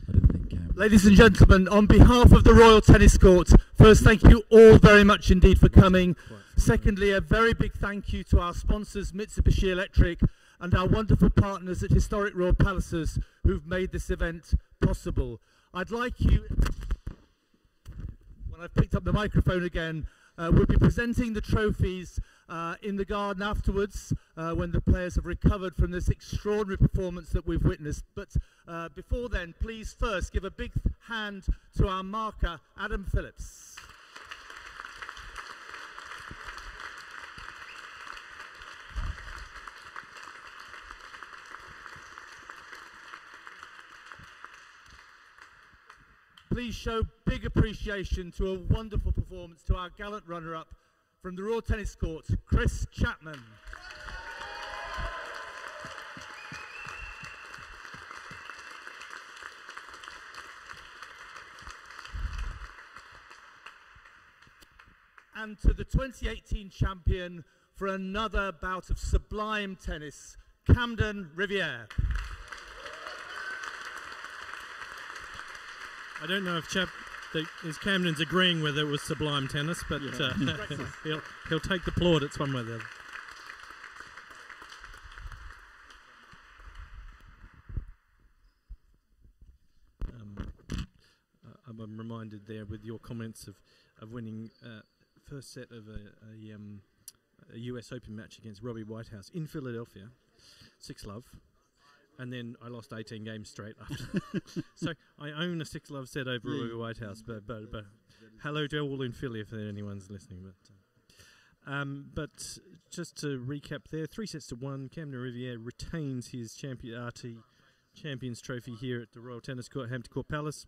Speaker 4: I didn't think Camden.
Speaker 7: Ladies and gentlemen, on behalf of the Royal Tennis Court, first, thank you all very much indeed for coming. Secondly, a very big thank you to our sponsors, Mitsubishi Electric, and our wonderful partners at Historic Royal Palaces, who've made this event possible. I'd like you, when I've picked up the microphone again, we'll be presenting the trophies in the garden afterwards, when the players have recovered from this extraordinary performance that we've witnessed. But before then, please first give a big hand to our marker, Adam Phillips. Please show big appreciation to a wonderful performance to our gallant runner-up from the Royal Tennis Court, Chris Chapman. And to the 2018 champion for another bout of sublime tennis, Camden Riviere.
Speaker 6: I don't know if Camden's agreeing whether it was sublime tennis, but he'll take the plaudits one way or the other. I'm reminded there with your comments of winning first set of a US Open match against Robbie Whitehouse in Philadelphia, 6-love. And then I lost 18 games straight after. So I own a 6-love set over Robbie Whitehouse. But hello to all in Philly if anyone's listening. But just to recap there, 3-1, Camden Riviere retains his Champions Trophy here at the Royal Tennis Court, Hampton Court Palace.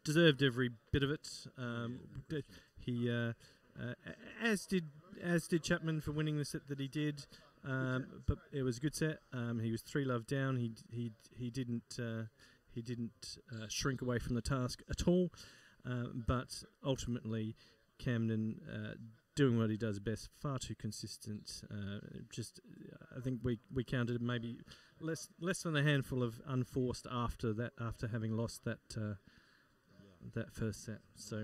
Speaker 6: Deserved every bit of it. He, as did Chapman for winning the set that he did. But it was a good set. He was 3-love down. He didn't shrink away from the task at all. But ultimately, Camden doing what he does best, far too consistent. I think we counted maybe less than a handful of unforced after having lost that first set. So.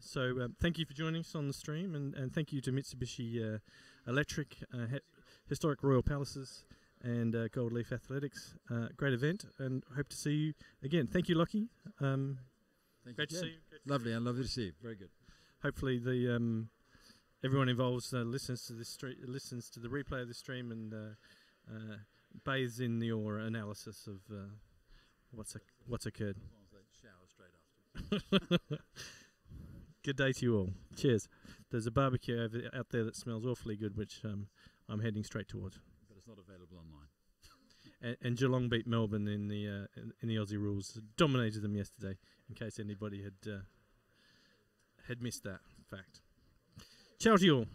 Speaker 6: So thank you for joining us on the stream, and thank you to Mitsubishi Electric, Historic Royal Palaces, and Gold Leaf Athletics. Great event, and hope to see you again. Thank you, Lockie. Great to see you.
Speaker 4: Lovely, and lovely to see you. Very good.
Speaker 6: Hopefully, everyone involved listens to the replay of the stream, and bathes in your analysis of what's occurred.
Speaker 4: As long as they shower straight after.
Speaker 6: Good day to you all. Cheers. There's a barbecue out there that smells awfully good, which I'm heading straight towards.
Speaker 4: But it's not available online.
Speaker 6: And Geelong beat Melbourne in the Aussie rules, dominated them yesterday. In case anybody had missed that fact. Ciao to you all.